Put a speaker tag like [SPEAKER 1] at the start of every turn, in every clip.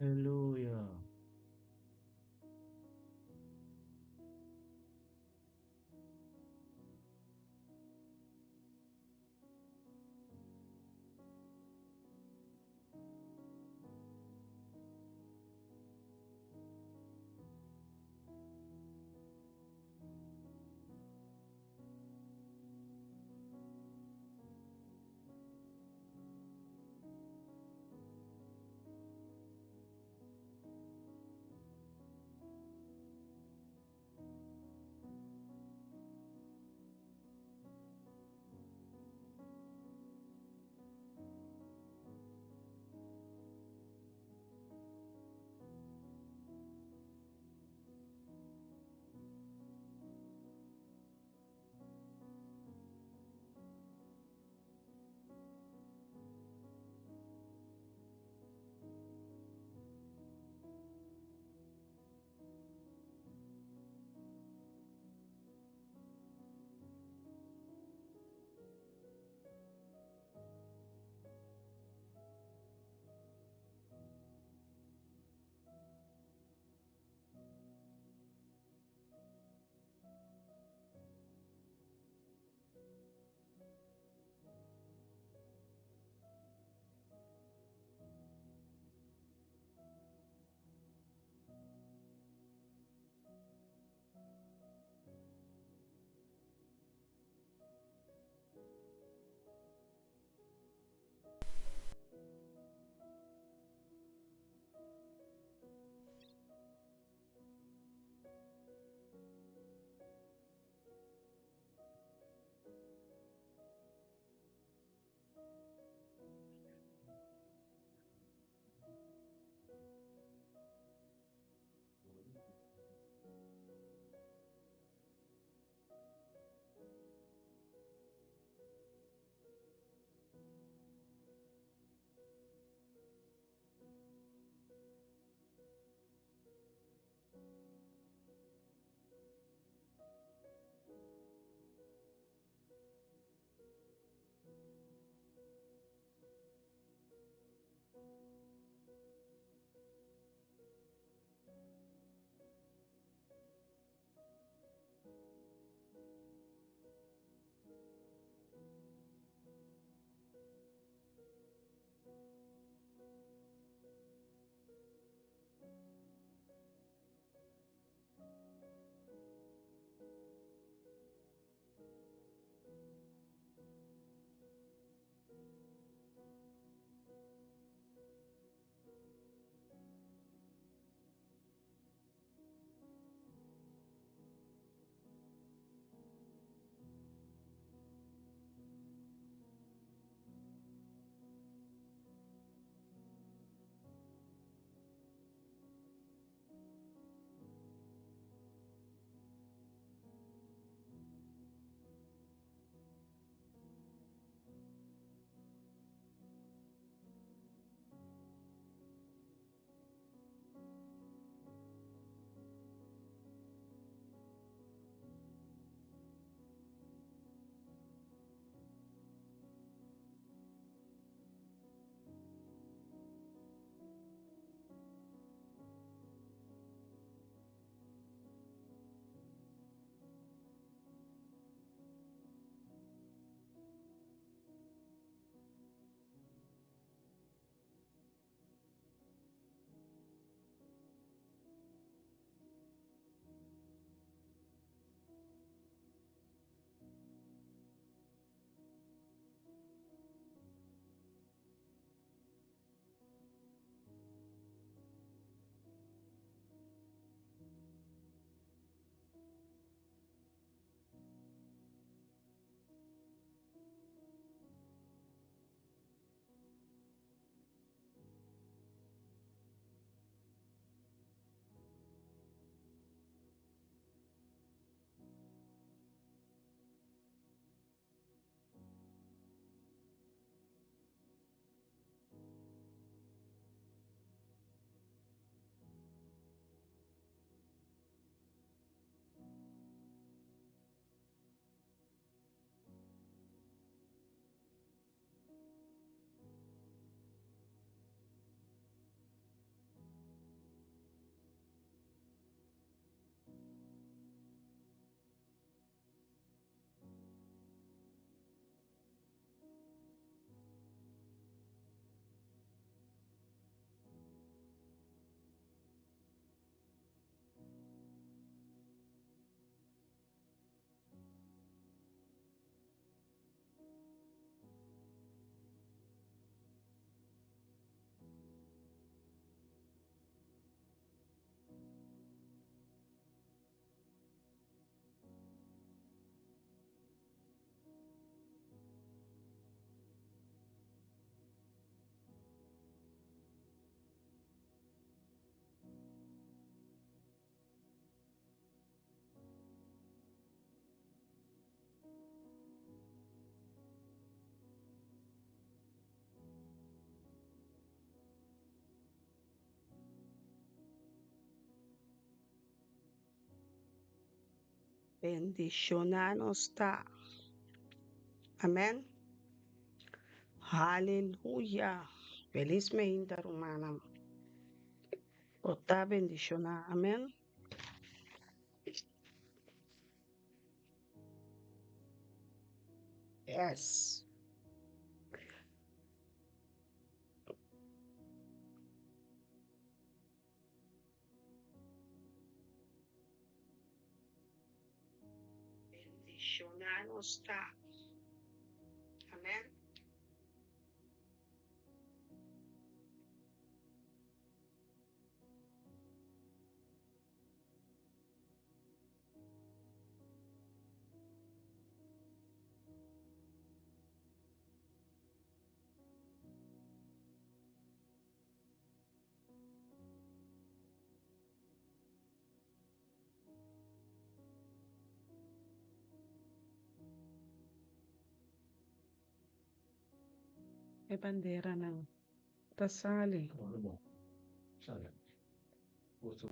[SPEAKER 1] Aleluia. Bendicionado está. Amén. Aleluya. Felizmente, hermana. Está bendicionada. Amén. Yes. Bendicionado está. Amén. E bandera ng tasali.
[SPEAKER 2] Ano mo? Sana. Puso.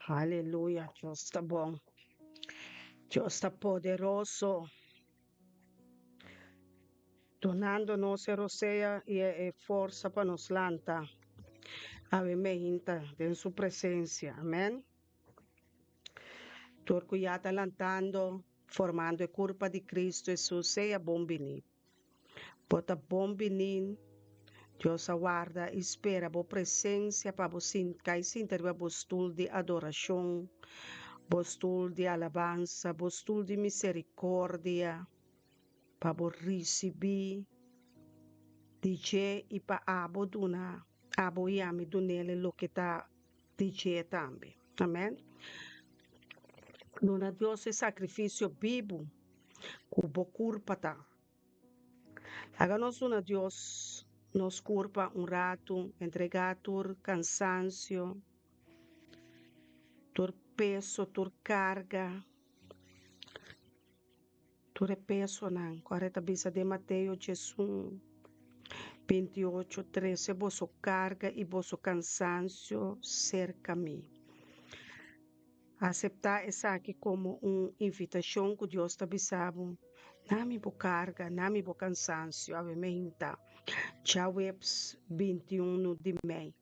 [SPEAKER 1] Aleluya. Dios está bom. Dios está poderoso. Donando-nos rosea e força para nos lanta. Avementa en su presencia. Amén. Turco ya está lantando, formando a curva de Cristo Jesus, seja bom bini. Bota bom bini, Deus aguarda, espera a presença para você cair sinter a postura de adoração, postura de alabança, postura de misericórdia, para receber DJ e para abo duna, abo yami dunele lo que está DJ também. Amém? Nuna Deus é sacrifício vivo, cubo curpata. Háganos una Dios, nos curpa un rato, entregar tu cansancio, tu peso, tu carga, tu peso, nan. 40 bisa de Mateo, Jesus, 28:13, vosso carga e vosso cansancio cerca mim. Aceptar essa aqui como uma invitação que Deus está avisando. Nami bo carga, nami bo cansancio, avementa. Jawebs 21 de Mei.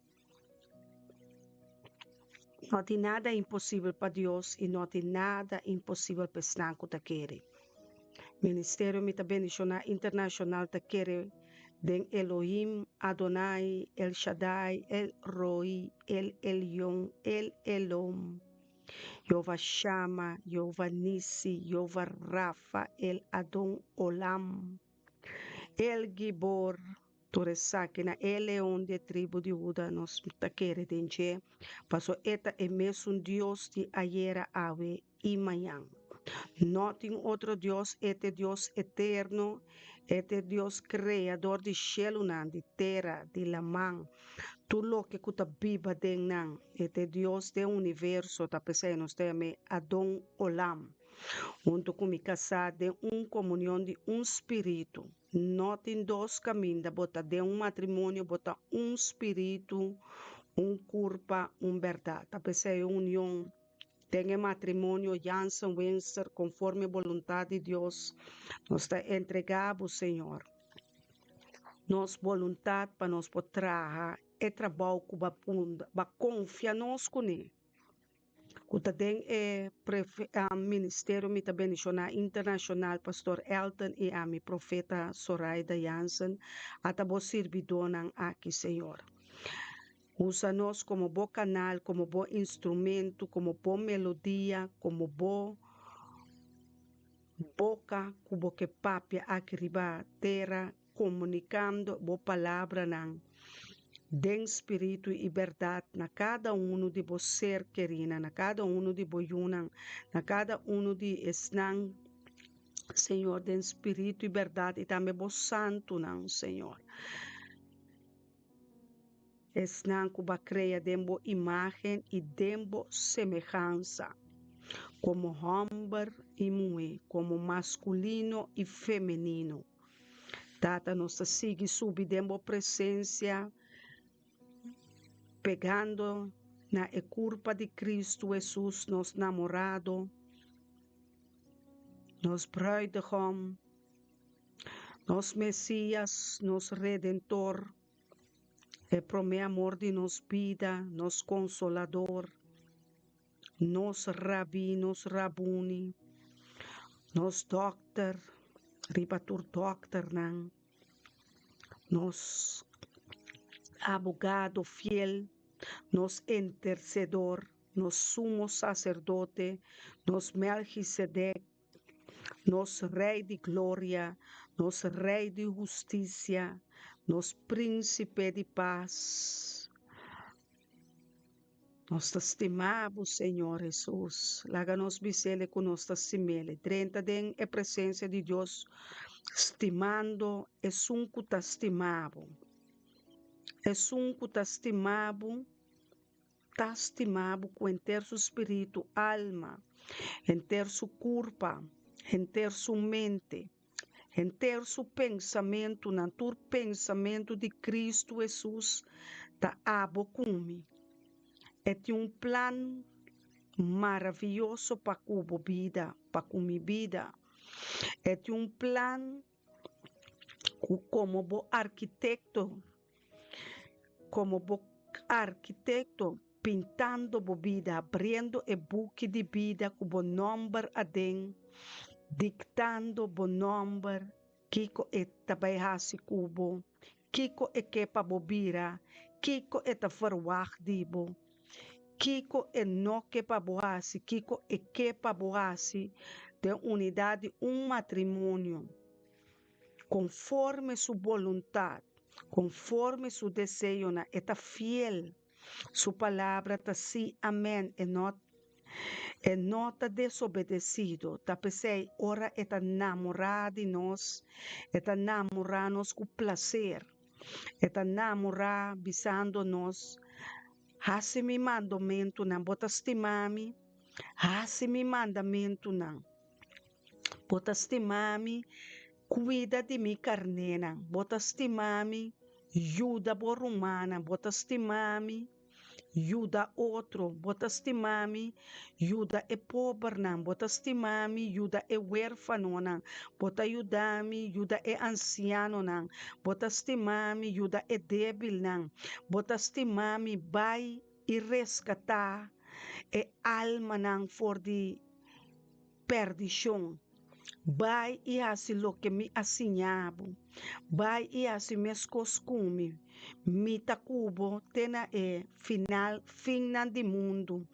[SPEAKER 1] Não tem nada impossível para Deus e não tem nada impossível para Stanco Takere. Ministério Mita Bendicional Internacional Takere, den Elohim, Adonai, El Shaddai, El Roi, El Elyon, El Elom, Yova Shama, Yova Nisi, Yova Rafa, El Adon Olam, El Gibor, Toresakina, El León de tribo de Judá, nos Takere denje. Paso eta é mesmo Deus de ayer, ave e manhã. Não tem outro Deus, este Deus eterno, este Deus criador de céu, de terra, de la man. Tu lo que kuta biba den nan, este Deus do universo, ta pensei nos teme Adon Olam. Junto com mi casar de comunhão de espírito. Não tem dois caminhos, bota de matrimônio, bota espírito, curpa, verdade. A pessoa união, tem matrimônio, Jansen Windsor, conforme a vontade de Deus, nós está entregado, Senhor. Nossa vontade para nós poder trabalhar, é trabalho que vai confiar nós com ele. O tem Ministério Mita Bendicional Internacional, Pastor Elton e a minha profeta Soraida Jansen, até o servidor aqui, Senhor. Usa-nos como bom canal, como bom instrumento, como boa melodia, como boa boca, como que papia arriba terra, comunicando boa palavra den espírito e verdade na cada de vos ser querida, na cada de vos yunan, na cada de esnan, Senhor, den espírito e verdade e também vos santo, não, Senhor. Esnan cuba crea dembo imagem e dembo semelhança, como homem e mulher, como masculino e feminino. Tata nossa sigue subir dembo presença, pegando na e culpa de Cristo Jesus, nos namorado, nos bruidegom, nos Messias, nos Redentor, e pro meu amor de nos vida, nos Consolador, nos Rabi, nos Rabuni, nos Doctor, ribatur Doctor nang, nos Abogado fiel, nos Intercedor, nos Sumo Sacerdote, nos Melquisedec, nos Rei de Glória, nos Rei de Justiça, nos Príncipe de Paz. Nós te estimamos, Senhor Jesus. Laga-nos bisele com nossa simele. Drenta den a presença de Deus, estimando e sunco te estimavo. E sunco te estimavo com ter su espírito, alma, em ter su corpo, em ter su mente, em ter su pensamento, na tur pensamento de Cristo Jesus, ta abo kumi. É plan maravilhoso para cubo vida, para kumi vida. É plan como bo arquitecto, pintando bo vida, abrindo e book de vida cubo number aden, dictando bo number, kiko e tabayhasi kubo, kiko e kepa bobira, kiko e ta verwacht kiko e no kepa bohasi, kiko e kepa bohasi, de unidade matrimônio, conforme sua vontade, conforme su desejo, na eta fiel, su palavra ta si amém, e nota desobedecido, ta pensei, ora eta namorar de nós, eta namorar nos com prazer, eta namorar bisando nós, hasi mi mandamento na bota estimami, hasi mi mandamento na bota estimami, cuida de mi carnena, bota estimami, ajuda bo romana, bota estimami, ajuda outro, bota estimami, ajuda e pobre nan, bota estimami, ajuda e huérfano nan, bota ajudami, ajuda e anciano nan, bota estimami, ajuda e débil nan, bota estimami, vai e resgatar e alma nan for de perdição. Vai e assim lo que me assinhabo, vai e assim meus costumes, mita cubo tena fim de mundo,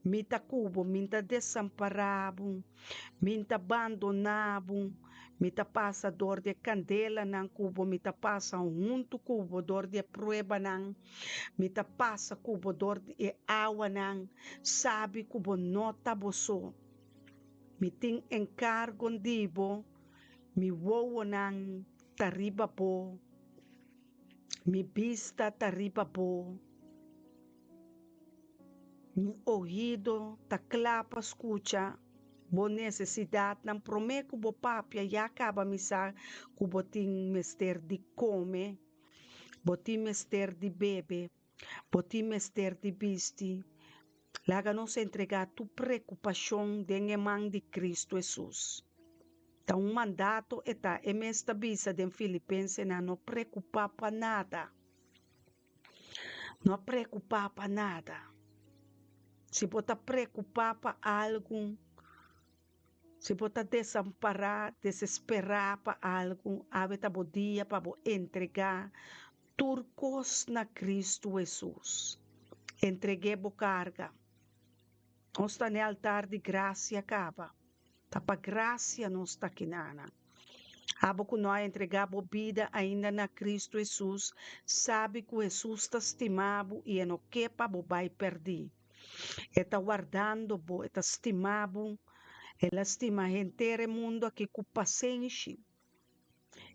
[SPEAKER 1] mita cubo, minta desamparado, minta abandonado, mita passa dor de candela nan cubo, mita passa junto cubo dor de prueba nan, mita passa cubo dor de água nan, sabe cubo nota boso. Mi ting encargo dibo, mi wowo nang tariba po, mi vista tariba po, mi ouvido ta clapa escucha, bo necessidade não prometo bo papia ya acaba misa ku botin mester de come, botin mester de bebe, botin mester de bisti. Laga-nos entregar tu preocupação em mão de Cristo Jesus. Tá mandato eta emesta bisa de Filipenses na não preocupar para nada. Não preocupar para nada. Se você preocupar para algo, se você desamparar, desesperar para algo, habita bo dia para entregar turcos na Cristo Jesus. Entreguei bo carga. Nós está no altar de graça acaba. Tapa graça nós está aqui nana. Abo que nós entregamos vida ainda na Cristo Jesus, sabe que Jesus está estimado e não quer para vai perder. Está guardando, está estimado, ela estima inteiro mundo aqui com paciência.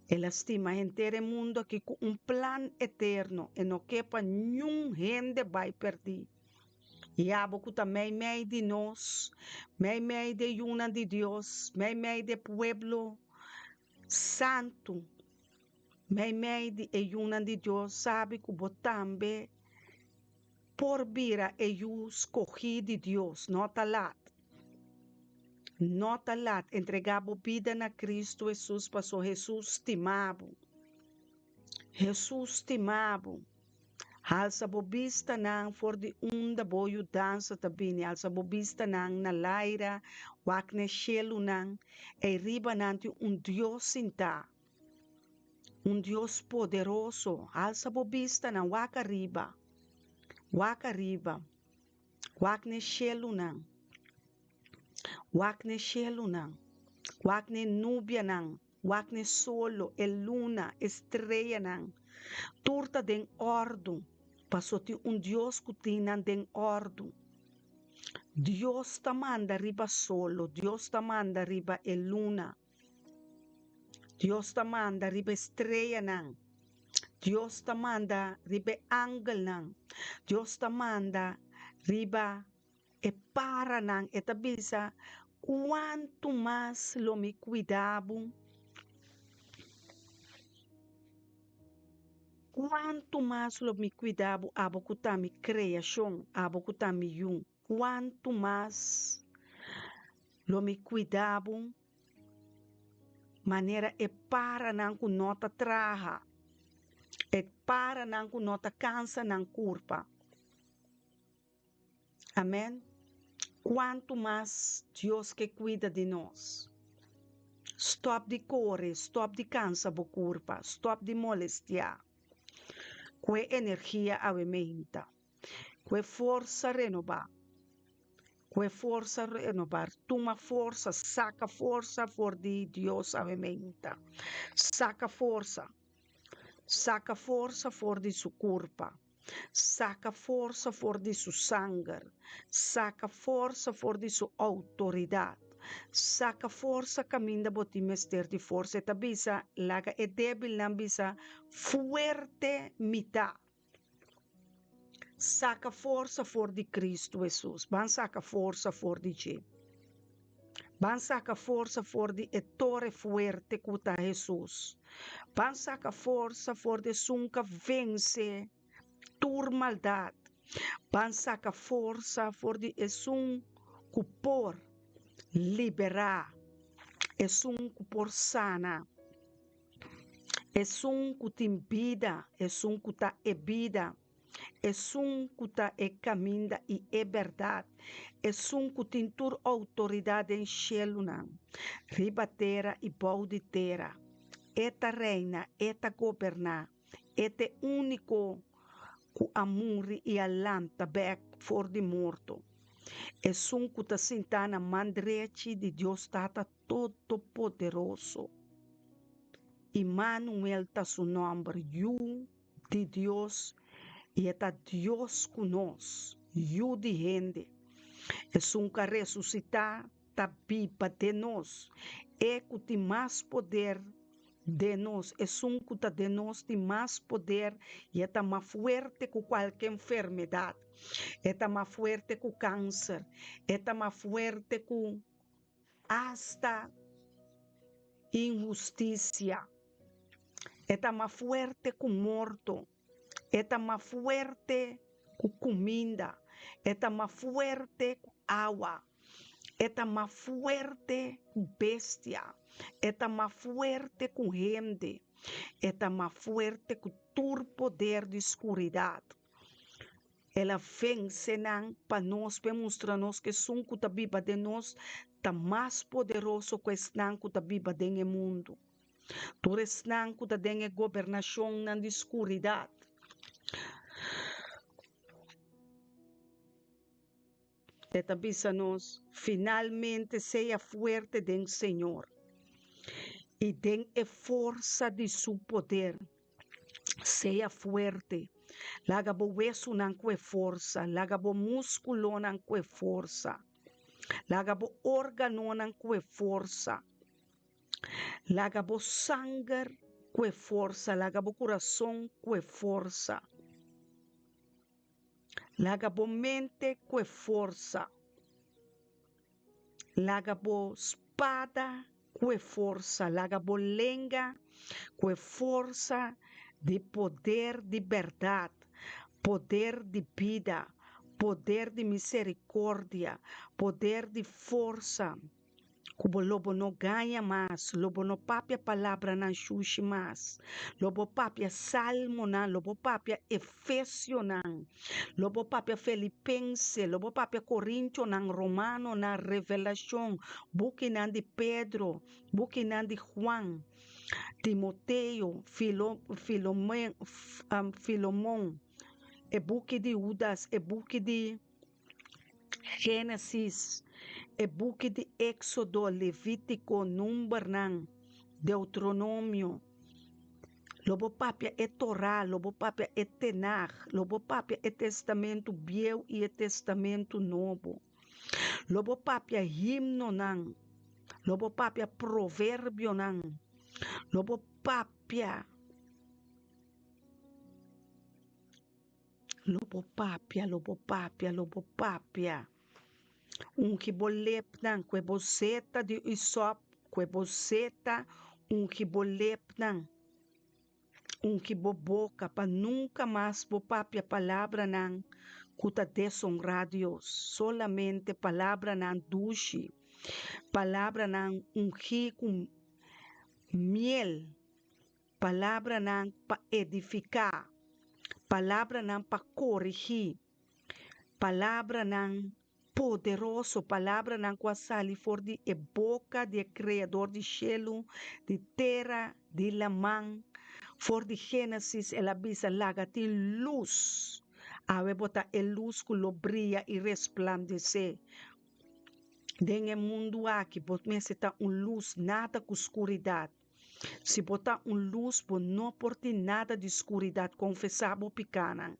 [SPEAKER 1] Ela estima inteiro mundo aqui com plano eterno e não quer para nenhum gente vai perder. E abo que também meio de nós, meio de una de Deus, meio de pueblo santo, meio de una de Deus, sabe que o também por vira eu escolhi de Deus, nota lá. Nota lá, entregava vida na Cristo Jesus, passou Jesus estimado. Jesus estimado. Alsa bobista nang for di unda boyo dansa tabini. Alsa bobista nang na laira, wakne shelu nang, e riba nanti Dios sinta. Dios poderoso. Alsa bobista nang waka riba. Waka riba. Wakne shelu nang. Wakne shelu nang. Wakne nubia nang. Wakne solo, el luna, estrella nang. Turta den ordo. Passou ti Deus que tinha den ordo. Deus te manda riba solo. Deus te manda riba el luna. Deus te manda riba estrella nang. Deus te manda riba ángel nang. Deus te manda riba e para nang. Eta bisa quanto mais lo me cuidavo, quanto mais lo me cuidavo, abo kuta mi criação, abo kuta mi yun. Quanto mais lo me cuidavo, maneira e para não com nota traha, e para não com nota cansa não curpa. Amém? Quanto mais Deus que cuida de nós. Stop de correr, stop de cansa bo curpa, stop de molestia. Que energia aumenta, que força renovar. Que força renovar, toma força, saca força for de Deus aumenta. Saca força for de sua culpa. Saca força for de seu sangue. Saca força for de sua autoridade. Saca força caminha boti mester de força. Eta bisa, laga é débil, não bisa, fuerte mitad. Saca força for de Cristo Jesus. Van saca força for de ti. Van saca força for de torre fuerte cuta Jesus. Van saca força for de sunca vence tur maldade. Van saca força for de sun cupor liberar. Sun cupor sana. Sun cutim vida. Sun cuta e vida. Kuta e caminha e é verdade. Kutin tur autoridade em Sheluna. Ribatera e bauditera. Eta reina, eta governar. Eta único ku amuri e alanta back for de morto. Kuta sintana mandrete de Deus Tata Todo-Poderoso. Emmanuel ta su nome, you de Deus. E está Deus conosco, you de gente. Que ressuscitar, tá viva de nós. Que tem mais poder de nós. Que tá de nós tem mais poder e está mais forte que qualquer enfermidade. Está mais forte que câncer. Está mais forte que hasta injustiça. Está mais forte que morto. Está mais forte com comida, está mais forte com água, está mais forte com bestia, está mais forte com gente, está mais forte com todo poder de escuridade. Ela vence para nós, para mostrar-nos que som que está viva de nós, está mais poderoso que o que está viva do mundo. Todo esse que está dentro governação na escuridade. Eta bisa-nos finalmente seja fuerte den Senhor e den a força de seu poder. Seja fuerte. Laga bo hueso nan que força, laga bo músculo nan que força, laga bo órgano nan que força, laga bo sangue que força, laga bo coração que força. Laga bo mente que força. Laga bo espada que força. Laga bo lenga que força de poder de verdade. poder de vida, poder de misericórdia, poder de força. Como lobo não ganha mais, lobo não papia palavra na xuxi mais, lobo papia salmo na, lobo papia efésio na, lobo papia filipense, lobo papia corinto na, romano na, revelação, buque na de Pedro, buque na de Juan, Timoteo, Filomon, e buque de Judas, e buque de Gênesis, e buque de Éxodo, Levítico, Número, Deuteronômio, lobo papia é Torá, lobo papia é Tenach, lobo papia é Testamento Velho e é Testamento Novo, lobo papia himno nan, lobo papia provérbio nan, lobo papia, lobo papia, lobo papia, lobo papia. Que bolep nan, que boceta de isop, que boceta, que bolep nan, que boboca, para nunca mais bopapia palavra nan, cuta desonrar Deus, solamente palavra nan dushi, palavra nan com miel, palavra nan para edificar, palavra nan para corrigir, palavra nan poderoso, palavra na qual sali for de boca de criador de cielo, de terra, de la man, for de Gênesis, ela bisa laga de luz, ave bota el luz que lo brilha e resplandece. Dentro do mundo aqui, bota me está luz, nada com escuridade. Se botar luz, não porte nada de escuridade, confessar bo picana.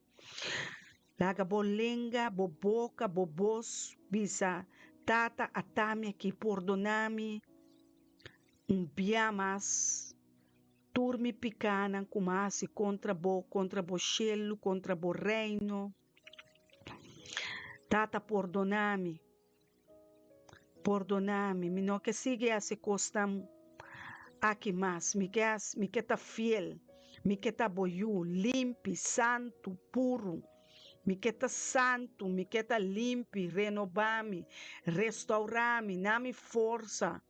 [SPEAKER 1] Laga bolenga, boboca, bobos, bisa, tata, atame, que perdonami, piamas, turmi picana, kumasi contra bo cielo, contra bo reino. Tata, perdonami, mi não que sigue a se costam aqui mais, me que tá fiel, me que tá boiú, limpo, santo, puro. Me que tá santo, me que tá limpo, renovar-me, restaurar-me, na-me força,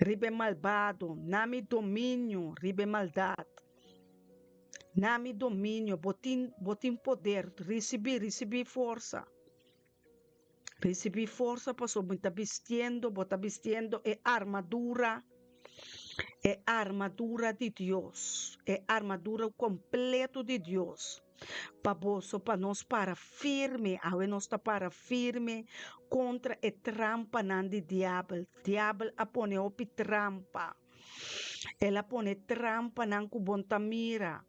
[SPEAKER 1] ribe malvado, na-me domínio, ribe maldade. Na-me domínio, botim poder, recebi força. Recebi força, pastor, bota vestindo é armadura de Deus, é armadura completo de Deus. Para nós para firme, a nós para firme contra a trampa de diabo. Diabo a pone op trampa. Ela pone trampa nan ku bonta mira.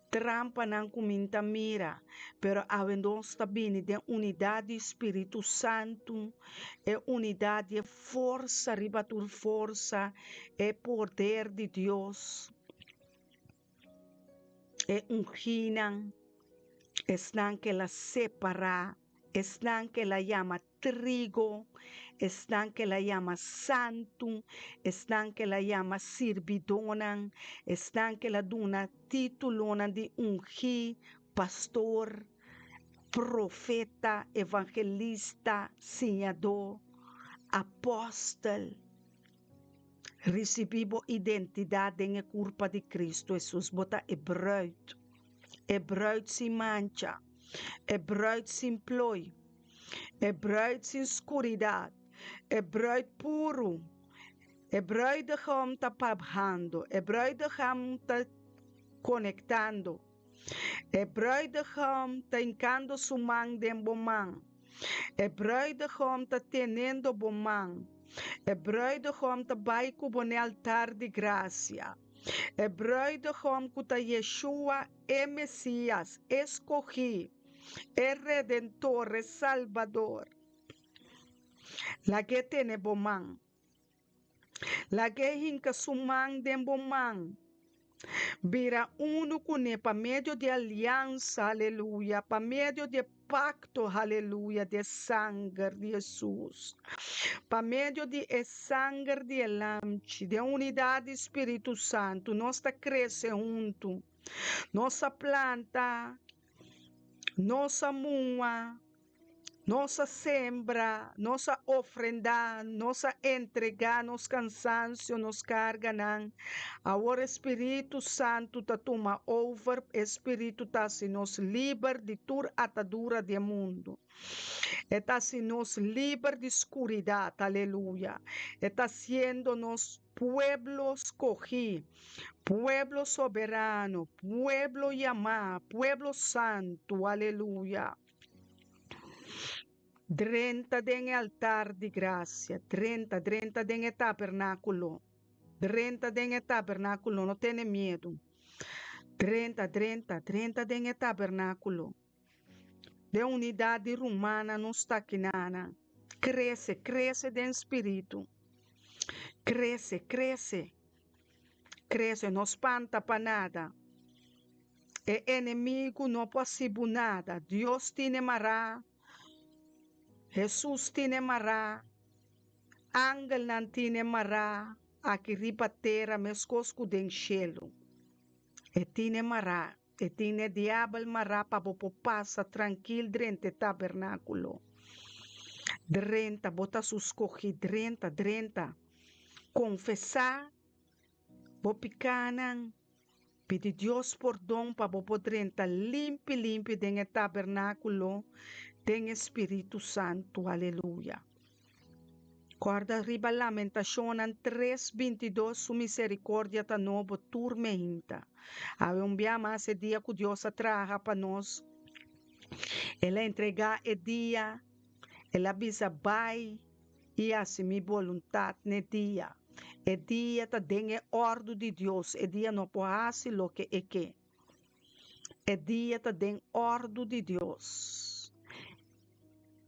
[SPEAKER 1] Trampa nan ku minta mira. Pero a nós está bem de unidade Espírito Santo, é unidade, é força, ribatur força, é poder de Deus. É unginan. Están que la separa, están que la llama trigo, están que la llama santo, están que la llama sirvidonan, están que la duna titulonan de ungir, pastor, profeta, evangelista, senhador, apóstolo. Recebimos identidade em culpa de Cristo Jesus, bota hebreu. É bruid sem mancha, é bruid sem ploi, é bruid sem escuridade, é bruid puro, é bruid de ham tá pabhando, é bruid de ham tá conectando, é bruid de ham tá encando sumang dem bomang, é bruid de ham tá tenendo bomang, é bruid de ham tá baico bone altar de graça. Hebreu de Hom Kuta Yeshua é Messias, escolhi, é Redentor, é Salvador. La que tiene bomang, la que hinka sumang den bomang. Vira uno com ele para meio de aliança, aleluia, para meio de pacto, aleluia, de sangue de Jesus. Para meio de sangue de lamche, de unidade Espírito Santo, nós está crescendo junto. Nossa planta nossa mua, nossa sembra, nossa ofrenda, nossa entrega, nos cansancio, nos carga, não. Agora Espírito Santo tá toma over, Espírito tá se nos liber de tur atadura do mundo. Está se nos liber de escuridad, aleluya. Está siendo nos pueblo escogido, pueblo soberano, pueblo llamado, pueblo santo, aleluya. Drenta den altar de gracia, drenta den tabernáculo, drenta den tabernáculo, no tiene miedo. Drenta den tabernáculo. De unidade romana no está quinana. Cresce de espírito. Cresce, não espanta para nada. É inimigo não possível nada. Deus tem mará. Jesus tem mará. Ángel não tem mará. Aqui ribatera mescosco den cielo. E tem mará. E tem diabo mará para passa tranquilo dentro do tabernáculo. Drenta, bota sus cogi, drenta. Confessar, bo picanan, pedir Deus perdão para bo drenta limpi den tabernáculo, den Espírito Santo, aleluia. Corda riba lamentação 3:22, su misericórdia ta novo turmenta. Ave mais esse dia que Deus traga para nós. Ela entregar o dia, ela avisa vai e assim minha vontade no dia. O dia está dentro da ordem de Deus. O dia não pode fazer o que é que. O dia está dentro da ordem de Deus.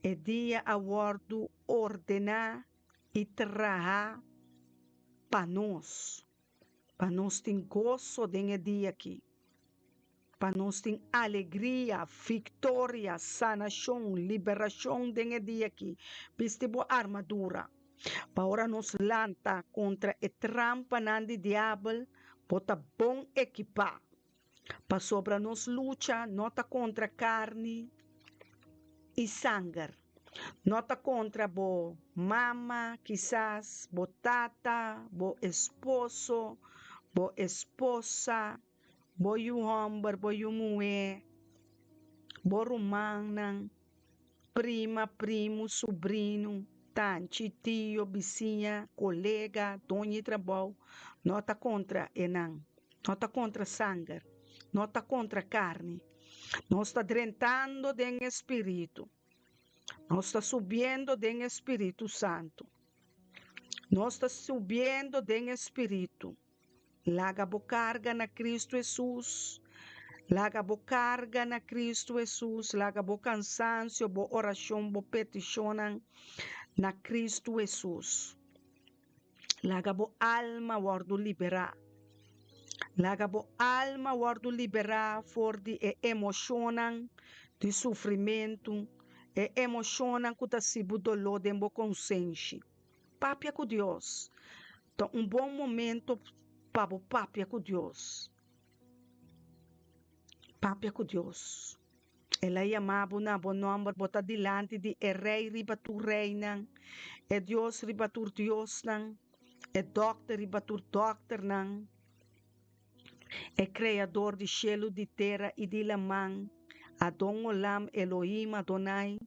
[SPEAKER 1] O dia a ordem ordenar e trabalhar para nós. Para nós ter gozo dentro do dia aqui. Para nós ter alegria, vitória, sanação, liberação dentro do dia aqui. Viste boa armadura. Para nos lanta contra a trampa de diabo, bota bom equipar. Para sobra nos luta, nota contra carne e sangue. Nota contra bo mama, quizás, bo tata, bo esposo, bo esposa, bo homem, bo mulher, bo romana, prima, primo, sobrinho, tante, tio, vizinha, colega, dono de trabalho, nota contra enang, nota contra sangue, nota contra carne. Nós está drentando do Espírito. Nós está subindo do Espírito Santo. Nós está subindo do Espírito. Laga bo carga na Cristo Jesus. Laga bo carga na Cristo Jesus. Laga bo cansancio, bo oração, bo petição na Cristo Jesus. Laga bo alma guardo liberar. Laga bo alma guardo liberar for de emocionam de sofrimento, emocionam que está se dolor de bo consciência. Papia com Deus. Então, bom momento para o papia com Deus. Papia com Deus. Ela chamava na bom nome, bota dilante de rei ribatur reina, Deus ribatur Deus nan, doctor ribatur doctor nan, criador de cielo, de terra e de lamang, Adon Olam Elohim Adonai,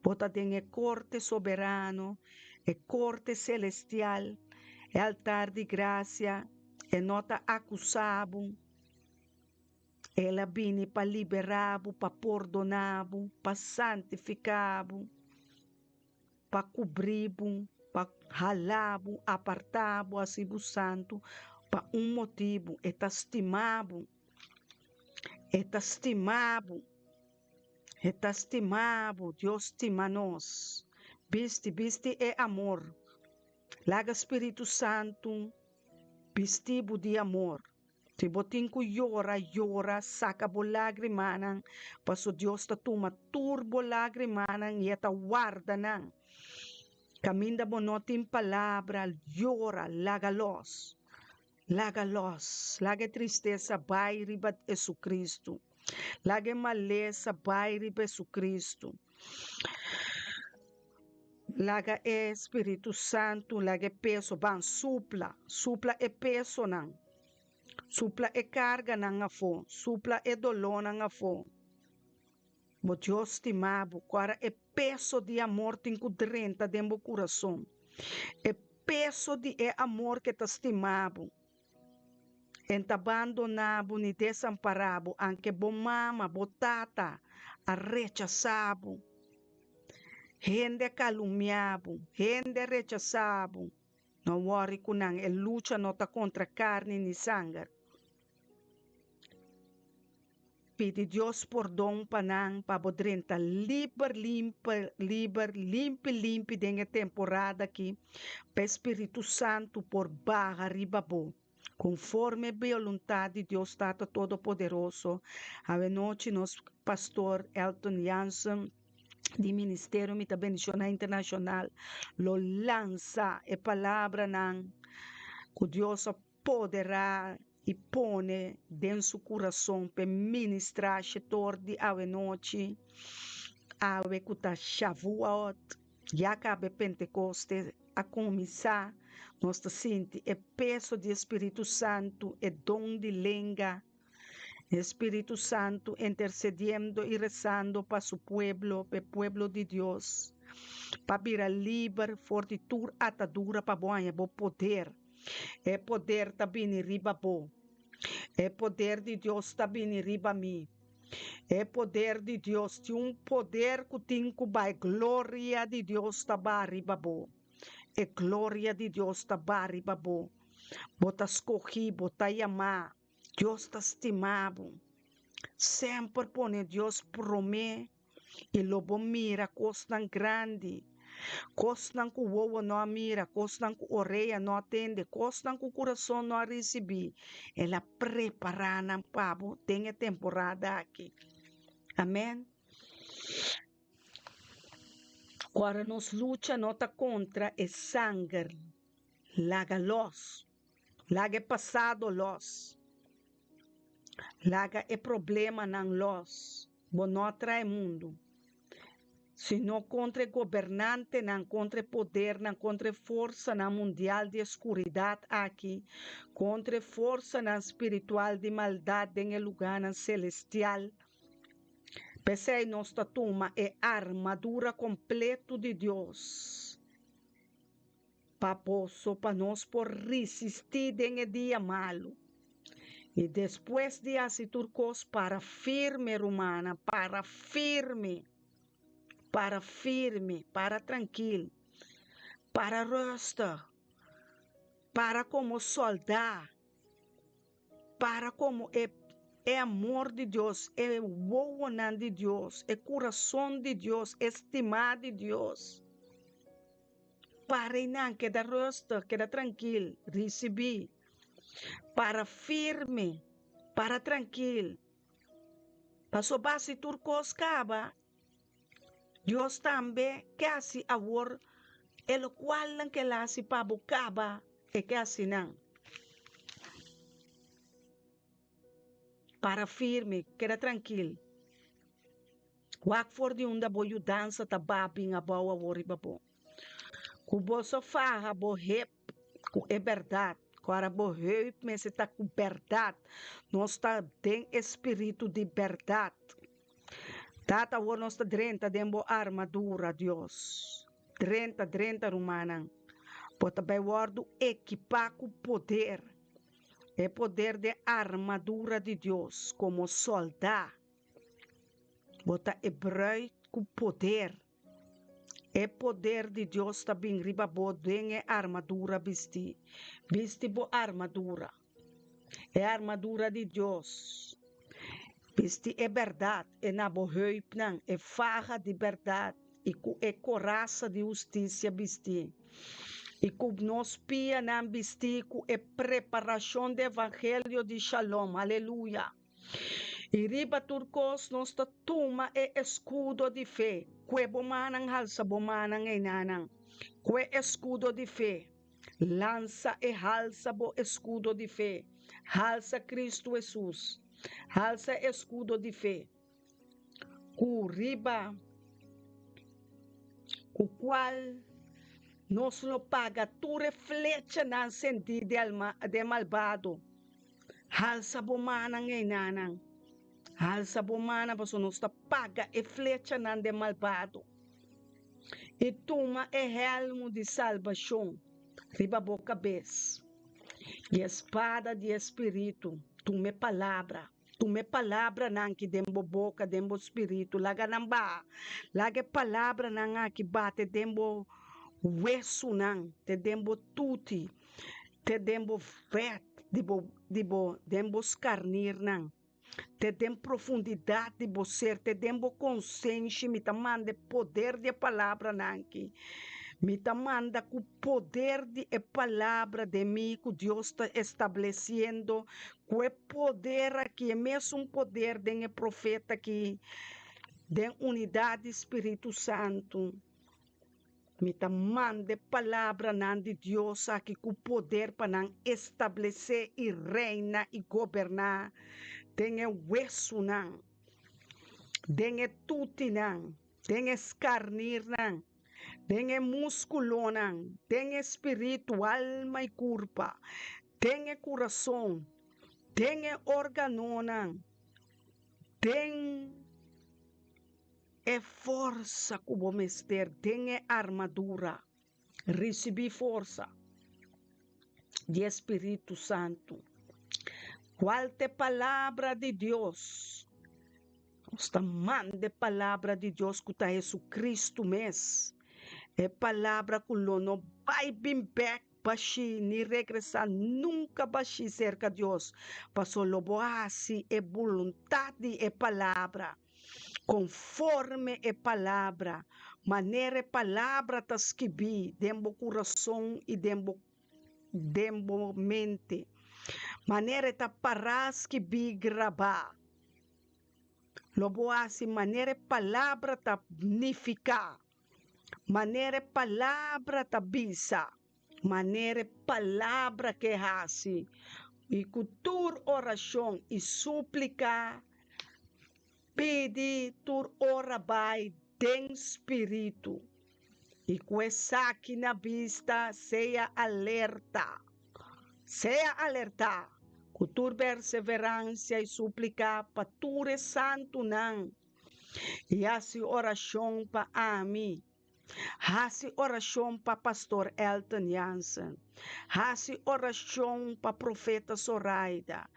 [SPEAKER 1] bota den corte soberano, corte celestial, altar de graça, nota acusado. Ela vine para liberar, para perdonar, para santificar, para cobrir, para ralar, apartar, assim, santo, para motivo, está estimado, Deus estima nós. Viste é amor. Laga Espírito Santo, vestido de amor. Se botin ko llora, saca bo lagrimanan, paso Dios ta tuma turbo lagrimanan y ta guarda nan. Caminda bo notin palabra, llora, laga tristeza, vai ribat Jesucristo. Lage maleza bairi Jesus Cristo. Laga Espírito Santo, laga peso, ban supla. Supla e peso não. Supla e carga não afo. Supla e dolor não afo. Bo Deus estimado, quara é peso de amor tem que dentro do coração. É peso de amor que está estimado. Enta abandonado ni desamparado, anche bo mama, bo tata, a rechazado. Gente calumniado, gente rechazado. No worry kunang, e lucha nota contra carne ni sangue. Pedi Dios perdão panang pabodrenta limpe dengue temporada aqui. Para Espírito Santo por barra ribabo. Conforme a vontade de Deus Tata Todo-Poderoso, a noite nosso pastor Elton Jansen, de Ministério Mita Bendicional Internacional, lo lança a palavra nan, que Deus poderá e põe dentro do coração para ministrar setor de ave noite, ave que está Shavuot, já cabe Pentecoste a começar, nós sente o peso do Espírito Santo, e dom de língua, Espírito Santo intercediendo e rezando para o pueblo de Deus, para vir livre, fortitud, atadura, para bom poder. É poder também riba bo. É poder de Deus também riba mim. É poder de Deus, de poder que tem que vai glória de Deus também riba bo. É glória de Deus também riba bo. Bota escolhi, bota chamar. Deus está estimado. Sempre põe Deus promete e lobo mira coisa grande. Coisa que o ovo não mira, coisa que a orelha não atende, coisa que o coração não recebe. Ela prepara na pavo, tem a temporada aqui. Amém? Agora nos luta nota contra é sangue, laga los, laga é passado los, laga é problema não los, bo não atrai mundo. Sino contra governante, não contra poder, não contra força na mundial de escuridade aqui, contra força na espiritual de maldade em lugar celestial. Pensei nossa turma é armadura completa de Deus. Para nós por resistir em dia malo. E depois de assim turcos para firme, romana, para firme, para tranquilo, para rosta, para como soldado, para como é amor de Deus, é o de Deus, é coração de Deus, estimado de Deus. Para não queda rosta, queda tranquilo, recebi, para firme, para tranquilo, para só base turcos caba. Deus também quer assim agora, o qual não quer assim para bocaba, é que assim não. Para firme, queda tranquilo. Wak for de onda boio dança tá babing a boa wori babo. Kubo so farra bo rep, ku é verdade. Agora bo rep, mas está com verdade. Nós tá tem espírito de verdade. Tata wo nós tá drenta dembo armadura Deus. Drenta rumana. Bota bem guardo equipar com poder. É poder de armadura de Deus como soldado. Bota hebreu com poder. É poder de Deus também riba bodem armadura vestir. Viste bo armadura. É armadura de Deus. Viste é verdade. É na boheup não. É farra de verdade. E é coraça de justiça vestir. E com nós pia não vestir é preparação do evangelho de Shalom. Aleluia. E riba turcos nossa tuma é escudo de fé. Que bomanang halsa bomanang e nanang. Que escudo de fé. Lança e halsa bo escudo de fé. Halsa Cristo Jesus. Alça escudo de fé, com riba, com qual nós não paga, tu reflete na sentido de malvado. Alça bomana ngainanan. Alça bomana, para nós paga e flecha nan de malvado. E toma é helmo de salvação, riba boca cabeça. E espada de espírito, tome palavra nan que dembo boca, dembo espírito, laga namba, laga palavra nan que bate dembo hueso nan, te dembo tuti, te dembo vet, dembo escarnir nan. Te dem profundidade de você, te dem consciência, me manda poder de palavra nanki. Me manda com o poder de palavra de mim que Deus está estabelecendo, com o poder aqui, é mesmo poder de profeta aqui, de unidade Espírito Santo. Me manda palavra de Deus aqui com poder para estabelecer e reinar e governar. Tenha hueso não, tenha tuti não, tenha escarnir não, tenha músculo não, tenha espírito, alma e corpo, tenha coração, tenha órgão não, tenha força como mestre, tenha armadura, recebi força de Espírito Santo. Qual é a palavra de Deus? Esta mande palavra de Deus que está Jesus Cristo mesmo. É palavra que não vai vir back baixi, nem regressar nunca baixi cerca de Deus. Passou lobo assim, é vontade, é palavra. Conforme é palavra, maneira é palavra tá escrevi, dembo coração e dembo mente. Maneira tá parás que bi gravar. Lobo assim, maneira palavra tá significar. Maneira palavra tá bisa. Maneira palavra que assim. E cultura oração e súplica. Pede tur orabai tem espírito. E com essa aqui na vista, seja alerta. Seja alerta. Com tua perseverança e suplicar para tu santo não. E assim oração para mim. Assim oração para pastor Elton Jansen. Assim oração para profeta Soraida.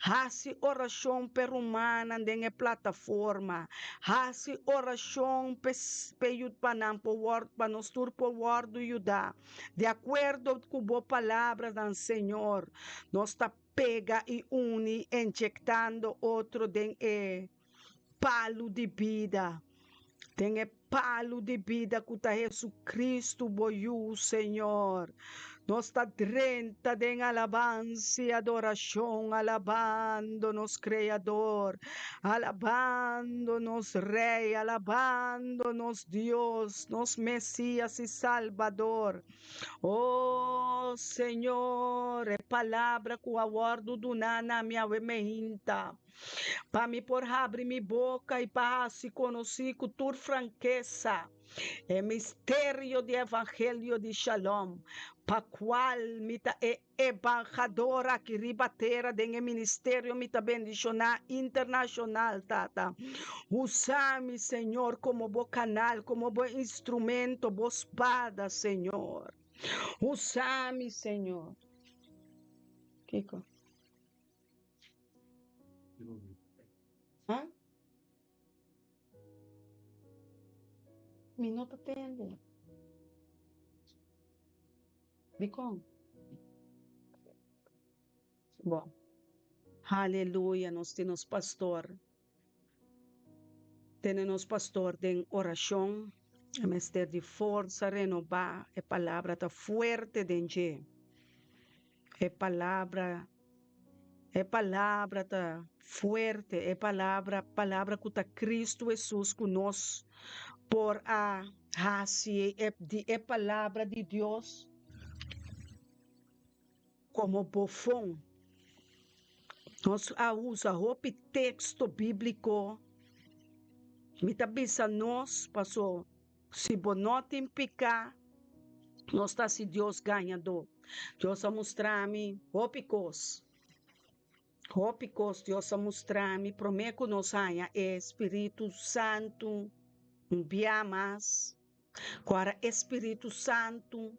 [SPEAKER 1] Assim oração para humana na plataforma. Assim oração para yud panam para nós tur por word yudar. De acordo com a palavra do Senhor, nós está pega e une, injectando outro de palo de vida. Tem palo de vida que está Jesus Cristo, boiu, Senhor. Nós está drenta de alabança e adoração, alabando-nos, Criador, alabando-nos, Rei, alabando-nos, Deus, nos Messias e Salvador. Oh, Senhor, é palavra que o aguardo do nana minha mehinta. Para me por abrir minha boca e para se conhecer com tua franqueza. É mistério de evangelho de Shalom. Para qual me é embajadora que ribatera de ministério me bendicionar internacional, tata. Usa-me, Senhor, como bom canal, como bom instrumento, boa espada, Senhor. Usa-me, Senhor. Kiko. Hã? Minuto tende. Bicom. Bom. Aleluia, nós temos pastor. Temos pastor de oração. É mestre de força, renovar. É palavra tá forte dentro. É palavra tá forte. É palavra que tá Cristo Jesus conosco. Por a raça é palavra de Deus como bofão Nós usa roupa texto bíblico. Mita bisa nós, passou. Se bonotem picar, nós está se Deus ganhador. Deus a mostrar-me, roupa Deus a mostrar-me, prometo nos ganha, é Espírito Santo, mas agora Espírito Santo,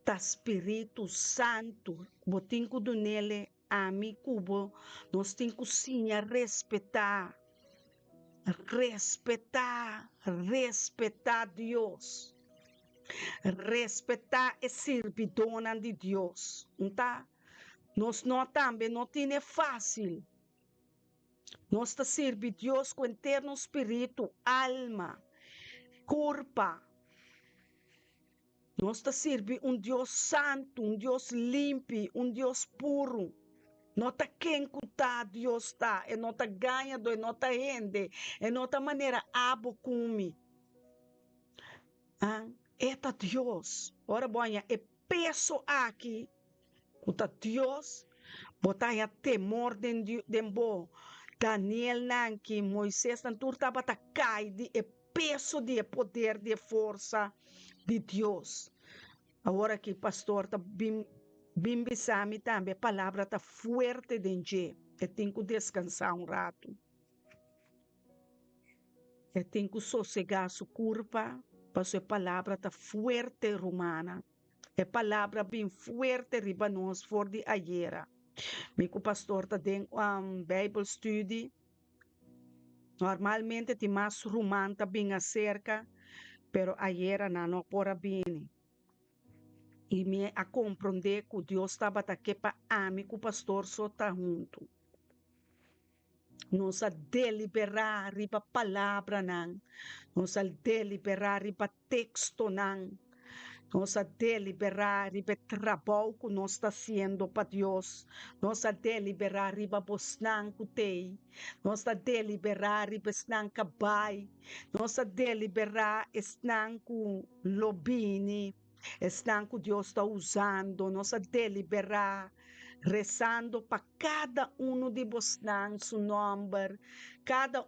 [SPEAKER 1] tá Espírito Santo, botinco do nele, amigo, nós temos que sim respeitar Deus, respeitar a servidona de Deus, tá? Nós não também não tem fácil. Nós está servir Deus com eterno espírito, alma, corpo. Nós está servir Deus santo, Deus limpo, Deus puro. Não está quem está Deus está, e não está ganhando, e não está rende, e não está maneira abo come. Eta Deus. Ora, boia, é peso aqui. Uta Deus, botar a temor de bo. Daniel nanki, Moisés nantur taba ta cai de peso de poder, de força de Deus. Agora que pastor tá bim bisami também, a palavra tá forte dentro. Eu tenho que descansar rato. Eu tenho que sossegar sua curva, porque a palavra tá forte romana. A palavra bem forte riba nós for de ayer. Mico pastor tá dentro Bible study. Normalmente tem mais romano tá bem acerca, pero ayer não pora bem. E me a compreender que Deus estava aqui para amigo pastor só tá junto. Nós a deliberar riba palavra não. Nós a deliberar riba texto não. Nós a deliberar riba trabalho que nós está fazendo para Deus. Nós a deliberar riba bosnan kutei. Nós a deliberar riba snan kabay. Nós a deliberar snan ku lobini. Snan que Deus está usando. Nós a deliberar rezando para cada de bosnan su nome. Cada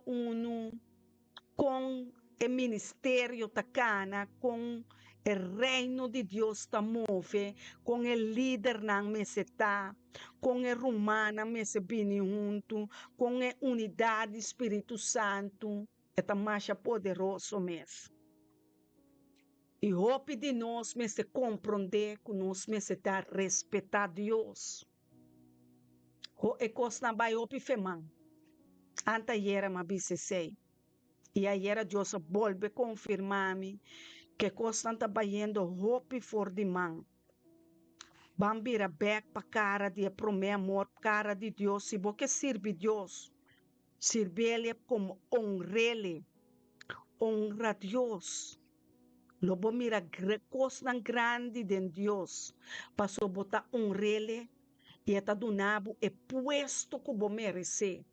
[SPEAKER 1] com o ministério tacana, com o reino de Deus está move, com o líder não me está, com o romana me se bini junto, com a unidade Espírito Santo, é mais poderoso mesmo. E hope de nós me se compreender que nós me se dar respeitar Deus. E coisa não vai hope feman. Anta era ma sei. E aí era Deus volve confirmar-me que coisa está batendo roupa for de mão. Bambira back para cara de promer amor, cara de Deus, se você serve Deus, serve Ele como honra Deus. Lobo mira coisa grande de Deus, para botar honra Ele e está donado e puesto como merece.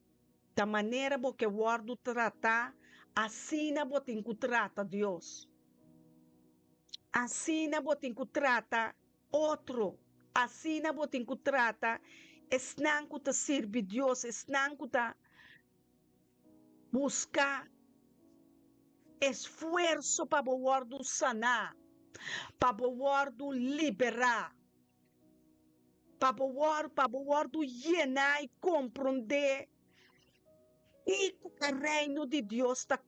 [SPEAKER 1] Da maneira que o guardo tratar, assim na botin que trata Deus. Assim na botin que trata outro. Assim na botin que trata, esnan que te serve Deus, esnan que te buscar esforço para o guardo sanar, para o guardo liberar, para o guardo llenar e compreender. E o reino de Deus está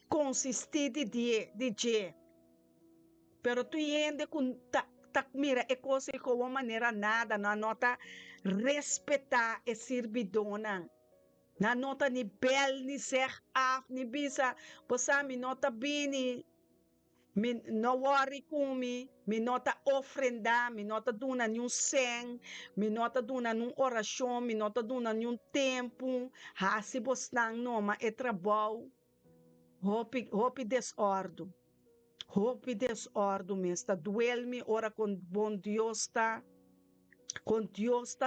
[SPEAKER 1] consistido de pero tu yende com mira é coisa que uma maneira nada na nota respeitar e servidona na nota ni bel ni ser af ni bisa posa mi nota bini mi no worry kumi mi nota ofrenda mi nota duna num sen mi nota duna num oração mi nota duna num tempo hasi bosnang noma e trabalho hopi desordem. Hope desordem mesmo, duele-me, ora com bom Deus está,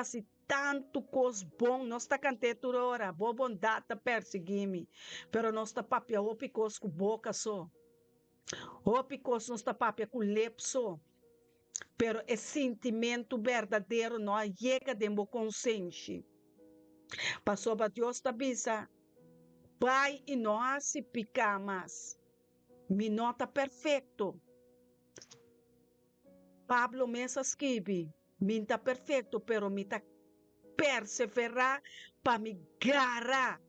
[SPEAKER 1] se tanto coisa bom, nós está cantando ora, boa bondade está perseguir-me, pero nós está papia, hope coisa com boca só, hope coisa nós está papia com lep só, pero é sentimento verdadeiro não chega de meu consciência, Passou para Deus tá bisa. Pai e nós se picamas. Mi nota perfeito. Pablo Mesa escreve, minta perfeito, pero minta perseverar para me gara.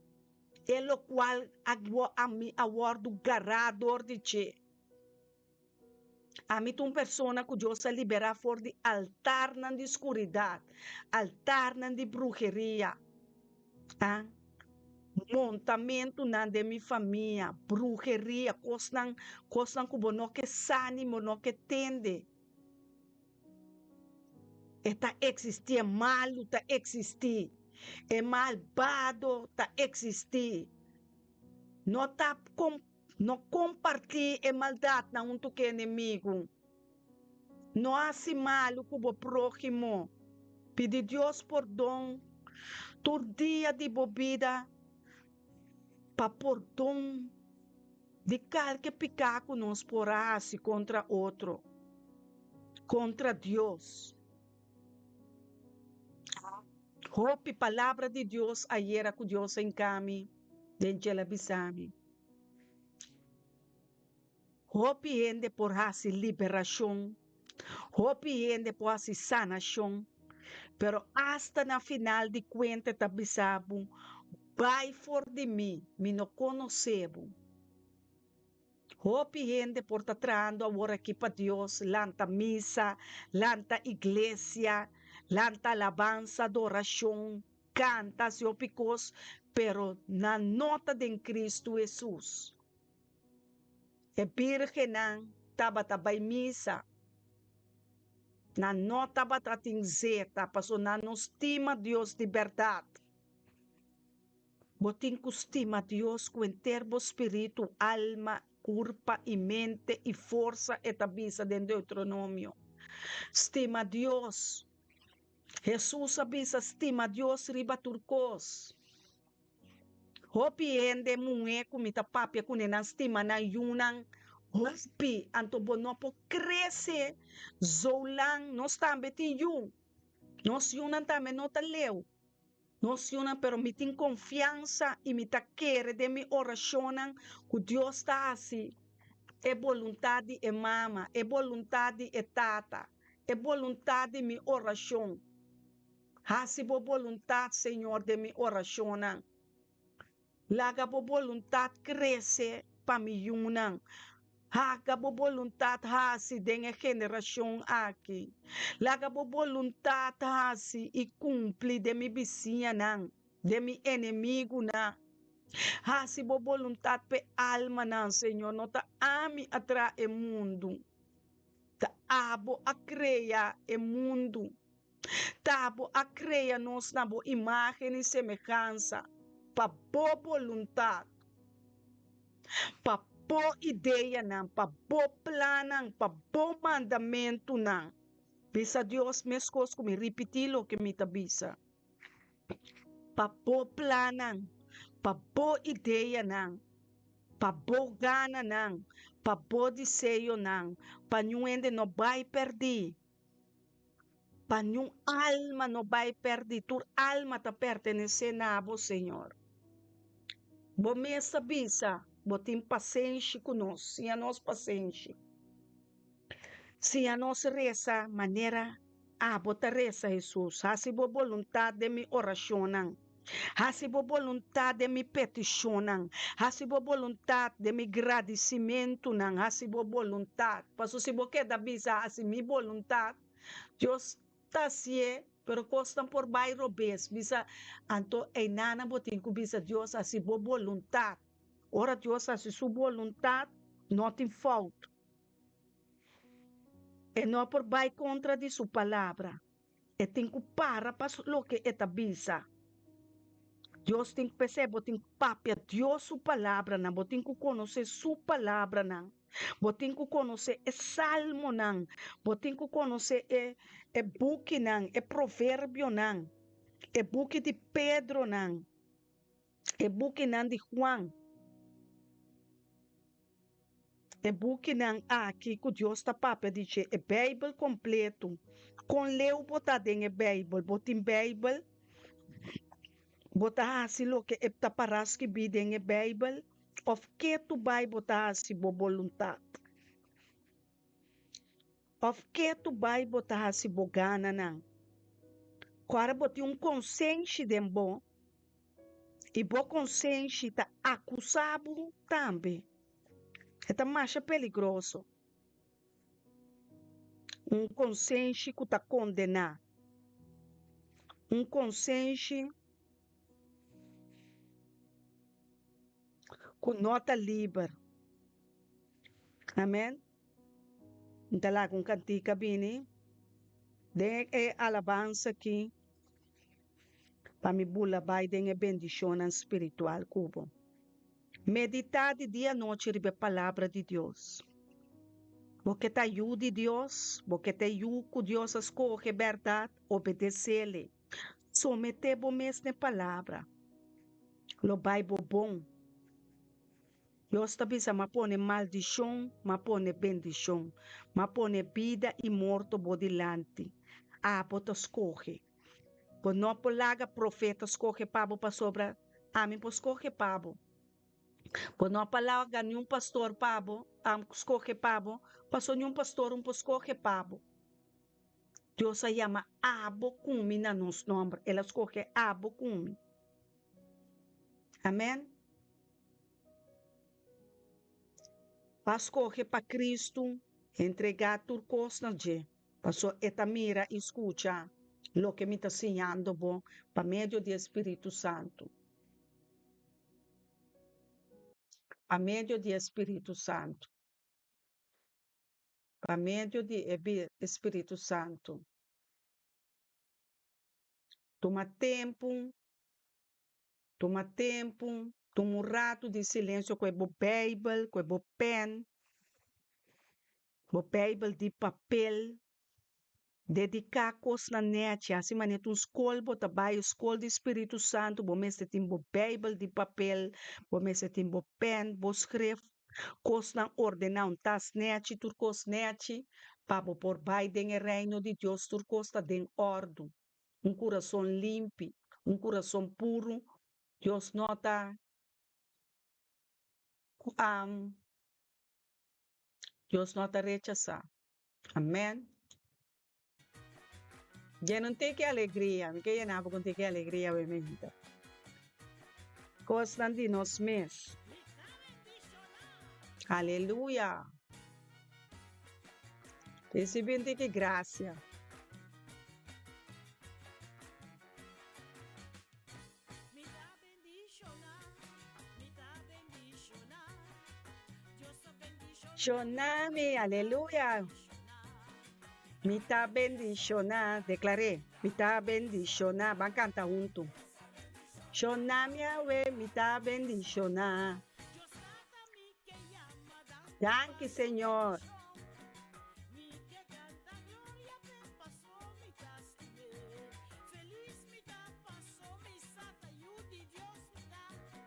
[SPEAKER 1] É lo qual a mi awardo garador de che. A mim uma pessoa que Deus a liberar fora de altar na escuridão, altar na de bruxeria, ah? Montamento na de minha família, bruxeria, coisas que não que sane, não que tende. Está existir malo, está existir. É malvado, está existir. Não tá não compartilhe a maldade na um que inimigo. Não hace malo com o próximo. Pede Deus perdão. Todo dia de bebida. Para perdão. De qualquer pecado que nos porase contra outro. Contra Deus. Hope palavra de Deus ayer que Deus encame. Dentro da bisami. Hope ende por hasi liberação. Hope ende por hasi sanação. Pero hasta na final de conta tabisabo, vai for de mim, me não conhecebo. Hope gente por estar trando agora aqui para Deus, lanta missa, lanta igreja, lanta alabança, adoração, canta seu picos, pero na nota de Cristo Jesus. E virgem não, taba missa. Na nota batatinzeta, passou na nos estima Deus de verdade. Botin que estima Deus com inteiro espírito, alma, corpo e mente e força e tabisa de Deuteronômio. Estima Deus. Jesus avisa estima Deus riba turcos. Hopi ende mungue kumita papia kunena estima na yunang hopi anto bonopo cresce zoulang nos tambe ti yung. Nos yunan tambe nota leu. Nos yunan pero mi tin confianza e mi ta quere de mi oracionan que Deus está assim. É vontade e mama, é vontade e tata, é vontade mi oração. Hasi bo vontade, Senhor, de mi oracionan. Laga bo vontade cresce para mi yunan. Haga bo vontade hasi dengue geração aqui. Laga bo vontade hasi e cumpre de mi vizinha nan, de mi inimigo nan. Hasi bo vontade pe alma nan, Senhor, não ta ami atra e mundo. Ta abo a creia e mundo. Ta abo a creia nos na bo imagem e semelhança. Pa bo vontade. Pa bo ideia nan, pa bo planan, pa bo mandamento nan. Bisa Deus mescos como repetilo que me tabisa. Pa bo planan, pa bo ideia nan, pa bo gana nan, pa bo desejo nan, pa nuende no vai perder. Pa nenhum alma no vai perder, tu alma ta pertenece a vos, Senhor. Bo me sabisa, bo tem paciência conosco, se a nós paciência. Se a nós reza maneira, bota reza Jesus, hasi bo vontade de mi oracionan. Hasi bo vontade de mi peticionan. Hasi bo vontade de mi agradecimento nan. Hasi bo vontade. Paso se bo queda bisa hasi mi vontade. Deus está assim, pero costam por bairro bes. Bisa anto e nana botin ku bisa Deus hasi bo vontade. Ora Deus hasi su vontade, não tem falta. E não por vai contra de sua palavra. E tem que parar para o que é bisa. Deus tem que perceber, tem que papia Deus sua palavra, não, tem que conhecer sua palavra, não. Tem que conhecer o salmo, não. Tem que conhecer o book, não, o provérbio, não. O book de Pedro, não. O book, não, de Juan. O book, não, aqui que Deus está papia, diz, é Bíblia completo. Com leu botar dentro a Bíblia, botem Bíblia. Bota hasi lo que epta paras que bideng e Bible, of que tu bai bota hasi bo voluntad. Of que tu bai bota hasi bo gana nang. Quara boti consciente dem bom, e bo consciente tá acusado também. É mais perigoso. Consciente que tá condenar. Consciente com nota livre. Amém? Então lá com cantica bini. De alabança aqui. Para me bula Biden é bendição espiritual cubo. Meditar de dia e noite a palavra de Deus. Porque te ajude Deus, porque te ajude que Deus escolhe verdade, obedecer-lhe. Someter bo mes na palavra. Lo Bible bom. Deus está bisa ma pone maldição, ma pone bendição, ma pone vida e morto bo dilante. Bota escolhe. Por não polaga profeta escolhe pabo para sobra. Amém, por escolhe pabo. Por não polaga nenhum pastor pabo, escolhe pabo, passou nenhum pastor escolhe pabo. Deus se chama abo kumi na nos nome. Ela escolhe abo kumi. Amém? Escolhe para Cristo, entregar tudo coisa na gente. Passou eta mira e escuta lo que me está ensinando bom, para meio do Espírito Santo. A meio do Espírito Santo. A meio do Espírito Santo. Toma tempo, toma um rato de silêncio com o Bible, com o pen, o Bible de papel, dedicar coisas na net, assim maneira um escola, bota vai escola do Espírito Santo, bom mês tem o Bible de papel, bom mês tem o pen, bom escrever, coisas na ordenar um tas net, turcos net, para por Biden e reino de Deus, turcos está em ordem, coração limpo, coração puro, Deus nota, Deus nota rechazar. Amém. Ya não tem que alegria, porque eu não vou ter que alegria, bemita. Costa de nós mesmos. Aleluia. Recebendo que graça. Shonami, aleluia. Me está bendicionar, declaré. Me está bendicionar, van a cantar juntos. Shonami, me está bendicionar. Gracias, Señor.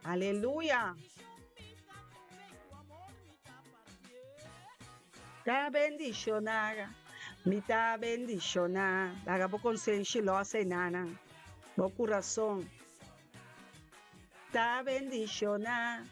[SPEAKER 1] Aleluya. Está bendicionada. Me está bendicionada. Daga po consciência losa e nana. Bo coração. Está bendicionada.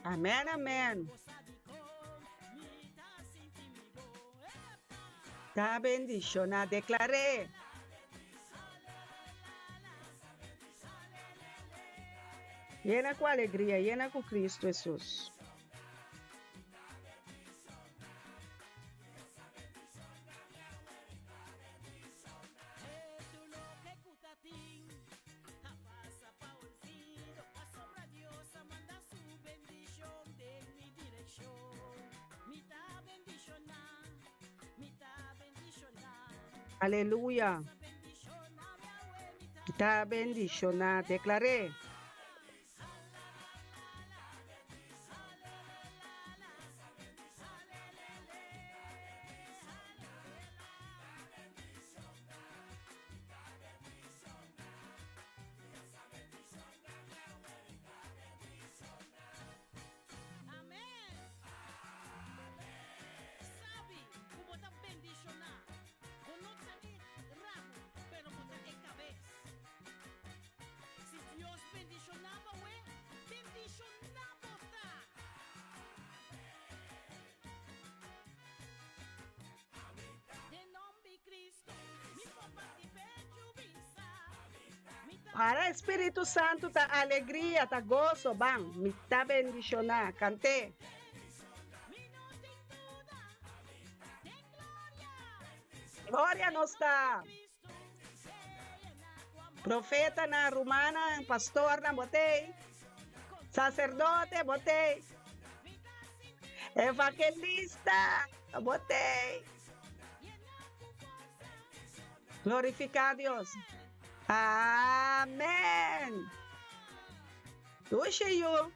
[SPEAKER 1] Amém, amém. Está bendicionada, declaré. Llena com alegria, llena com Cristo Jesus. Aleluya. Está bendicionada, declaré. Para Espíritu Santo ta alegria, ta gozo, bang, mita bendiciona, cante. Glória nos está. Profeta na romana, pastor na botei, sacerdote botei, evangelista botei. Glorificar a Deus. Amém. Tuxiyo.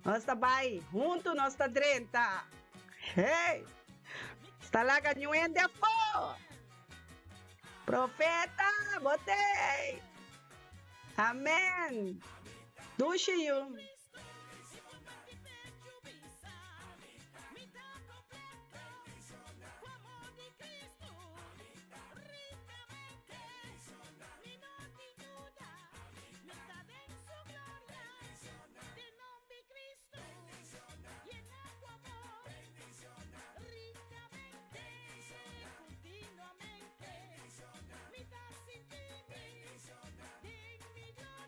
[SPEAKER 1] Nós está bem, junto nós está 30. Hey, está lá ganhando de fogo. Profeta, botei. Amém. Tuxiyo.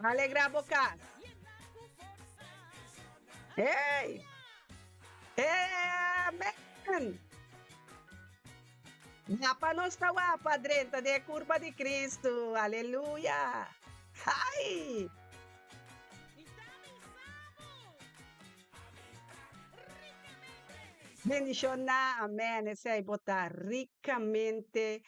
[SPEAKER 1] Alegrar a boca. Ei! Amém! Napa nós está padrenta de curva de Cristo. Aleluia! Ai! Bendicionar, amém. Esse aí, botar ricamente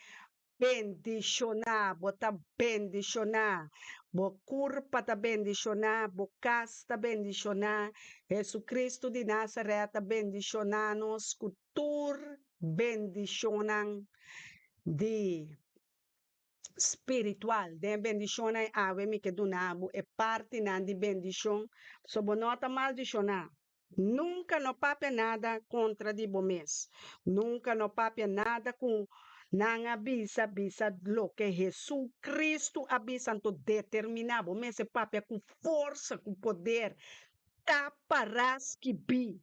[SPEAKER 1] bendicionar, botar bendicionar. Bo curpa ta bendicionar, bo casta bendicionar. Jesus Cristo de Nazaré ta bendicionar nos cultur bendicionan de espiritual. De bendicionar ave mi que dunabo é parte nan de bendição. So bonota maldicionar. Nunca no pape nada contra de bomes. Nunca no pape nada com não avisa lo que Jesus Cristo avisa to determinar. Mas esse papo com força, com poder. Taparás que bi.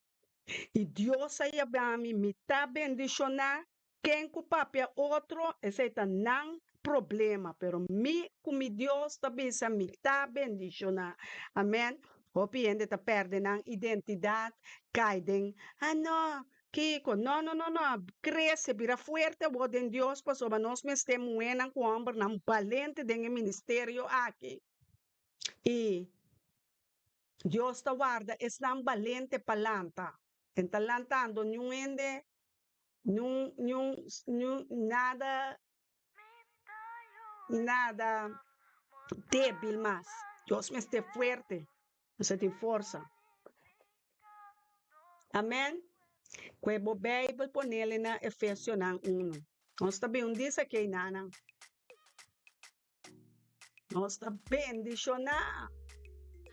[SPEAKER 1] E Deus aí me tá bendicionar. Quem com papo é outro, esse tá não problema. Pero com Deus também me tá bendicionar. Amém? Opiende tá perdendo a identidade. Caidem. Não. Kiko, no, crece, vira fuerte, vos en Dios, pues, sobre nos me estemos buena, cuando nos valente en el ministerio aquí. Y Dios te guarda, es tan valente palanta. En talantando, nada débil más. Dios me esté fuerte, se te fuerza. Amén. Quebo Bible ponele na Efésio 1. Nós também diz aqui, Nana. Nós está bendicionar.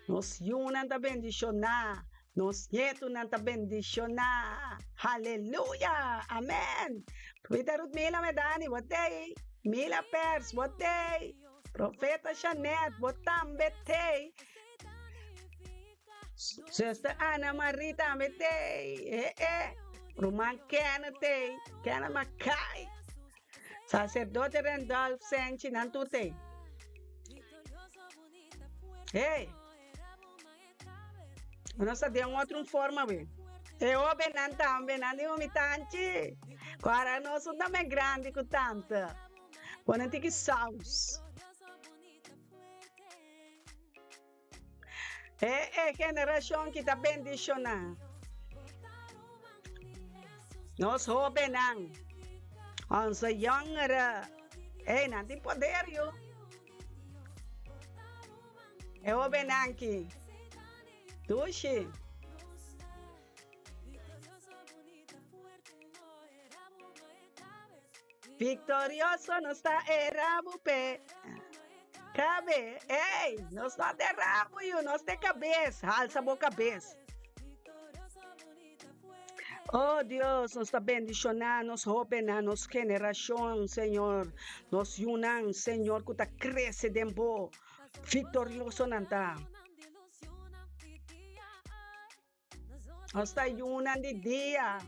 [SPEAKER 1] Nós yunan está bendicionar. Nós nieto nan está bendicionar. Aleluia. Amém. Peter Mila Medani, botei. Mila Pers, botei. Profeta Janet, botam, betei. Sister Ana Marita, betei. Roman Kennedy, Kenna Mackay, sacerdote Randolph Senchi Nantute. Ei, nós sabemos outra forma, bem. Eu benanta, benanta, umitanchi. Agora nós também grande com tanta. Quando tem que saus. Geração que está bendicionando. Nós robenang. Ang sa younger, natin poder yo. Robenang ki. Tushi. Victorioso no está errabo pe. Cabe, no está de rabo yo, no está de cabeça, alça a cabeça. Oh Dios, nos está bendicionando, nos jóvenes, nos generación, Señor. Nos yunan, Señor, que está crece de bo. Victorioso nanta. Nos está yunan de día.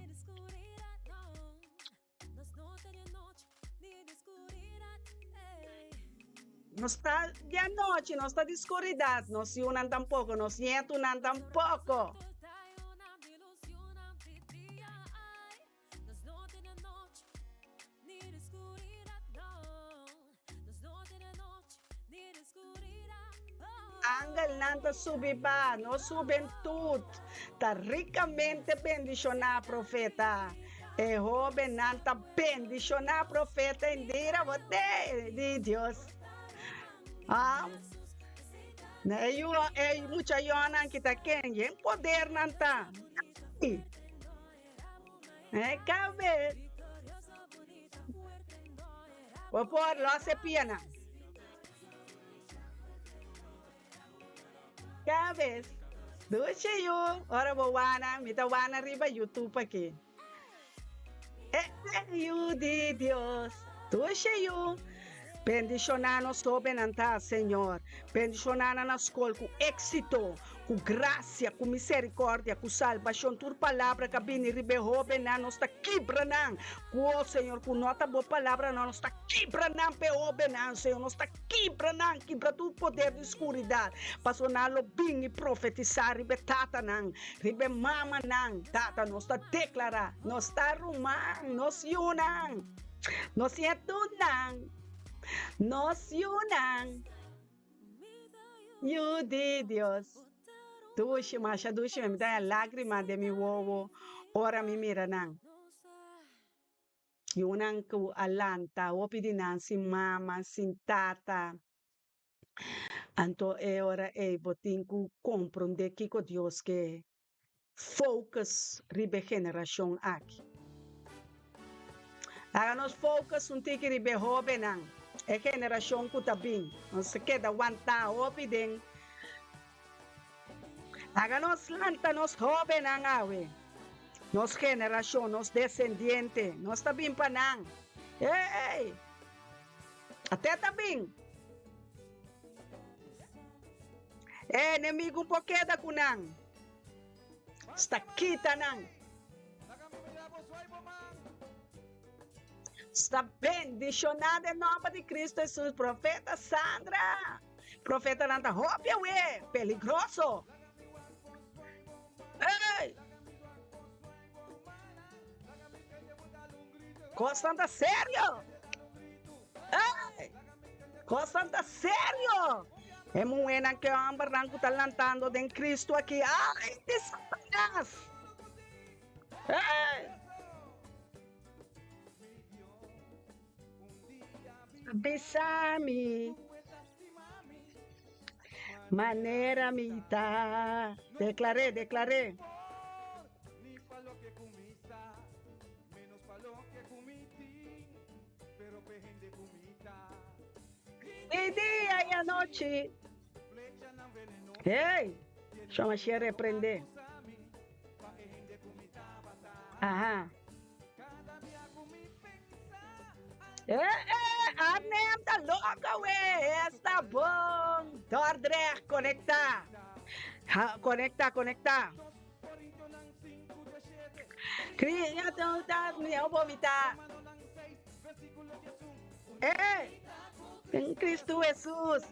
[SPEAKER 1] no está de noche, no está de oscuridad, no se unan tampoco, no siento unan tampoco. Ángel nanta sube pa, no suben tut, está ricamente bendicionado profeta. E joven nanta bendicionado profeta indira bote de Dios. Ah, mucha yona kita ken, yen poder nanta. Cabe. Por lo hace piena. Cabe. Duche yo, ora bowana, mitawana riba YouTube aqui. You de Dios. Duche yo. Bendicionar sobre nanta, Senhor. Bendicionar na escola com êxito, com graça, com misericórdia, com salvação. Tua palavra que vem ribehobe na nós está quebrando. Com Senhor, com nota boa palavra nós está quebrando peobe na Senhor, nós está quebrando, quebra tu poder de escuridão. Passou na lo bem e profetizar ribe tata nang, ribe mama nang, tata nós está declarar, nós está rumang, nós yunang, nós é tunang. Nos unan. You de Dios. Dushi, masha dushi, me da lágrima de mi wowo. Ora mi mira nang. Yunan ku alanta, opidinan sin mama, sin tata. Anto ora botin ku comprende que com Deus que focus ribe generação aqui. Háganos focus un tiki ribe hobe nang. E generação que está bem, não se queda aguentar, opiden. Háganos lanta, nos joven awe. Nos generação, nos descendiente, nos está bem para nang. Ei! Até está bem. Inimigo um pouquinho da kunang. Está quita nang. Está bendicionado em nome de Cristo Jesus. Profeta Sandra. Profeta Nanta Ropia, peligroso. Ei! Constante sério. Ei! Constante sério. É muito que o homem branco está lantando de Cristo aqui. Ai, de Satanás. Ei! Besame, manera mita. Declaré. De dia e à noite. Ei, chama-se a repreender. Aham. Arnem tá louca, ué. Está bom. Tordre, conectar. Conectar. Criação da minha vomitar. Em Cristo Jesus.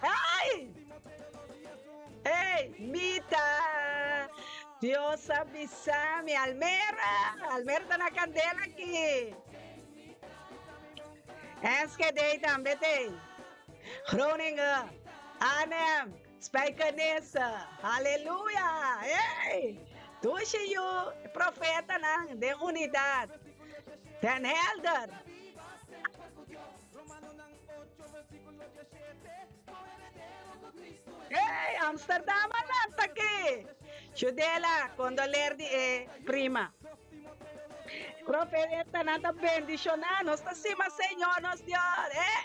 [SPEAKER 1] Ai! Ei, Mita! Dios avisame, Almera está na candela aqui. Es que dei também tem. Groningen, Arnhem, Spijkenisse, aleluia. Ei, tuxe you, profeta não, de unidade. Den Helder. Ei, Amsterdam está aqui. Chudela, condoler de prima. Profeta nada bendicionar, nós está cima, Senhor, nos Deus.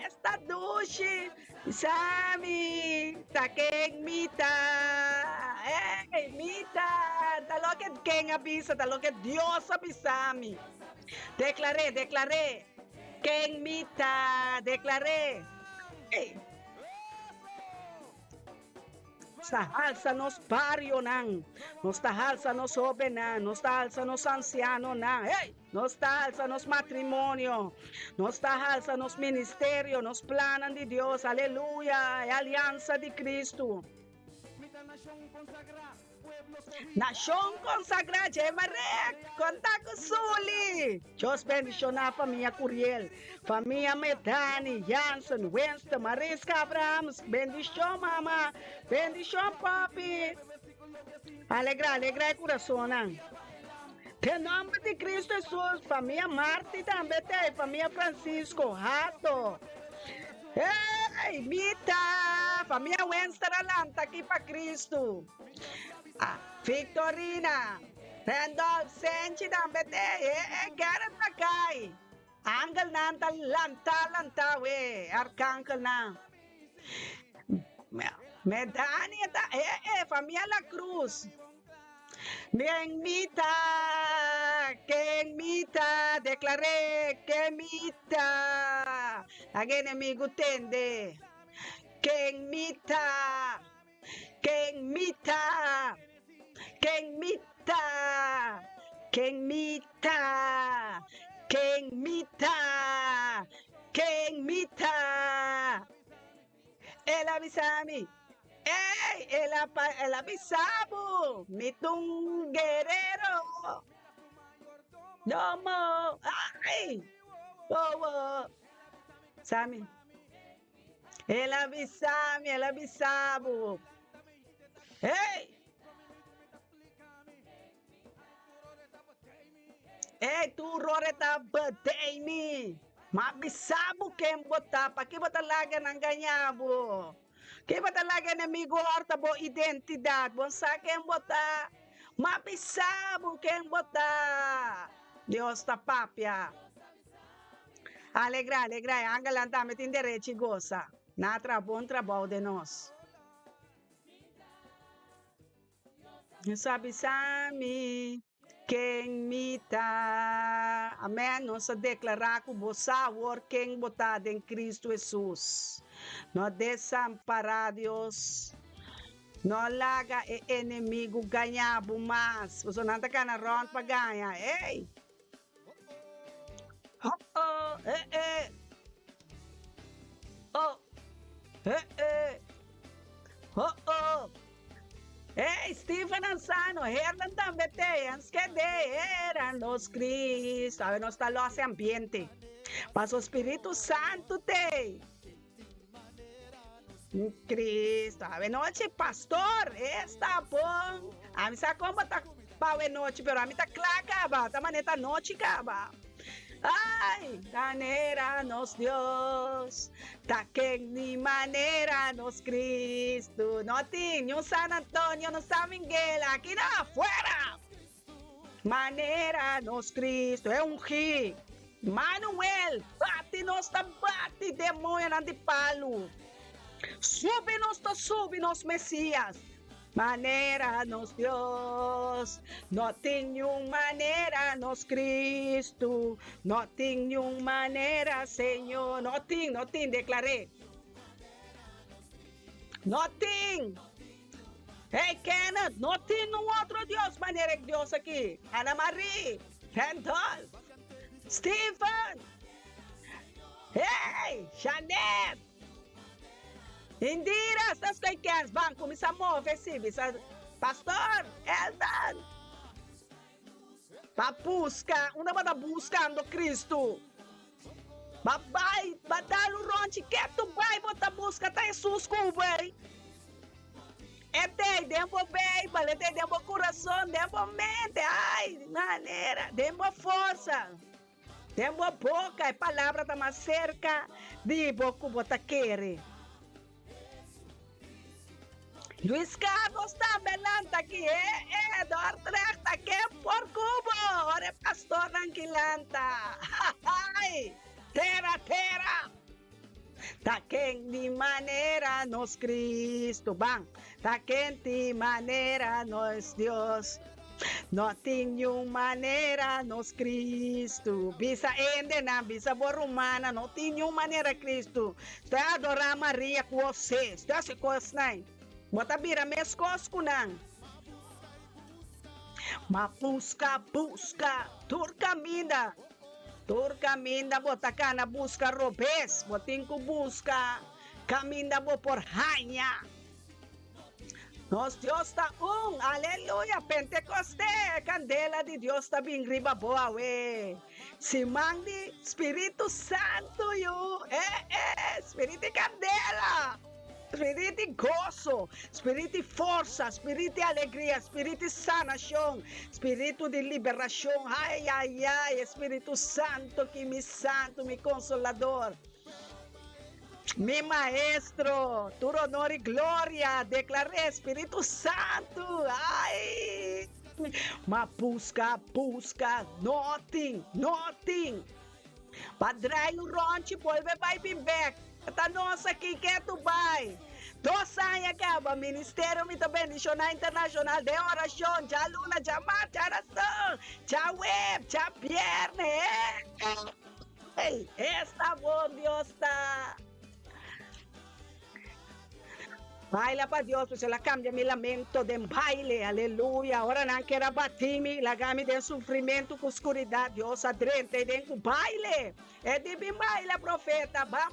[SPEAKER 1] Está duche, Sami, tá quem mita. Mita, tá lo que quem avisa, tá lo que Deus avisame. Declaré. Quem mita, declaré. Nos tahal sa nos barrio nang. Nos tahal sa nos joven nang. Nos tahal sa nos anciano nang. Hey! Nos tahal sa nos matrimonio. Nos tahal sa nos ministerio. Nos planan de Dios. Aleluya. Alianza de Cristo. Nación consagrada, Jemarek, conta com Suli. Deus bendicionar a família Curiel, família Medani, Jansen, Winston, Mariska Abrams. Bendição, mama. Bendição, papi. Alegra o coração, né? Em nome de Cristo Jesus, família Marta também tem, família Francisco, Rato. Ei, Mita, família Winston Alanta aqui para Cristo. Victorina, Randolph, Senchi também tem, Gareth Mackay. Angel nanta lanta, we, Arcángel na. Medania, família La Cruz. Quem mita, declaré que mita. Ang enemigo tende. Quem mita, quem mita, quem mita, quem mita, quem mita, quem mita. Ela bisami. Ei, ela bisabo, mitong guerrero. Domo, ay, oh, Sami. Ela bisabo. Hey! Ei, tu roreta batei-me. Mabisabo quem botar, para que botar laga ng ganyabo. Que botar laga inimigo horta bo identidade. Bom sa quem botar. Mabisabo quem botar. Deus ta papia. Alegra, angalanta me tem direito goza. Na bom trabalho de nós. Sabe, Sami, quem mita, amém, nós declarar que você quem botado em Cristo Jesus, não desamparados, não laga e inimigo ganhar mais, você não está na ronda para ganhar, ei, Ei, Stephen Ansano, Hernan também tem, antes que era nos Cristo, sabe, nós está lá esse ambiente, mas o Espírito Santo tem, Cristo, sabe, noite, pastor, está bom, a mim sabe como está pau e noite, pero a mim está claro, tá maneta noite, caba. Ay, manera nos Dios, ta que ni manera nos Cristo. No tiño San Antonio, no San Miguel, aquí no afuera. Manera nos Cristo, é ungi. Manuel, bate nos ta bate demônio na de palo. Sube nos Messias. Manera nos Dios, no tenho manera nos Cristo, no tenho manera Senhor, no tenho, declarei. No tenho. Hey Kenneth, no tenho outro Deus, maneira que Deus aqui. Ana Marie, Randolph, Stephen, hey, Janet. Indira, estas coisas vão começar a mover, pastor, Eldan. Para buscar, uma banda buscando Cristo. Babai, badalo ronchi, que tu vai botar busca tá Jesus cubai. Tem dembo bem, tem dembo coração, dembo mente, ai, maneira, dembo força. Dembo boca, a palavra tá mais cerca de boca bota querer. Luis Carlos também está aqui, Dortrecht, aqui por Cubo, ora pastor Anquilanta, ai, terra, tá quem de maneira nos Cristo, bang, tá quem de maneira nos Deus, não tenho maneira nos Cristo, bisa endena, bisa borumana, não tenho maneira Cristo, está adorar Maria com você, está se coisando. Botabira meskos kunang. Busca, turcaminda. Turcaminda, botacana, busca robes. Botinco busca, caminda bo por rainha. Nos Dios está aleluia, Pentecoste, candela de Dios está bem riba boa, we. Se mande Espírito Santo, you. Espírito de candela. Espírito de gozo, espírito de força, espírito de alegria, espírito de sanação, espírito de liberação. Ai, ai, ai, Espírito Santo, que me santo, me consolador. Mi maestro, tu honor e glória, declarei Espírito Santo. Ai, mas busca, nothing. Padraio ronte, volve vai back. Tá nossa aqui que tu vai. 2 anos acaba, Ministério Mita Bendicional Internacional de Oração, já luna, já mar, já oração, já web, já pierne. Está bom, Deus está. Baila para Dios, pues la cambia mi lamento de baile, aleluya. Ahora no quiero batirme, la gami de sufrimiento con oscuridad, Dios adrente dentro baile. É de bem baile, profeta, bam,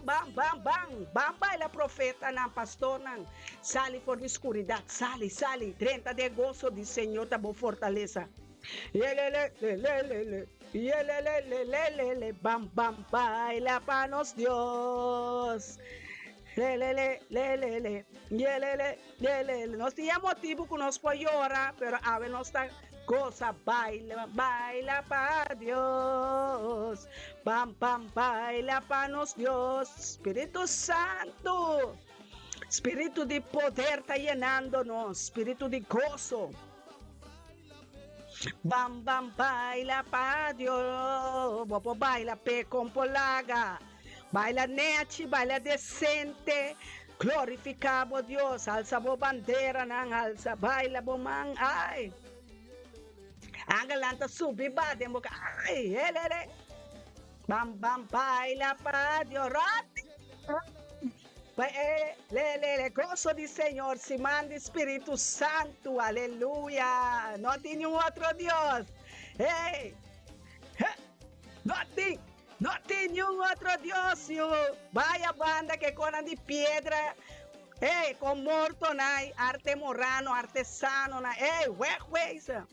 [SPEAKER 1] baile, profeta, não, pastor, não. Sale por escuridad, sale, 30 de gozo de Senhor, tá bom fortaleza. Bam, baila para nos Dios. Lele. Nós tínhamos motivo que nós podemos chorar, pero a ver nossa cosa, baila para Deus. Bam, baila para nos Deus. Espírito Santo, Espírito de poder está llenando-nos, Espírito de gozo. Bam, baila para Deus. Baila pe com polaga. Baila net, baila decente, glorificamos Dios, alza bo bandera nang alza, baila bo mang, ay. Angalanta subi ba, demo ka, ay, helele. Bam, baila para Dios, lele, gozo de Senhor, se manda Espírito Santo, aleluia. Não tem nenhum outro Deus. Ei, não tem nenhum outro Deus, vai a banda que conan de pedra, com morto, arte morano, artesano, huehueza.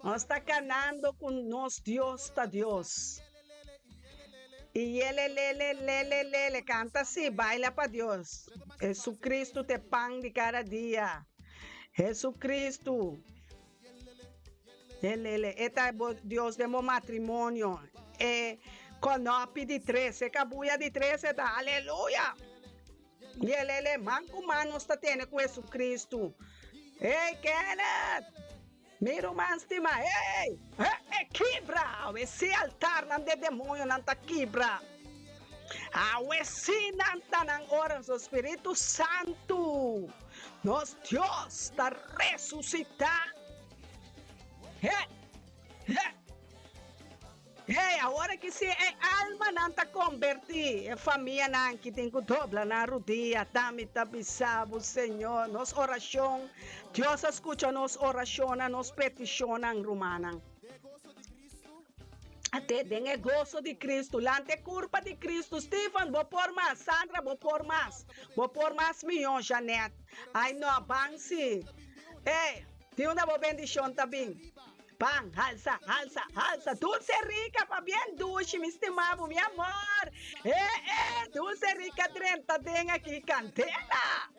[SPEAKER 1] Nós está cantando com nós, Deus está Deus. E ele, canta assim, baila para Deus. Jesucristo te pan de cada dia. Jesucristo. Eta Deus de meu matrimônio. Conope de 13, cabuia de 13, tá? Aleluia! E ele, manco mano está tendo com Jesus Cristo. Ei, Kenneth! Miro manstima, ei! Quebra! Esse altar não de demônio não tá quebra. Esse não tá na hora do Espírito Santo. Nosso Deus está ressuscitado. A hora que se alma não está convertida, família não que tem que dobrar na rodilha, também está bisabo, Senhor, nossa oração, Deus escuta nossa oração, nossa petição, romana. Até tem o gozo de Cristo, lante culpa de Cristo, Stephen, vou por mais, Sandra, vou por mais milhão, Janete, ai não avance, tem uma boa bendição também. Pang, alza, dulce rica, pa bien dulce, mi estimado, mi amor. Dulce rica, 30 den aqui, cantela.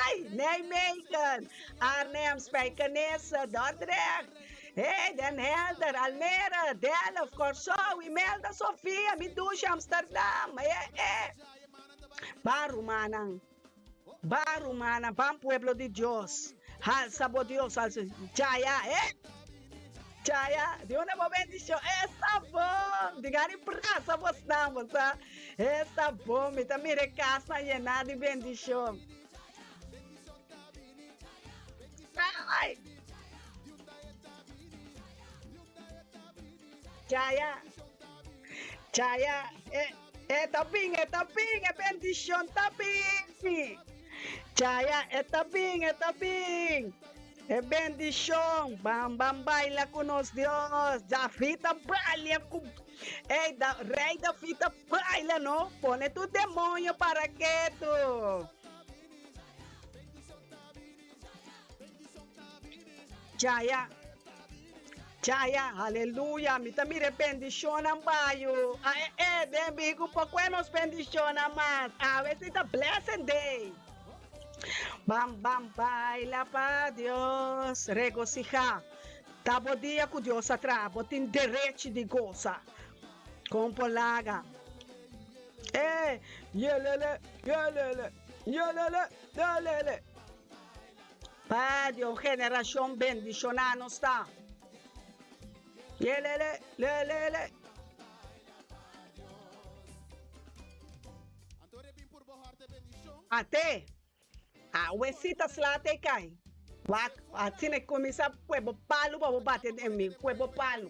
[SPEAKER 1] Ai, nem megan, Arnhem, Spijkenisse, Dordrecht. Den Helder, Almere, Delft, Curaçao, Imelda, Sofia, mi dulce, Amsterdam. Barumana, bam pueblo de Dios. Alza, bo Dios, alza, Jaya, Jaya, de uma boa bendição, está bom, digam praça vos estamos, tá? Está bom, me também recasta llenada de bendição. Ai! Jaya, taping, bendição, taping. Chaya, está bien. É bendição. Bam, bam, baila com nós, Deus. Da fita baila com... Ei, da, rei da fita baila, não? Pone tu demônio para quieto. Chaya, Chaya, aleluia. Me tá mire bendição ang bayo. Dembigo, por que nos bendição mais? A ver se tá blessed day. Bam, bam, baila para Deus. Regocija. Tabo dia com Deus atrás. Botin direito de goza. Com polaga. Yelele, yelele, yelele, yelele. Para Deus, geração bendicionada está. Yelele, lelele. Até. A uesita slate cai. Wak, atine começar cuebo palo para bater em mim, cuebo palo.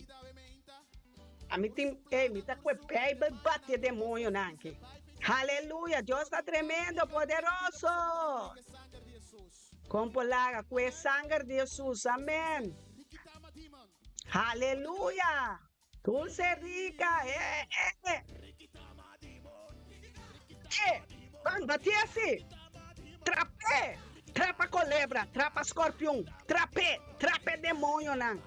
[SPEAKER 1] A mim tem, me tá cuebo para bater demônio nanque. Aleluia, Deus está tremendo, poderoso. Com polaga, com o sangue de Jesus, amém. Aleluia. Dulce rica, bati assim. Trapé, trapa colebra, trapa escorpião, trape demônio, não.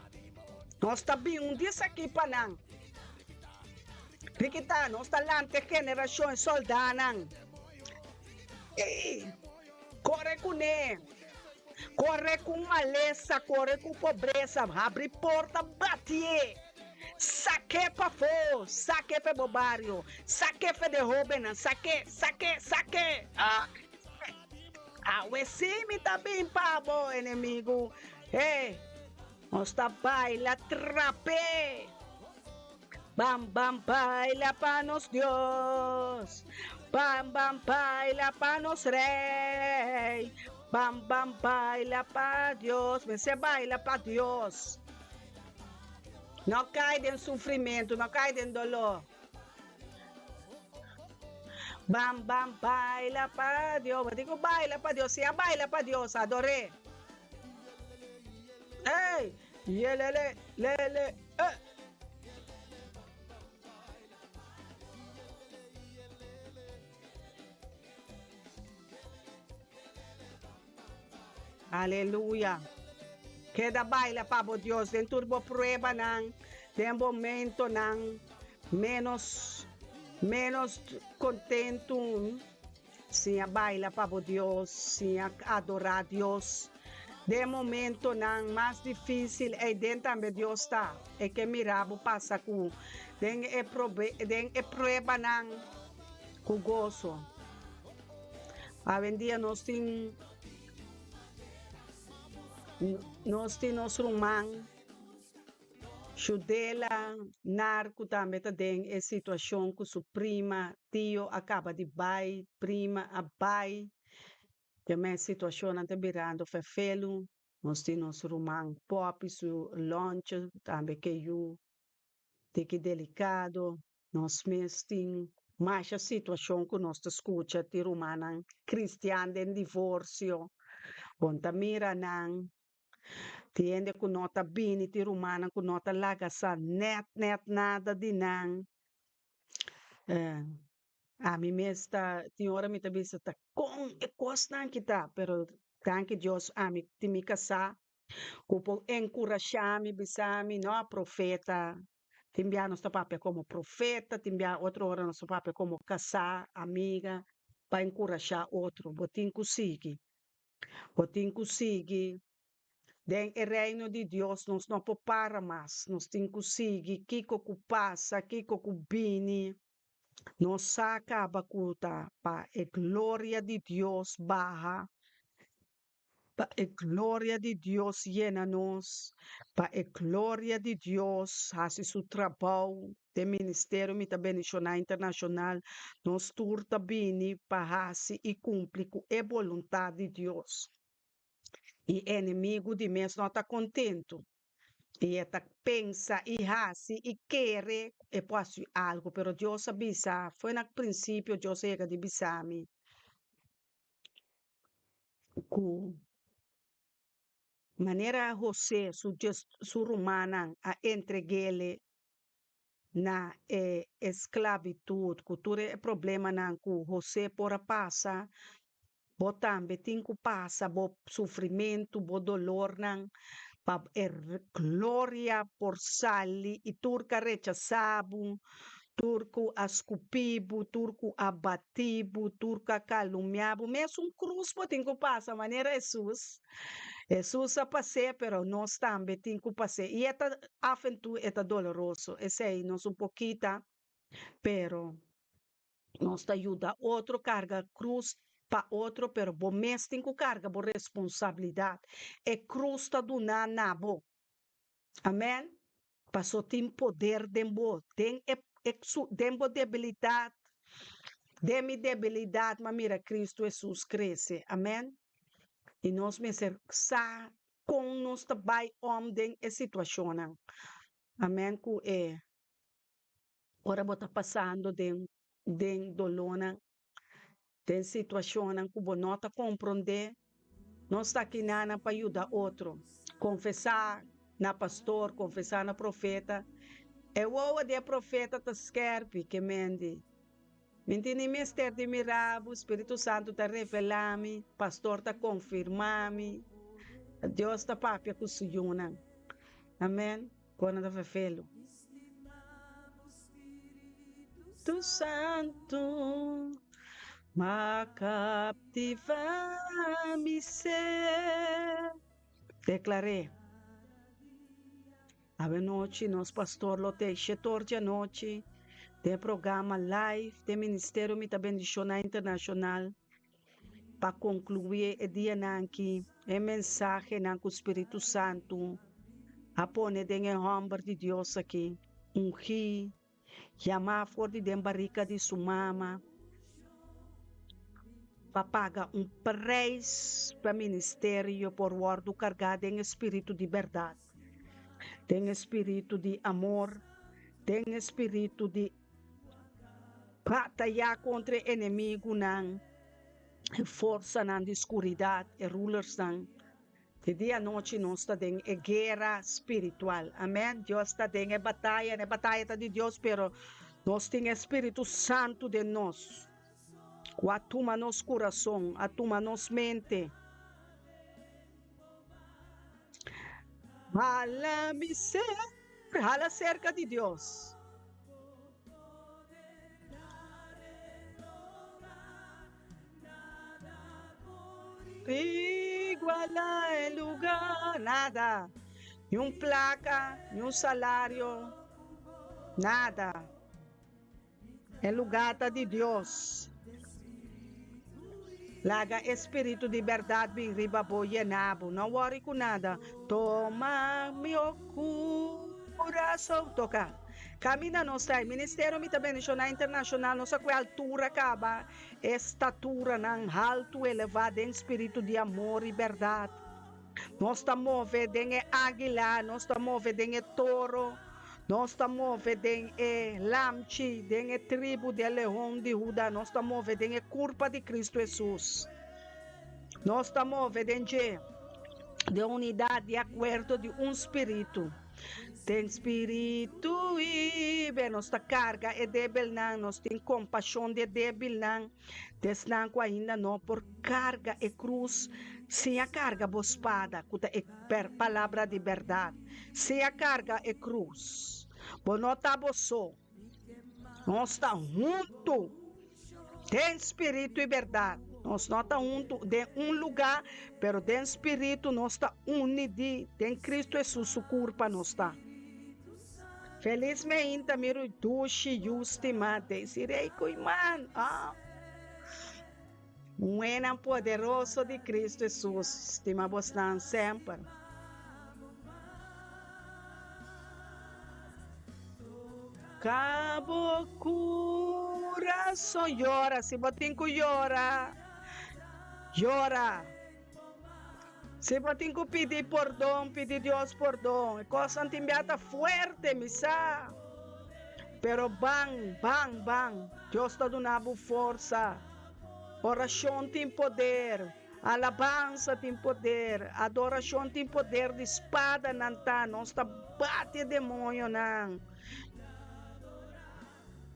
[SPEAKER 1] Nós está bem disso aqui para não. Riquita, nós está lá ante geração soldada, não. Corre com ele. Corre com maleza, corre com pobreza, abre porta, bate. Saque para fora, saque para bobario, saque para derrubar, saque. O exime também, pavo, inimigo. Nós está baila, trape. Bam, bam, baila para nos Deus. Bam, bam, baila para nos rei. Bam, bam, baila para Deus. Você baila para Deus. Não cai em sofrimento, não cai em dolor. Bam, bam, baila para Deus. Eu digo baila para Deus. Se baila para Deus, adorei. Ei, yelele, lele, Aleluia. Queda baila para Deus. Tem turbo prueba nang. Tem momento nang. Menos contento. Sim, baila para Deus. Sim, adorar Deus. De momento nang mais difícil é dentro também Deus está. É que mirabo passa com. Den é prueba nang. Com gozo. A vendia nós tem nosso irmão, Judela, narco também tem a situação com sua prima, tio acaba de bai, prima a bai, também a situação está virando fefelo, nós temos nosso irmão pop, seu lunch, também que eu, tem que delicado, nós mesmos temos mais a situação que nós escuta, de romana cristiana em divórcio, onde mira não, tiende com nota bini, ti rumana com nota laga sa net nada de nan. A mim mesma, tem hora me também está com e costa kita, pero tanque Deus a mim te me casar, cupo encorajame bisami, não profeta. Timbia nosso papel como profeta, timbia outra hora nosso papel como casar, amiga, para encorajar outro, botin consegue. Den o reino de Deus nós não para mais, nós temos que conseguir, kiko que passa, kiko que bini, nós saca a bacuta, para a glória de Deus barra, para a glória de Deus llena nós, para a glória de Deus faz seu trabalho, de ministério me também internacional, nós turta bini para e cumprir com a vontade de Deus. E inimigo de mês não está contente. E está pensa e raci e quer e posso algo, pero Deus avisa, foi no princípio Deus chega de bisami. ku maneira José su romana a entreguele na esclavitud, cultura é problema nan ku José pora passa, bo tambe tinku passa, bo sofrimento, bo dolor nan, pa glória por sali, e turca rechaçabu, turco ascupibu, turco abatibu, turco calumniabu, mesmo cruz po tinku passa, maneira Jesus. Jesus a passei, pero nós também temos que passar. E esta aventura é doloroso. Esse aí, nós pouquinho, pero nós ajuda outro carga cruz para outro, pero bom mês tem que carga, boa responsabilidade. É cruz tá do nabo. Amém? Passou tem poder dembo, tem dembo debilidade. Demi debilidade, mas mira, Cristo Jesus cresce. Amém? E nós me ser com nós também homem a situação. Amém? Que ora bota passando de dolona, de situação que você não está compreender, nós está aqui para ajudar outro. Confessar na pastor, confessar na profeta. É o de profeta te esquerpe que mende. Mentini mistério de mirabo, Espírito Santo está revelando, pastor está confirmando. Deus está papia com o Amém? Quando está felo. Tu Santo, ma captiva mi ser. Declarei. A noite, nosso pastor lote 14 noite, de programa live, de Ministério Mita Bendicional Internacional, para concluir o dia aqui, a mensagem com o Espírito Santo, a pôr em nome de Deus aqui, ungir, chamar forte de barriga de sua mama, para pagar preço para o ministério por ordem carregado em espírito de verdade, tem espírito de amor, tem espírito de batalhar contra o inimigo, não, força na escuridade, e rulers não. De dia à noite nós estamos em guerra espiritual. Amém? Deus está em batalha está de Deus, pero nós temos Espírito Santo de nós. Que atuma nosso coração, atuma nossa mente. Hala-me ser, hala cerca de Deus. Iguala el lugar, nada. Ni un placa, ni un salario, nada. El lugar está de Deus. Laga espírito de verdade bem riba boienabo. Não worry com nada. Toma meu coração. Toca. Camina nós está. Ministério Mita Bendicional Internacional. Nossa que altura acaba. Estatura não alto elevada em espírito de amor e verdade. Nós estamos movendo em águila. Nós estamos movendo em touro. Nós estamos movendo em lamchi, em tribo de leão de Judá. Nós estamos movendo em curva de Cristo Jesus. Nós estamos movendo de unidade, de acordo de espírito. Tem espírito e nossa carga é débil, não. Nós temos compaixão de débil, não. Desnanco ainda não, por carga e cruz. Sem a carga, boa espada, per palavra de verdade. Sem a carga e cruz. Bom, não está só. Nós estamos juntos. Tem espírito e verdade. Nós não estamos juntos de lugar, pero tem espírito, nós estamos unidos. Tem Cristo Jesus, o corpo, nós estamos. Felizmente, miro duche, justimate. Sirei com irmão. Buena poderoso de Cristo Jesus, estimamos sempre. Cabo coração llora, se botinco llora, llora. Se botinco pedir perdão, pedir Deus perdão, é coisa antimbiata forte, misa. Pero bang, bang, bang, Deus está dando força. Oração tem poder, Alabança tem poder, adoração tem poder de espada nanta, nós está bate demônio não.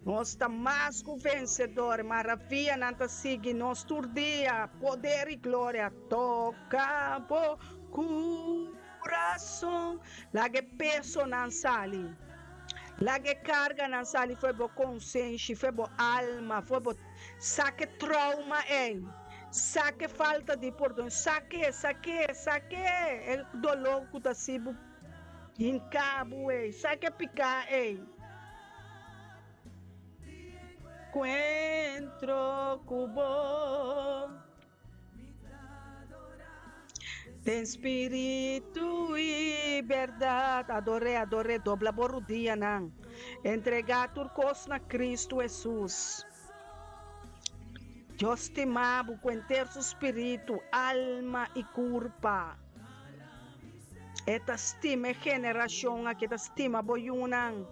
[SPEAKER 1] Nós está mais que vencedor, maravilha nanta sigue nós turdia, poder e glória toca o coração, lage peso não sali. Lage carga não sali, foi bo consciência, foi bo alma, foi bo saque trauma saque falta de perdão, saque é dolor que está sibo em cabo, saque picar, Encuentro cubo de espírito e verdade, adorei, dobla borudia, não. Entregar turcos na Cristo Jesus. Deus te amava com inteiro espírito, alma e corpo. Esta estima geração, que esta estima boiunan.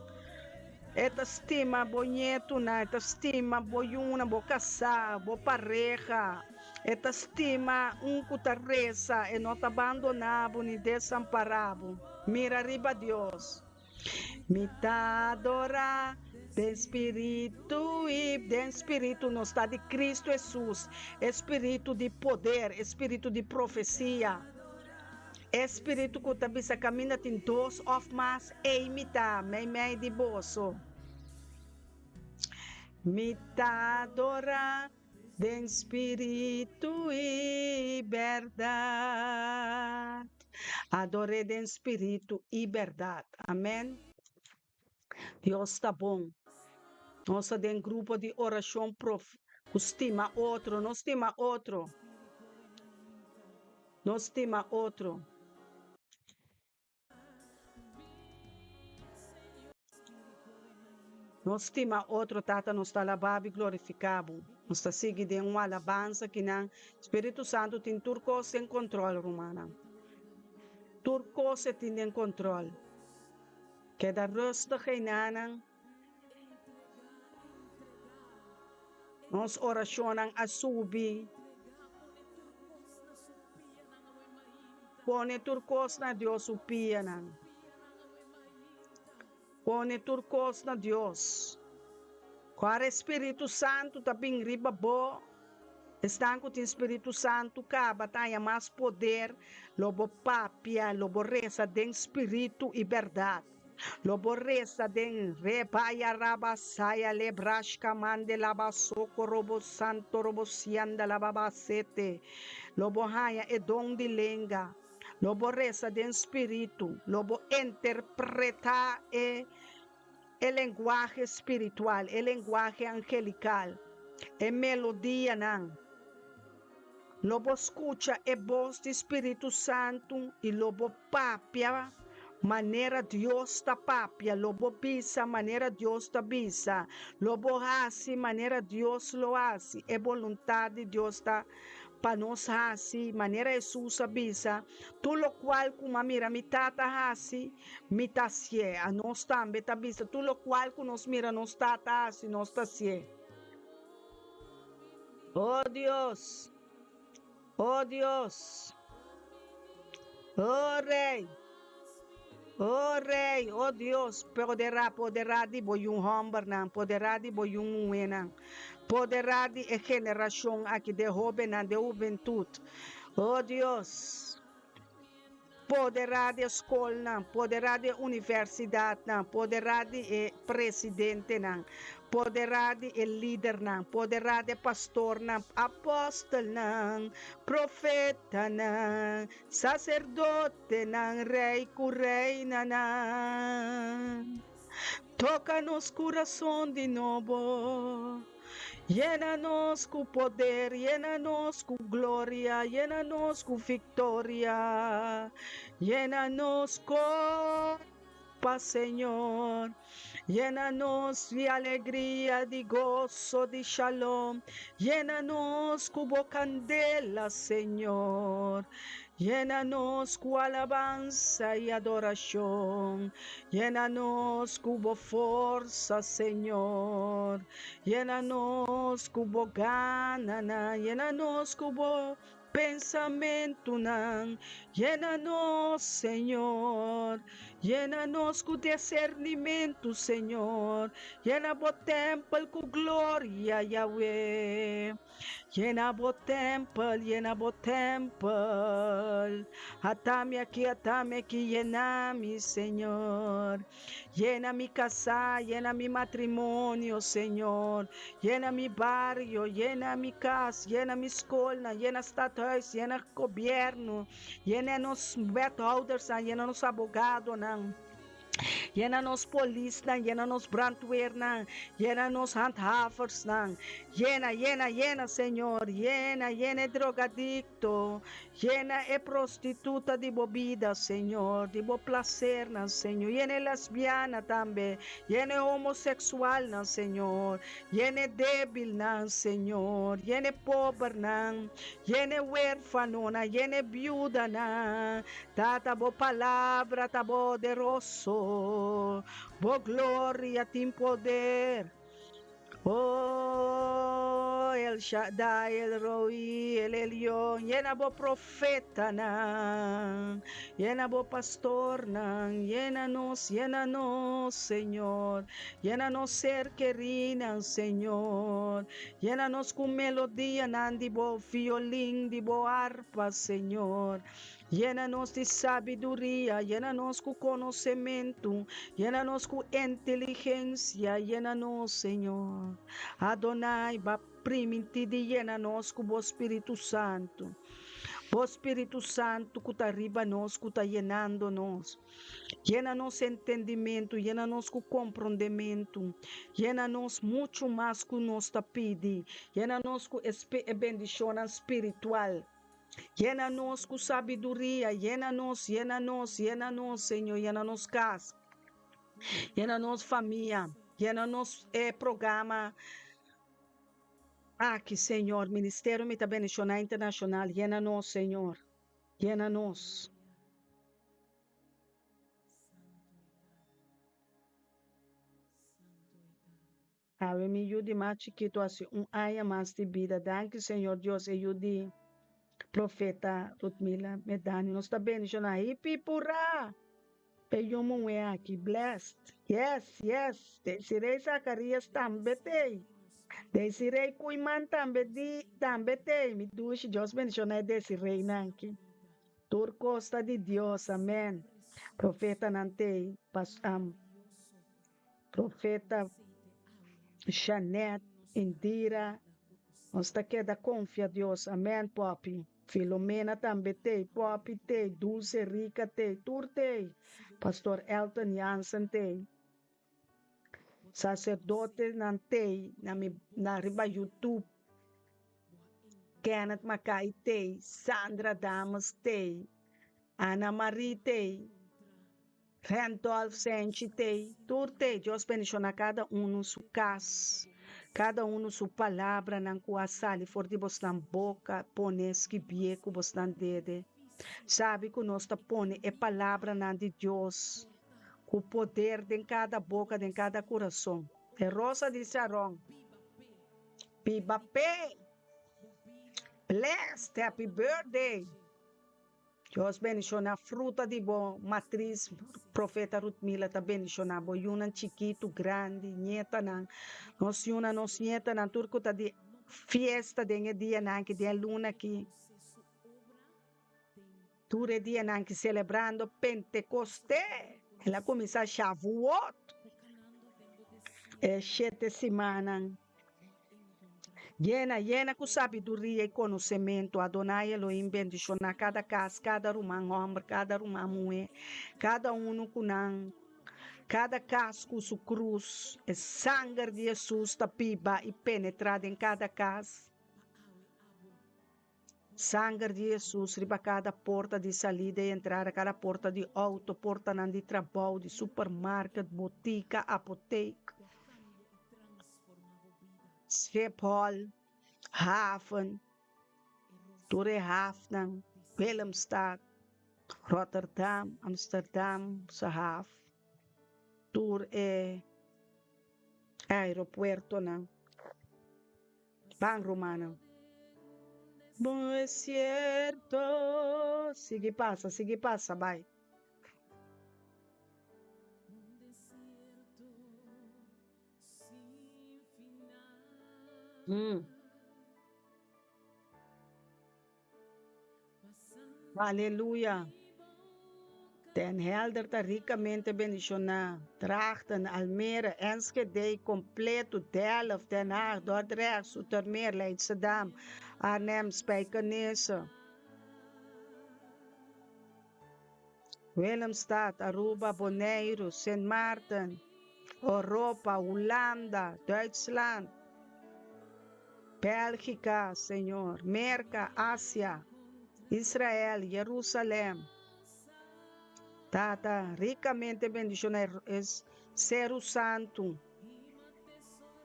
[SPEAKER 1] Esta estima bonito, esta estima boiuna, bo casar, bo pareja. Esta estima cutarreza e não te abandonado ni desamparado. Mira arriba Deus. Me adora de espírito e de espírito não está de Cristo Jesus, espírito de poder, espírito de profecia, espírito que também se caminha tem dois of mais e imita, meio de bolso. Me adora de espírito e verdade. Adorei de espírito e verdade. Amém. Deus está bom. Nós temos um grupo de oração estima outro, não estima outro. Não estima outro. Não estima outro, tata, nós está lavado e glorificado. Nós está seguindo em uma alabança que não Espírito Santo tem turco sem controle, romana. Turco se tem em controle. Que da rosta reinana, nós oracionam a subir. Pone turcos na Deus o piana. Pone turcos na Deus. Qual Espírito Santo também riba bo. Estão com o Espírito Santo, que batalha mais poder, lobo papia, lobo reza de espírito e verdade. Lobo reza de repaya rabasaya lebrashka mande labasoko robo santo robo sianda lababasete. Lobo haya e dom de lenga. Lobo reza de espírito. Lobo interpreta el lenguaje espiritual, el lenguaje angelical, e melodia nan. Lobo escucha e voz do Espírito Santo e lobo papia, maneira Deus ta papia, lobo bisa, maneira Deus ta bisa, lobo hace, maneira Deus lo hace, e vontade de Deus ta para nós hace, maneira Jesus bisa, tudo qual como mira mitata hace, mitasie, a nós também ta bisa, tudo qual que nos mira nós tata hace, nós ta sie. Oh Deus! Oh Deus, oh Rei, oh Deus, poderá de boiun homem não, poderá de boiun uena, poderá de geração aqui de jovem não, de juventude, oh Deus, poderá de escola não, poderá de universidade não, poderá de presidente não, poderá de líder não, poderá de pastor não, apóstolo não, profeta não, sacerdote não, rei reina não. Toca nos coração de novo. Llena-nos com poder, llena-nos com glória, llena-nos com vitória, llena-nos com paz, Senhor. Llena-nos de alegria, de gozo, de shalom. Llena-nos com candela, Senhor. Llénanos con alabanza y adoración. Llénanos con fuerza, Señor. Llénanos con gana, llénanos con pensamento, llénanos, Señor. Llénanos con discernimiento, Señor. Llena bo templo con gloria, Yahweh. Llena bo temple. Atame aquí, llena mi Señor. Llena mi casa, llena mi matrimonio, Señor. Llena mi barrio, llena mi casa, llena mi escuela, llena estatais, llena gobierno. Llena nos wethouders, llena nos abogados, llena nos polícia, llena nos brandweer, llena nos handhavers, llena, Senhor, llena drogadicto, llena prostituta de bebida, Senhor, de bo placer, Senhor, llena lesbiana também, llena homossexual, Senhor, llena débil, Senhor, llena pobre, llena huérfano, llena viuda, tata bo palavra, tá poderoso. Bo glória tem poder. Oh, El Shaddai, El Roi, El Elyon, llena bo profeta, llena bo pastor, llénanos, Señor, llénanos ser querida, Señor, llénanos con melodía, de bo violín, de bo arpa, Señor. Llénanos de sabiduría, llénanos con conocimiento, llénanos con inteligencia, llénanos, Señor. Adonai, va priminti de llénanos con o Espírito Santo. O Espírito Santo que está arriba nós, que está llenando-nos. Llena-nos entendimento, llena-nos com compreendimento, llena-nos muito mais que nós está pedindo, llena-nos com bendição espiritual. Llena-nos com sabedoria, llena-nos, Senhor, llena-nos casa, llena-nos família, llena-nos programa aqui, Senhor, Ministério Metabendicional Internacional, llena-nos, Senhor, llena-nos. Ave me ajude mais chiquito assim, aia mais de vida. Danke, Senhor Deus, ajude. Profeta Rutmila Medani, nós está bem, Jona, Ipipura, Peyomo é aqui, blessed, yes, Desirei Zacarias também, Desirei Kuiman também, me duche, Deus bendicionar Desirei Nanki, Tur Costa de Deus, amém, Profeta Nantei, Profeta Janete, Indira, nós está queda confia Deus, amém, papi. Filomena também tem, Pop tem, Dulce Rica tem, Tur tem, Pastor Elton Jansen tem, sacerdote não tem, na riba YouTube, Kenneth Macai tem, Sandra Damas tem, Ana Marie tem, Randolph Senchi tem, Tur tem, Deus bendicionar cada no sua casa. Cada sua palavra na sua sala, for de você na boca, pones que bieco você na dede. Sabe que nós está pone é palavra na de Deus, o poder de cada boca, de cada coração. É Rosa de Sharon. Biba P. Blessed, happy birthday. Deus bendicionar a fruta de boa matriz, profeta Rutmila está bendicionar, boiuna chiquito, grande, nieta, nos nieta, turco está de festa, de dia, que de luna aqui. Ture dia, que celebrando Pentecosté, ela começa a Shavuot, 7 semanas. Llena com sabedoria e conhecimento. Adonai Elohim bendicionar cada casa, cada rumão homem, cada rumão mulher, cada com cada casco sua cruz. O sangue de Jesus está piba e penetrado em cada casa. Sangue de Jesus riba cada porta de saída e entrada, cada porta de auto, porta de trabalho, de supermercado, botica, apoteca. Schip Hall, Hafen, Ture Hafnan, Willemstad, Rotterdam, Amsterdam, Sahaf, Tour aeropuerto na Bang Romana. Bom é cierto. Sigue passa, vai. Aleluia. Den helder está ricamente bendicionado. Drachten, Almere, Enschede, completo, Delft, Den Haag, Dordrecht, Zoetermeer, Leidschendam, Arnhem, Spijkenisse, Willemstad, Aruba, Bonaire, Sint Maarten, Europa, Holanda, Duitsland, Bélgica, Senhor, Merca, Ásia, Israel, Jerusalém. Tata, ricamente bendicionado, es Cero Santo,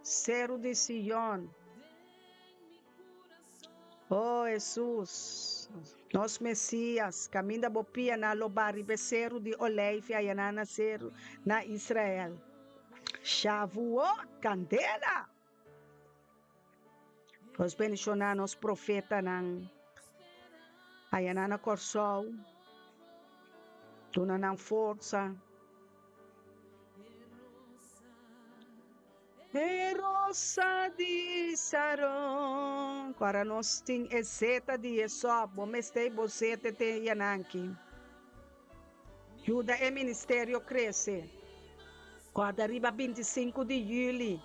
[SPEAKER 1] Cero de Sion. Oh, Jesus, nosso Messias, caminho da bopia na lobari, becero de Oleif, ayanana cero na Israel. Shavuot, candela. Os bendicionar nos profeta ng ayanana corsol. Tuna ng força. Rosa de Saron. Para nós tem exeta de Esop. Bomestei você te yananki. Juda e ministério cresce. Quando arriba 25 de julho.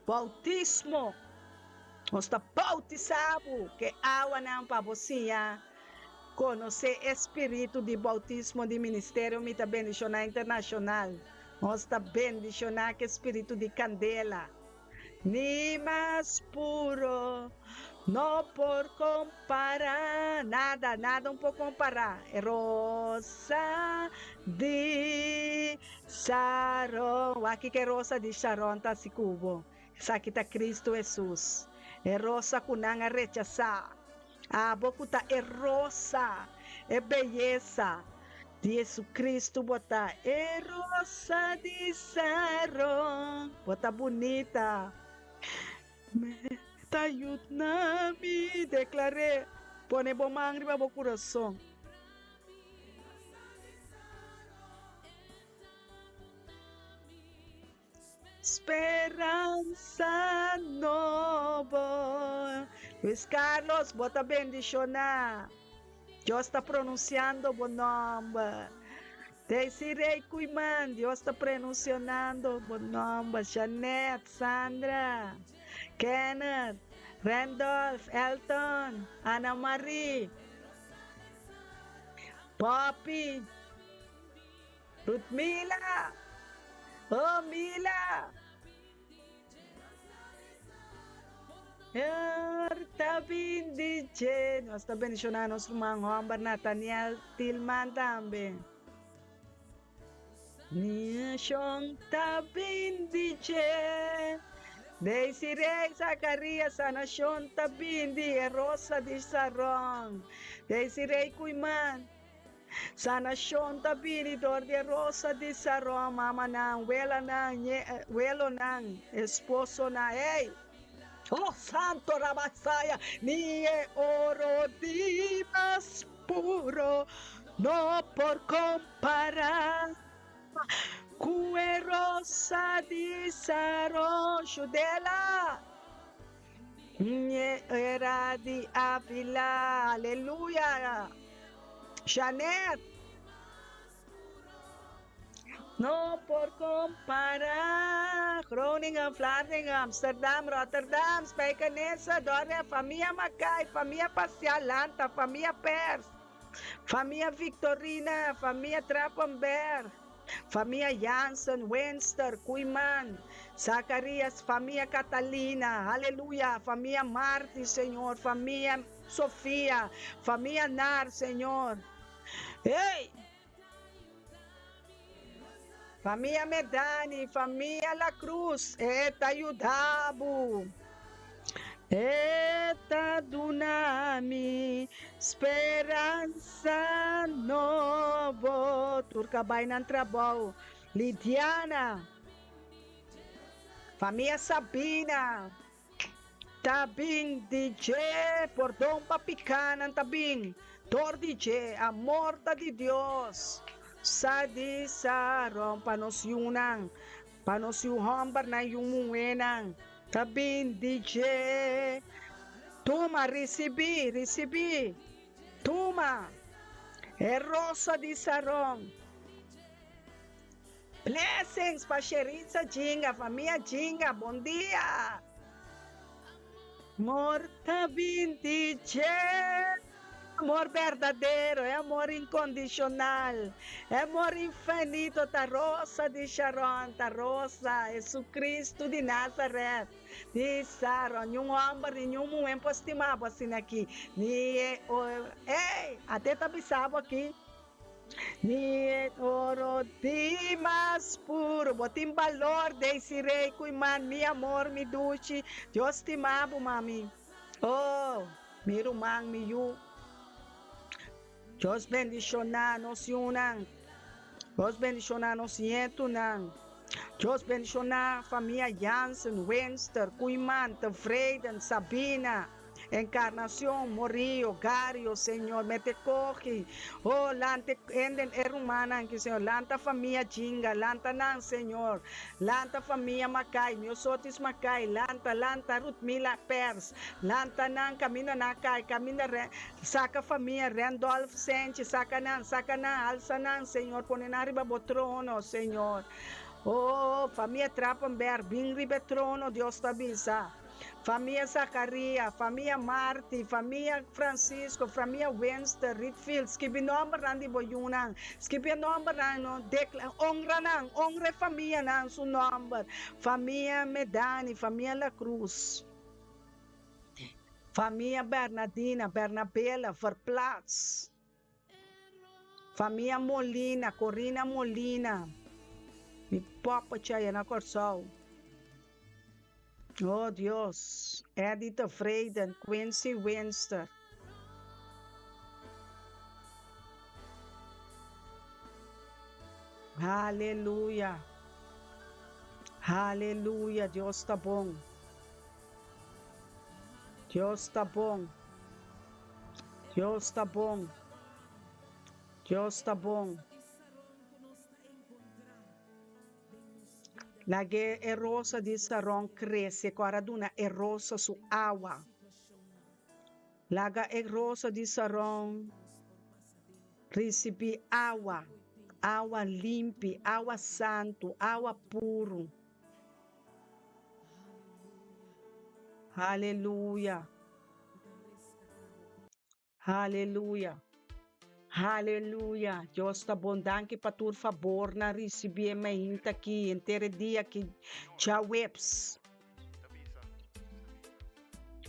[SPEAKER 1] Bautismo. Nós está bautizado. Que água não para você. Conhecer espírito de bautismo de ministério mita bendicionar internacional. Nós está bendicionar que espírito de candela. Ni mais puro, não por comparar, nada um por comparar. Rosa de Sharon, aqui que é Rosa de Sharon tá se cubo. Essa aqui tá Cristo Jesus. É rosa kunanga rechazar. A bocuta é rosa, é beleza de Jesus Cristo, bota é rosa de Sharon, bota bonita. Me tayut na me declaré, pone bomangri para o coração. Esperança nova. Luis Carlos, bota bendicionar. Deus está pronunciando o nome. Desiree Cuiman, Deus está pronunciando o nome. Janet, Sandra, Kenneth, Randolph, Elton, Ana Marie, Poppy, Ruthmila, oh Mila. Está bendice, nós está bendicionando nosso irmão Rombar Nathaniel Tillman também. Nation está bendice. Desiree Zacarias, a nação está bendice. Rosa de Sharon. Desiree Cuiman. Sa nação está bendice. De Rosa de Sharon. Mama nang, welo nang, esposo na, ei. Oh, Santo Rabasaya, ni oro de más puro, no por comparar. Cue rosa de Sharon, Judela, era de Avila, aleluya. Janet, no por comparar. Groningen, Vlaardingen, Amsterdam, Rotterdam, Spijkenisse, Dordrecht, familia Mackay, familia Pasialanta, familia Pers, familia Victorina, familia Trappenberg, familia Jansen, Wenster, Cuiman, Zacarias, familia Catalina, aleluya, familia Marti, Señor, familia Sofía, familia Nar, Señor. ¡Hey! Família Medani, família La Cruz, eta Yudabu, eta Dunami, Esperança novo, turkabay ng trabaho. Lidiana, família Sabina, tabing DJ, pordong papikanan tabing, tor DJ, amor ta di Dios, sadi sarong panosyunang, panosyuhambar na yung muwenang, tabing DJ, tuma, recibi, tuma, Rosa di Sarong, blessings pa Sheritza Jinga, família Jinga, bom dia. Amor tabintiche, amor verdadeiro, é amor incondicional, é amor infinito, ta Rosa de Sharon, ta Rosa, Jesus Cristo de Nazareth, de Sharon, yung ambar, yung muen postimabo assim aqui, ni, até tabisabo aqui, ni oro di mas puro, botim valor desse rei cuiman, mi amor, mi dulce, Deus te mabo, mami. Oh, mi rumang, mi yu. Deus bendiciona nos yunang. Deus bendiciona nos yentunang. Deus bendiciona família Jansen, Wenster, Cuiman, Tevreden, Sabina. Encarnação, Morio, Gario, Senhor, me te coge. Oh, lante, enden erumanan, que Senhor, lanta família Jinga, lanta nan, Senhor, lanta família Macay, miosotis Macay, lanta, Rutmila Pers, lanta nan, camina nakay, camina, saca família Randolph Sanchez, saca nan, alça nan, Senhor, ponen arriba bo trono, Senhor. Oh, família Trappenberg, bing ribe trono, Deus tabisa. Família Zacaria, família Marti, família Francisco, família Wenster, Ritfield, skibi nomor nandi boyunang, skibi nomor nang honra família nang su nomor, família Medani, família La Cruz, família Bernardina, Bernabela, Verplatz, família Molina, Corina Molina, mi papa chaya na Corsol. Oh Dios, Edith Freyden, Quincy Winster. Aleluia. Aleluia, Deus está bom. Deus está bom. Deus está bom. Deus está bom. Lage e rosa di Saron cresce, coraduna e rosa su agua. Laga e rosa di Saron recibi agua, agua limpa, agua santo, agua puro. Aleluia. Aleluia. Aleluia, Deus está bom, danke pa tur favor na receber mainta aqui, entere dia que já webs.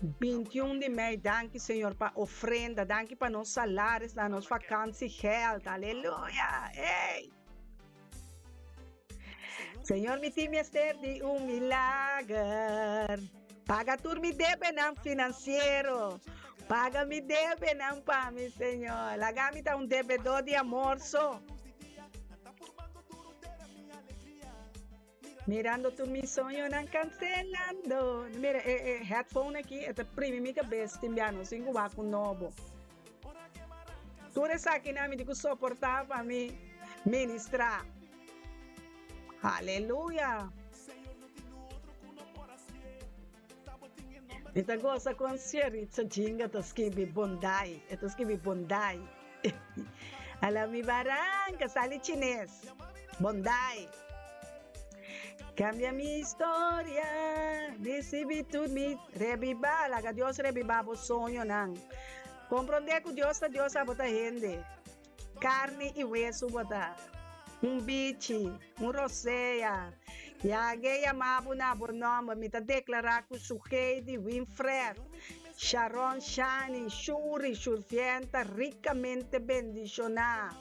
[SPEAKER 1] 21 de maio, danke Senhor pa ofrenda, danke pa nos salários, na nos vacância health, aleluia, ei! Senhor, me time ester de milagre, paga tur me debe ng financeiro, paga me debe ng pami, Senhor. Lagamit ang devedor de amorso. Mirando tu mi sonho não cancelando. Mira, headphone aqui, esta primi mi cabeça, timbiano, cinco waco novo. Tudo isso aqui na me digo suportar para me ministrar. Aleluia. Ita goza com Sheritza Jinga, ito skibi bondai, Alam mi barang, kasali chines, bondai. Cambia mi historia, disibitud mi reviva, laga Dios reviva po sonho nang. Comprende que Dios abota gente, carne e hueso bota, bichi, roseia. Yage yamabo na bonoma, mita declarar que o sujeito de Winfred, Sharon Shani, Shuri, Shurfienta, ricamente bendicionada.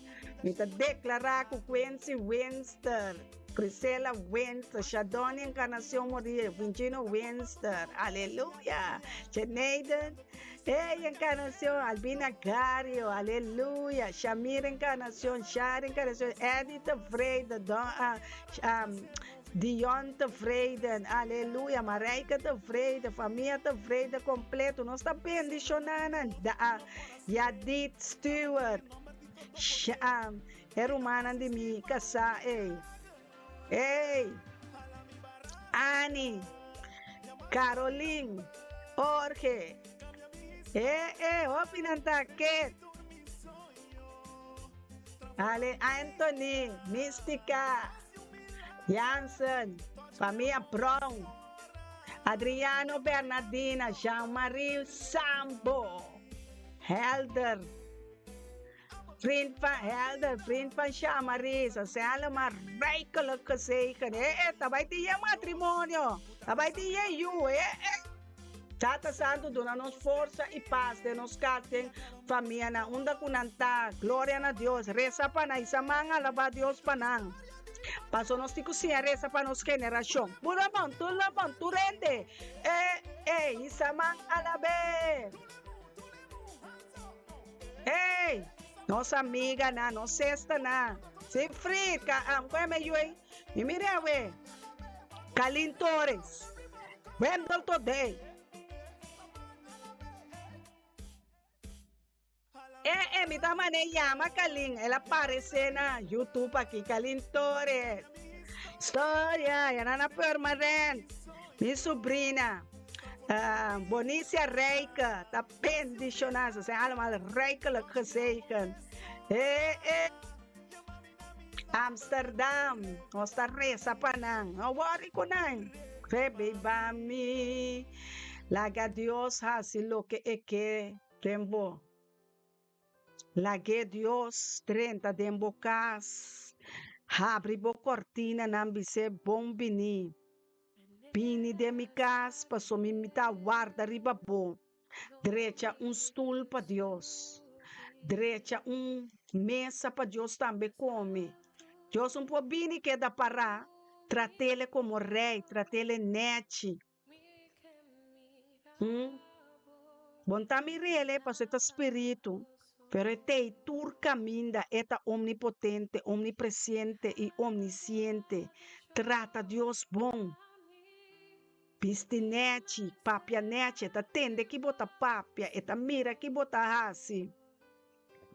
[SPEAKER 1] Mita declarar que Quincy Winster, Priscilla Winster, Shadon Encarnación Morir, Vincino Winster, aleluya. Chenaiden, Encarnación, Albina Gario, aleluya. Shamir Encarnación, Shar Encarnación, Edith Freyda, Dion Freyden, aleluya. Mareika Freyda, família Freyda completo. Nós está bendicionando. Yadit Stewart. Hermana de mim, casa, Annie, Caroline, Jorge, Opinantaket, Ale, Anthony, Mystica, Jansen, família Brown, Adriano Bernardina, Jean-Marie Sambo, Helder, vriend van Helder, vriend van Jean-Marie, ze zijn allemaal rijkelijk gezegend. Daarbij die je matrimonio, daarbij die je you, Tata Santo, dona-nos força e paz de nos carten, família na onda kunanta, glória a Deus, reza para nós, samanga, lava Deus para Paso nos tico sin reza para nos generación. Burabon, tu rende. Isaman alabe. Nossa amiga na, nos sexta na. Se frita, qual é meio aí? E mire we. Calintores. Wendel today. Mi tama ne llama Kalin. Ela aparece na YouTube aqui, Calintores. História, Yanana Permanent. Minha sobrinha. Bonicia Reika, tá bendicionada, se allemaal rijkelijk gezegend. Amsterdam, nós tá reza panang, awari ko nang. Rebe bami, laga Dios hasilo que eke tembo. Lage Dios 30 dembo cas, abre bo cortina nambise bombini. Pini de mi casa, passou me mita guarda riba bom. Direita stool para Deus. Direita mesa para Deus também come. Deus po bini que dá para tratele como rei, tratele nete. Bom também rele para ser espírito. Pero este tur caminda, eta omnipotente, omnipresente e omnisciente. Trata Deus bom. Pistinete, papianete, eta tende que bota papia, eta mira que bota hasi.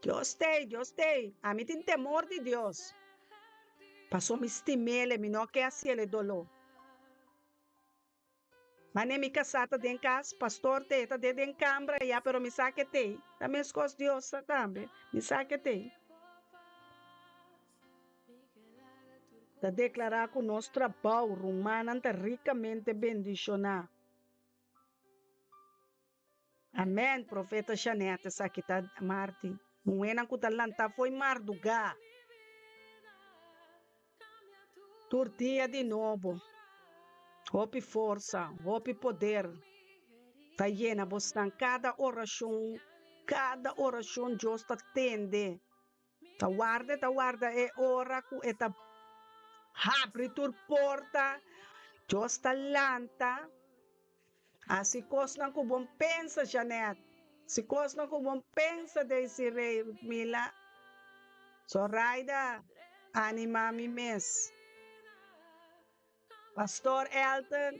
[SPEAKER 1] Deus tem. A mim tem temor de Deus. Passou me estimele, me não quer assim ele dolor. Mas nem me casata den casa, pastor te, eta de den cambra, ya, pero me saque te. Também escos Deus também, me saque te. Da declarar que o nosso trabalho romano está ricamente bendicionado. Amém, profeta Janete, Sakita Martin. Não é na Cutalanta, foi Marduga. Turtia de novo. Hope força, hope poder. Está llena, você cada oração Deus está atende. Tá guarda, ora com eta abre tua porta, Deus está lanta. Assim coisa que bom pensa, Janete. Se coisa que bom pensa desse rei, Mila. Zoraida, anima-me mes. Pastor Elton,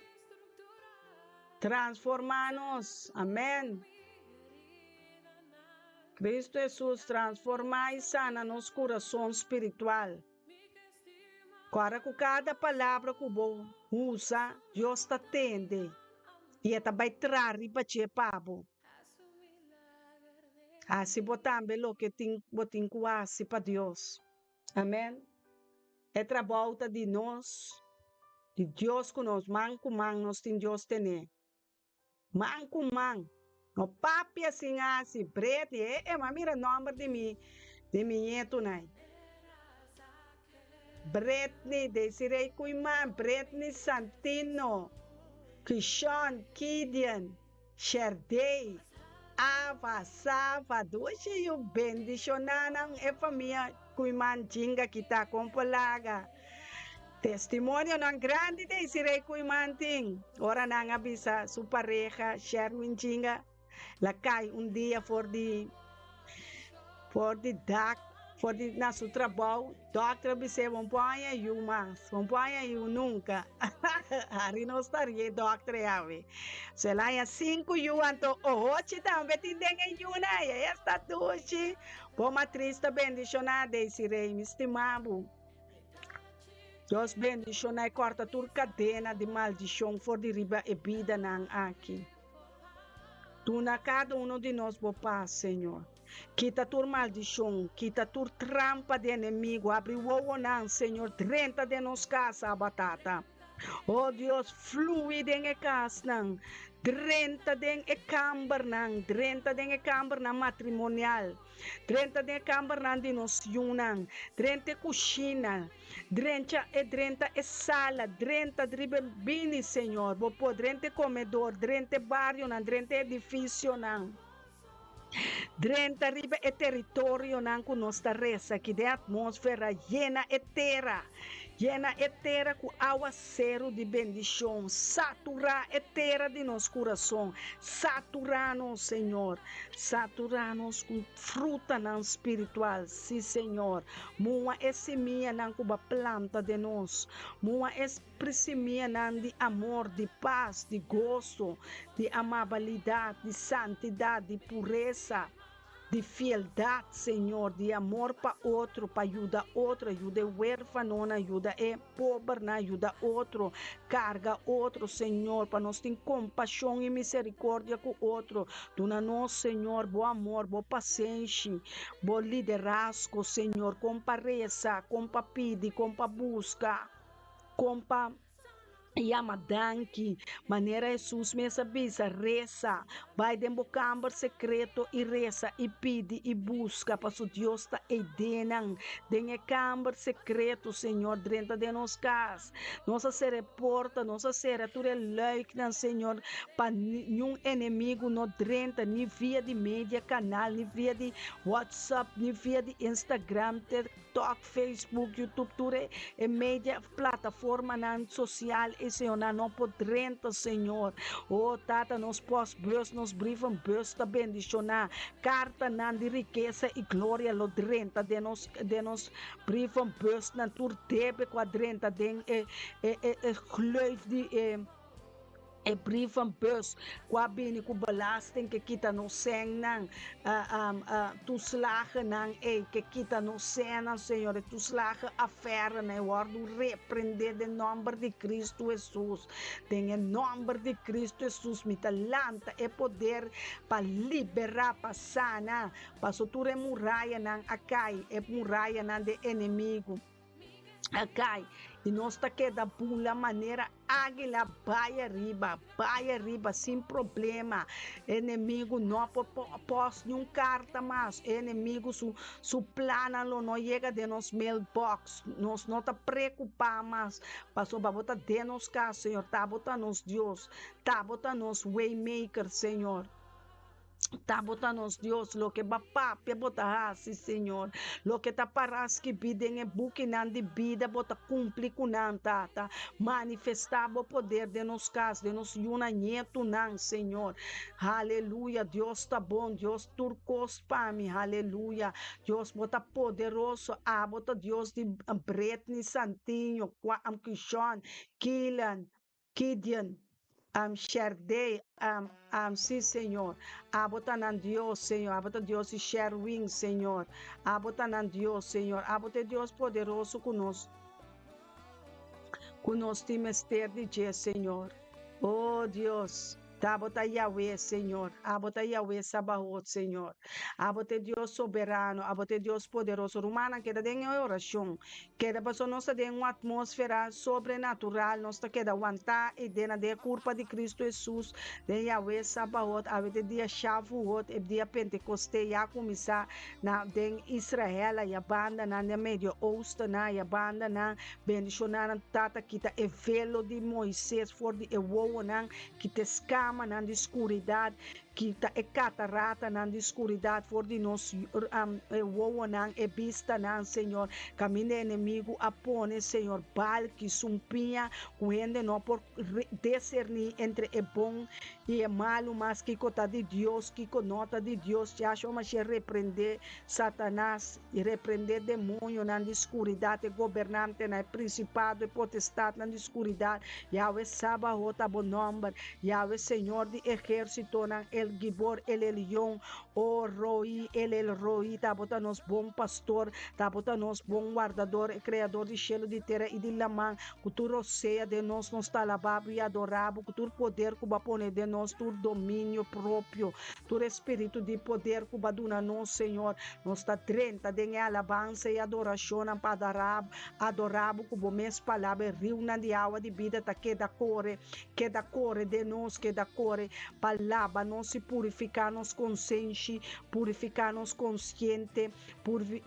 [SPEAKER 1] transforma-nos. Amém. Cristo Jesus transforma e sana nos coração espiritual. Agora, com cada palavra que você usa, Deus te atende. E ela vai trazer para você, pabo. Assim, você também o que tem que para Deus. Amém? É trabalho de nós, de Deus que nós, man com man, nós tem Deus tener. Man com man. No papi assim, preto, mas mira o nome de mim neto, né? Bretney, Desiree Kuiman, Bretney Santino, Kishon, Kidian, Sherdey, Sava, doce e o bendicionanang e família kuimantinga kita kompolaga. Testemunho ng grande de sirei kuimanting. Ora nang abisa su pareja, Sherwin Chinga, lakay dia for the doc, for the na su trabalho, doctor bise pompanha you mas, pompanha you nunca. Hari no estaria doctor ave. Se lá ya 5 you anto ochi tambe tindenge yuna ya esta doce. Poma triste bendicionada de sirei mistimabo. Deus bendicionar e corta toda cadena de maldição for de riba e vida nang aqui. Tu na cada de nós, bo paz, Senhor. Quita toda maldição, quita toda trampa de inimigo, abre o ovo nang, Senhor, 30 de nos casa a batata. Oh Deus, flui den casa nang, 30 den camber nang, 30 den camber nang matrimonial, 30 den camber nang de nos yunang, 30 cozinha, 30 sala, 30 dribe bini, Senhor, bo 30 comedor, 30 barrio nang, 30 edifício nang. 30 riba e território nang ku nossa resa, que de atmosfera llena e terra com aguacero de bendição, saturar e terra de nosso coração, saturar-nos, Senhor, saturar-nos com fruta não espiritual, sim, Senhor, moa é seminha não com a planta de nós, moa é seminha não de amor, de paz, de gosto, de amabilidade, de santidade, de pureza, de fieldade, Senhor, de amor para outro, para ajudar outro, ajuda o huérfão, ajuda o pobre, ajuda outro, carga outro, Senhor, para nós ter compaixão e misericórdia com outro. Dona nós, Senhor, bom amor, boa paciência, bom liderazgo, Senhor, com pareza, com pa pedir, com pa busca, com pa Yamadanki, maneira Jesus mesa bisa, reza, vai dentro do campo secreto e reza, e pede e busca para o Deus está edenang, dentro do campo secreto, Senhor, dentro de nos casa, nossa se reporta, nossa se retura leuknan, Senhor, para nenhum inimigo no dentro, nem via de mídia canal, nem via de WhatsApp, nem via de Instagram, TikTok, Facebook, YouTube, tudo é mídia, plataforma social, e Senhor, não podrenta, Senhor. Oh, Tata, nos pós-bus, nos brifam bus, tá bendicionar. Carta nan de riqueza e glória, lo drenta de nos brifam bus, nan tur tebe quadrenta, den gleuf de e brieven bus qua bini ku belasting que kita no sen nang toeslagen nang que kita no sen nang Senhor toeslagen affaire né word repreender de nome de Cristo Jesus tem em nome de Cristo Jesus me talanta e poder para liberar para sana para soture muralha nang acai e muralha nang de inimigo acai e nós está queda pula maneira águila vai arriba sem problema inimigo não pode nenhum carta mais inimigo su plana não chega de nos mailbox nós não está preocupar mais passou para botar de nos casa Senhor tá botar nos Deus tá botar nos waymaker Senhor tá botando Deus, lo que bapa, pe botar assim, Senhor. Lo que tá paras que bidem e buque nan de vida, bota cumprir com nan, tata. Manifestar o poder de nos cas, de nos unanheto nan, Senhor. Aleluia, Deus tá bom, Deus turcos pami, aleluia. Deus bota poderoso, bota Deus de Bretni Santinho, Kishon, Killan, Gideon. Sherdei, sim, Senhor. Abota nan Deus, Senhor. Abota Deus e Sherwin, Senhor. Abota nan Deus, Senhor. Abota Deus poderoso conosco. Conosco tem mestre de dia, Senhor. Oh, Deus. Abota Yahweh, Senhor. Abota Yahweh Sabaoth, Senhor. Abota Deus soberano. Abota Deus poderoso. Romana queda em oração. Queda para nossa de uma atmosfera sobrenatural. Nossa queda aguentar e dena de culpa de Cristo Jesus. De Yahweh Sabaoth. Abota dia Shavuot. E dia Pentecoste. Já começar na de Israel. E a banda na Médio Oeste. E a banda na bendicionar tata kita e velo de Moisés. For de ewoa na que te escama na escuridade quita e catarata na escuridade for de nós woa nan e vista nan Senhor caminho inimigo apone Senhor balque sumpinha cuende não por discernir entre é bom e é malo mas que cota de Deus que nota de Deus já chama se repreender Satanás e repreender demônio na escuridade governante na principado e potestade na escuridade Yahweh Sabaoth bom nome Yahweh Senhor de exército na el Gibor el Elion o Roi el Roi tá bota nos bom pastor tá bota nos bom guardador e criador de cielo de terra e de lamang cultura seja de nós nos talababo e adorabo cultura poder cuba pone de nós tur domínio próprio tur espírito de poder cuba duna nós Senhor nos tá 30 de alabança e adoração para adorabo cubo mes palavra rio na de água de vida tá que da core de nós que da core palavra nós se purificar nos consciente purificar nos consciente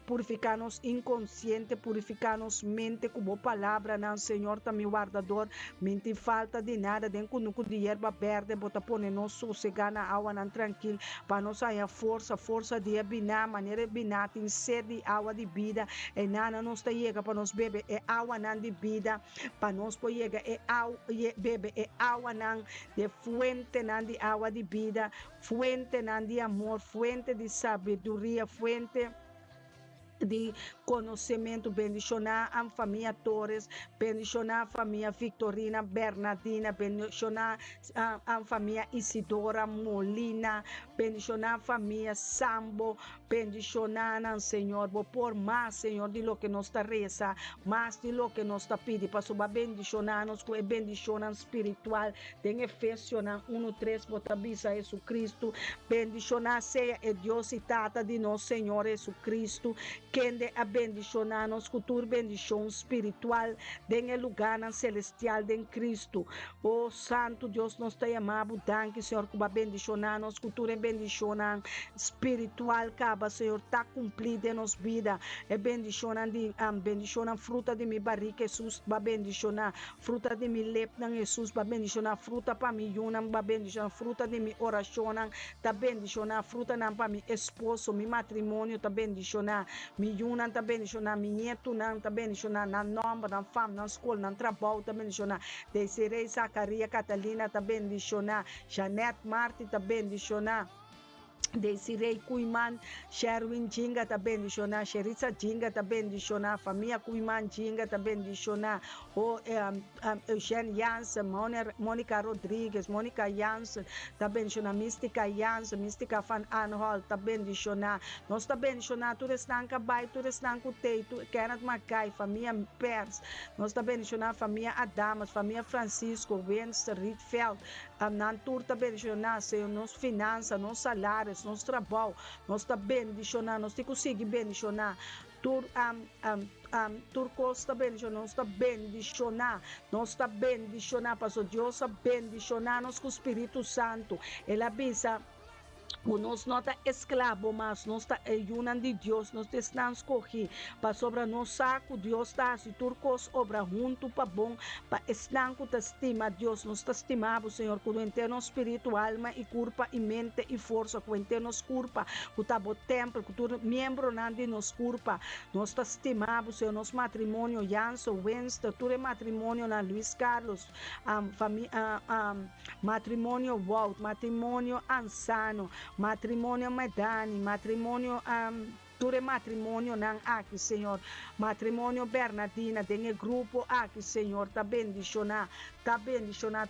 [SPEAKER 1] purificar nos inconsciente purificar nos mente como palavra não Senhor também guardador mente falta de nada den cunuco de erva verde bota pone nos sossegar na água não tranquilo para nós aí a força de abinar maneira abinar tem sede de água de vida e nada nos chega para nós beber é água não de vida para nós chega é água beber é água não de fuente não de água de vida fuente não de amor fuente de sabedoria fuente de conhecimento, bendicionar a família Torres, bendicionar a família Victorina Bernardina, bendicionar a família Isidora Molina, bendicionar a família Sambo, bendicionar Senhor, vou por mais, Senhor, de lo que nos está reza, mais de lo que nos está pedindo, para suba bendicionar-nos com a bendição espiritual, tem Efésios 1:3, bota bisa Jesus Cristo, bendicionar seja a Deus e Tata de nosso Senhor Jesus Cristo, quem a bendicionar-nos com tua bendição espiritual em lugar celestial de Cristo. Oh Santo Deus, nós te amamos, danke Senhor, que a bendicionar-nos com tua bendição espiritual, caba Senhor, está cumprida em nossa vida. É bendicionar fruta de mi barriga, Jesus, va bendicionar fruta de mi lepna, Jesus, va bendicionar fruta para mi yuna, va bendicionar fruta de mi oração, tá bendicionar fruta para mi esposo, mi matrimônio, tá bendicionar mi yuna, tá bendicionar mi nieto, tá bendicionar na nome, na fama, na escola, na trabalho, tá bendicionar Desiree, Zacaria, Catalina, tá bendicionar Janete, Marti, tá bendicionar Desiree Kuiman, Sherwin Jinga tá bendicionar, Sherissa Jinga tá bendicionar, família Kuiman Jinga tá bendicionar, o Eugênio Jansen, Mônica Rodrigues, Mônica Jansen tá bendicionar, Mística Jansen, Mística Van Anholt tá bendicionar, nós tá bendicionar, tu restanca Bai, tu restanca Tei, tu Kenneth Mackay, família Pers, nós tá bendicionar, família Adamas, família Francisco, Wenster, Ritfeld, Nantur tá bendicionar, Senhor, nos finanças, nos salários, nos trabalho, nós está bendicionar, nós te conseguir bendicionar. Turcos está bendicionar, nós está bendicionar, pastor Deus está bendicionar, nós com o Espírito Santo. Ele avisa. Nós não está escravo, mas nós está ayunan de Deus, nós estamos escolhidos para sobre nós saco, Deus está, se turcos obra junto para bom, para estanco te estima Deus, nós está estimado, Senhor, com o interno espírito, alma e corpo e mente e força, com o interno corpo, com o tabo templo, com o membro de nos corpo, nós está estimado, Senhor, nosso matrimônio, Janso, Wenster, tudo matrimônio na Luiz Carlos, matrimônio Walt, matrimônio Ansano, matrimônio Medani, matrimônio Ture matrimônio não aqui, Senhor. Matrimônio Bernardina, tem grupo aqui, Senhor. Tá bendicionar,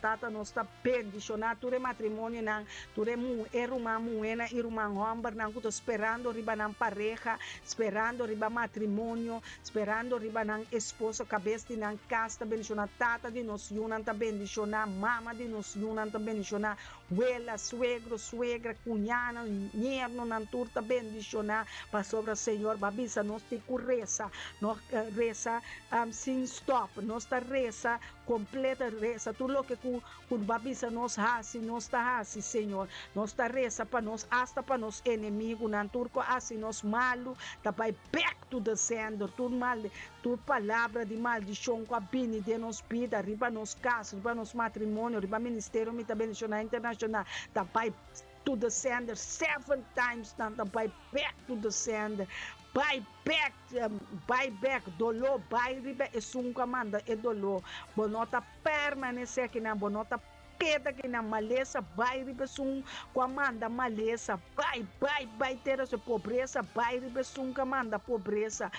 [SPEAKER 1] tata, nós tá bendicionar. Ture matrimônio não, ture irmã muena, irmã homem, não tô esperando riba não pareja, esperando riba matrimônio, esperando riba não esposa, cabeça de não casa, tá bendicionar. Tata de nós yunan, tá bendicionar. Mama de nós yunan, tá bendicionar. Abuela, suegro, suegra, cunhada, yerno, não tá bendicionar. Passou Senhor, babisa, nós te reza, nós reza sem stop, nós ta reza, completa reza, tudo o que com babisa nós hasi, nós ta hasi, Senhor, nós ta reza para nós, hasta para nós inimigo, não turco assim, nós malo, ta vai back to the sender, tudo mal, tudo palavra de maldição, com a bini de nos vida, riba nos casa, riba nos matrimônio, riba ministério, me ta bendicionar internacional, ta vai to the sender 7 times, nanta buy back to the sender. Buy back, dolor, buy ribe e sunca manda e dolor. Bonota permanecer aqui na bonota queda aqui na maleza, buy ribe sun manda maleza, buy ter essa pobreza, buy ribe sunca manda pobreza.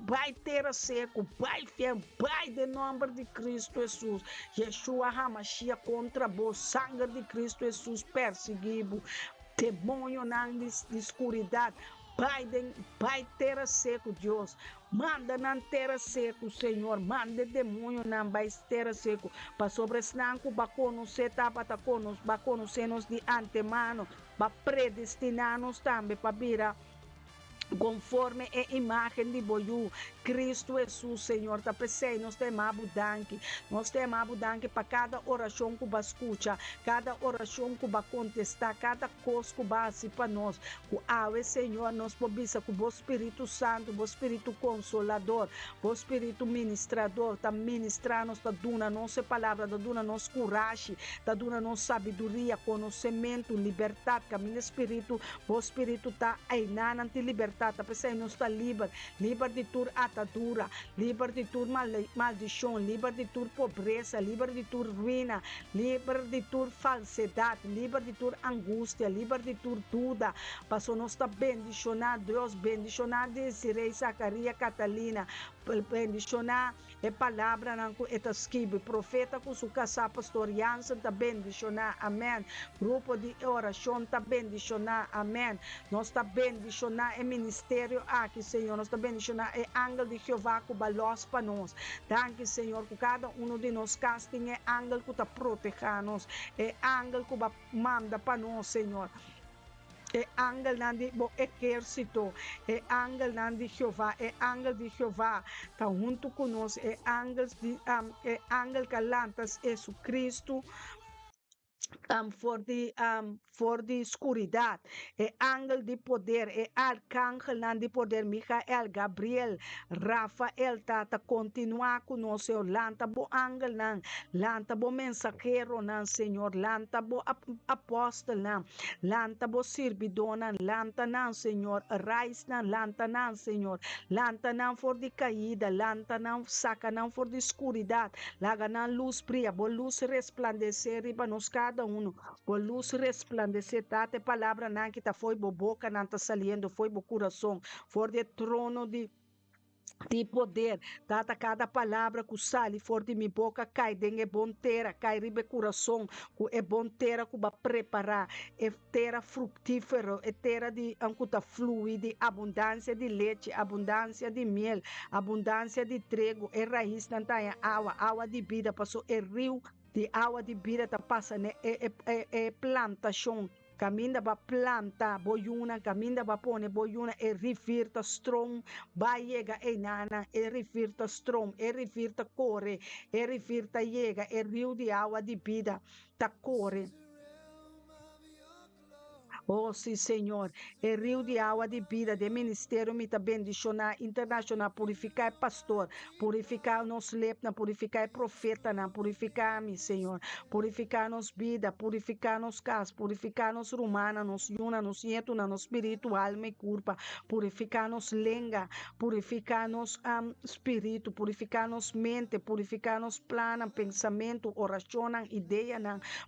[SPEAKER 1] Vai ter a seco, vai fé, vai de nome de Cristo Jesus. Yeshua HaMashiach contra o sangue de Cristo Jesus perseguido. Demônio na escuridade. Vai ter a seco, Deus. Manda não ter a seco, Senhor. Manda demônio não vai ter a seco. Para sobre esse nanco, bacono, se tapa, taconos, bacono, senos de antemano. Para predestinar-nos também, para virar conforme a imagem de Boiú, Cristo Jesus, Senhor, tá presente, nós temos abudanque para cada oração que vai escutar, cada oração que vai contestar, cada coisa que vai assim para nós, que Senhor, nós podemos com o Espírito Santo, o Espírito Consolador, o Espírito Ministrador, tá ministrando, tá dando nossa palavra, tá dando nossa coragem, tá dando nossa sabedoria, conhecimento, liberdade, caminho Espírito, o Espírito tá aí na libertad, tapos nos está livre de toda atadura, livre de toda maldição, livre de toda pobreza, livre de toda ruína, livre de toda falsidade, livre de toda angústia, livre de toda dúvida. Passou nos está bendicionado, Deus bendicionado, Desirei, Zacarias, Catalina, bendicionar a palavra não está escrito, profeta com sua casa pastoriança está bendicionar, amém. Grupo de oração está bendicionar, amém. Nós está bendicionar o ministério aqui, Senhor. Nós está bendicionar o ángel de Jeová que balos para nós. Danke, Senhor, que cada um de nós casting é ángel que está protegendo-nos, é ángel que manda para nós, Senhor. É ángel de exército, é ángel de Jeová, é ángel de Jeová, está junto conosco, é ángel que lantas Jesus Cristo, for de escuridade, é ángel de poder, é arcángel de poder, Micael, Gabriel, Rafael, tata, continuar conosco, lanta bo ángel, lanta bo mensageiro, Senhor, lanta bo apóstolo, lanta bo servidor, lanta, Senhor, raiz, lanta, Senhor, lanta, for de caída, lanta, saca, for de escuridade, laga, luz brilha, bo luz resplandecer, riba nos cada um, por luz resplandecer, tate palavra não que tá foi boca não tá saliendo, foi bo coração, for de trono de poder, tata cada palavra que sale for de minha boca cai, dengue bom terra, cai ribe coração, que é bom terra que vai preparar, é terra fructífero, é terra de ancuta flui de abundância de leite, abundância de mel, abundância de trigo, é raiz não tá água de vida, passou é rio de água de vida tá passa, né? É plantação. Caminda ba planta boyuna, caminda ba pone boyuna, e rivirta strom, ba yega e nana, e rivirta strom, e rivirta corre, e rivirta yega, e rio de água de vida, ta corre. Oh, sim, Senhor, é rio de água de vida, de ministério, me bendicionar, internacional, purificar pastor, purificar nos lepna, purificar profeta, purificar-me, Senhor, purificar nos vida, purificar nos casa, purificar nos rumana, nos yuna, nos yeto, nos espírito, alma e corpo, purificar nos lenga, purificar nos espírito, purificar nos mente, purificar nos plano, pensamento, oração, ideia,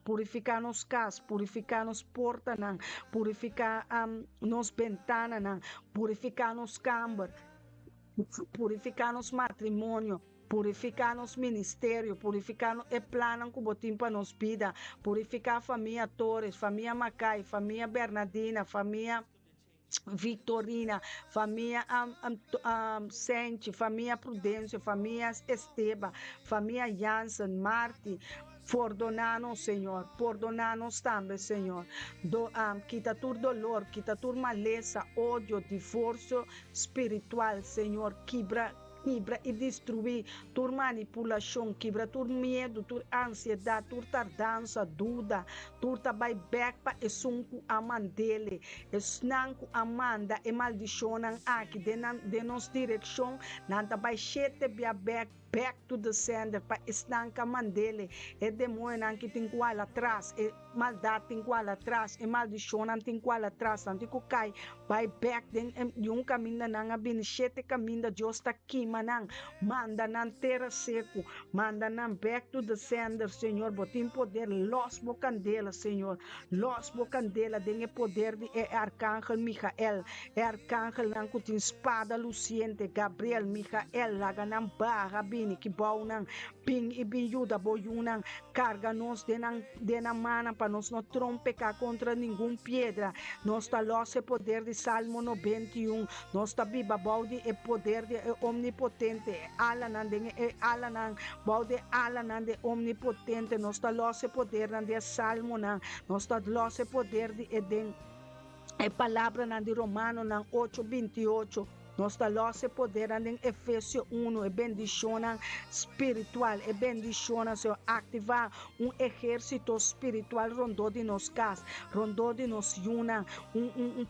[SPEAKER 1] purificar nos casa, purificar nos porta, purificar nos ventanas, purificar nos câmara, purificar nos matrimônio, purificar nos ministério, purificar o plano que botim para nos vida, purificar a família Torres, família Macai, família Bernardina, família Vitorina, família Sente, família Prudência, família Esteba, família Jansen, Marti, perdonar-nos, Senhor, perdonar-nos também, Senhor. Quita todo dolor, quita toda maleza, ódio, divórcio espiritual, Senhor, quebra e destruir toda manipulação, quebra todo medo, toda ansiedade, toda tardança, dúvida, toda buyback para esunku amandele, esnanku amanda e maldicionam aqui de nos direção, nada vai chete back to the sender para estanca mandele, e demônio que tem qual atrás, maldade tem qual atrás, e maldição tem qual atrás, não tem que cai, vai back, yung caminho nang abinishete caminho, Deus está aqui, manang, manda nan terra seco, manda nan back to the sender, Senhor, botim poder, los bo candela, Senhor, los bo candela, tem poder de arcángel Michael, arcángel nang kutin espada luciente, Gabriel, Michael, laga nan barra bini, que bom nang, ping ibin yuda boyunang, carga-nos de na mana para nós não trompecar contra nenhum pedra. Nós está lá o poder de Salmo 91. Nós está biba balde e poder de omnipotente. Alanan de alanan balde alanan de omnipotente. Nós está lá o poder de Salmo nan. Nós está lá o poder de Eden. É palavra nan de Romano nan 8:28. Nós estamos a poder em Efésios 1, e bendição espiritual, e bendição Senhor, ativar exército espiritual rondou de nos casa, rondou de nos yuna,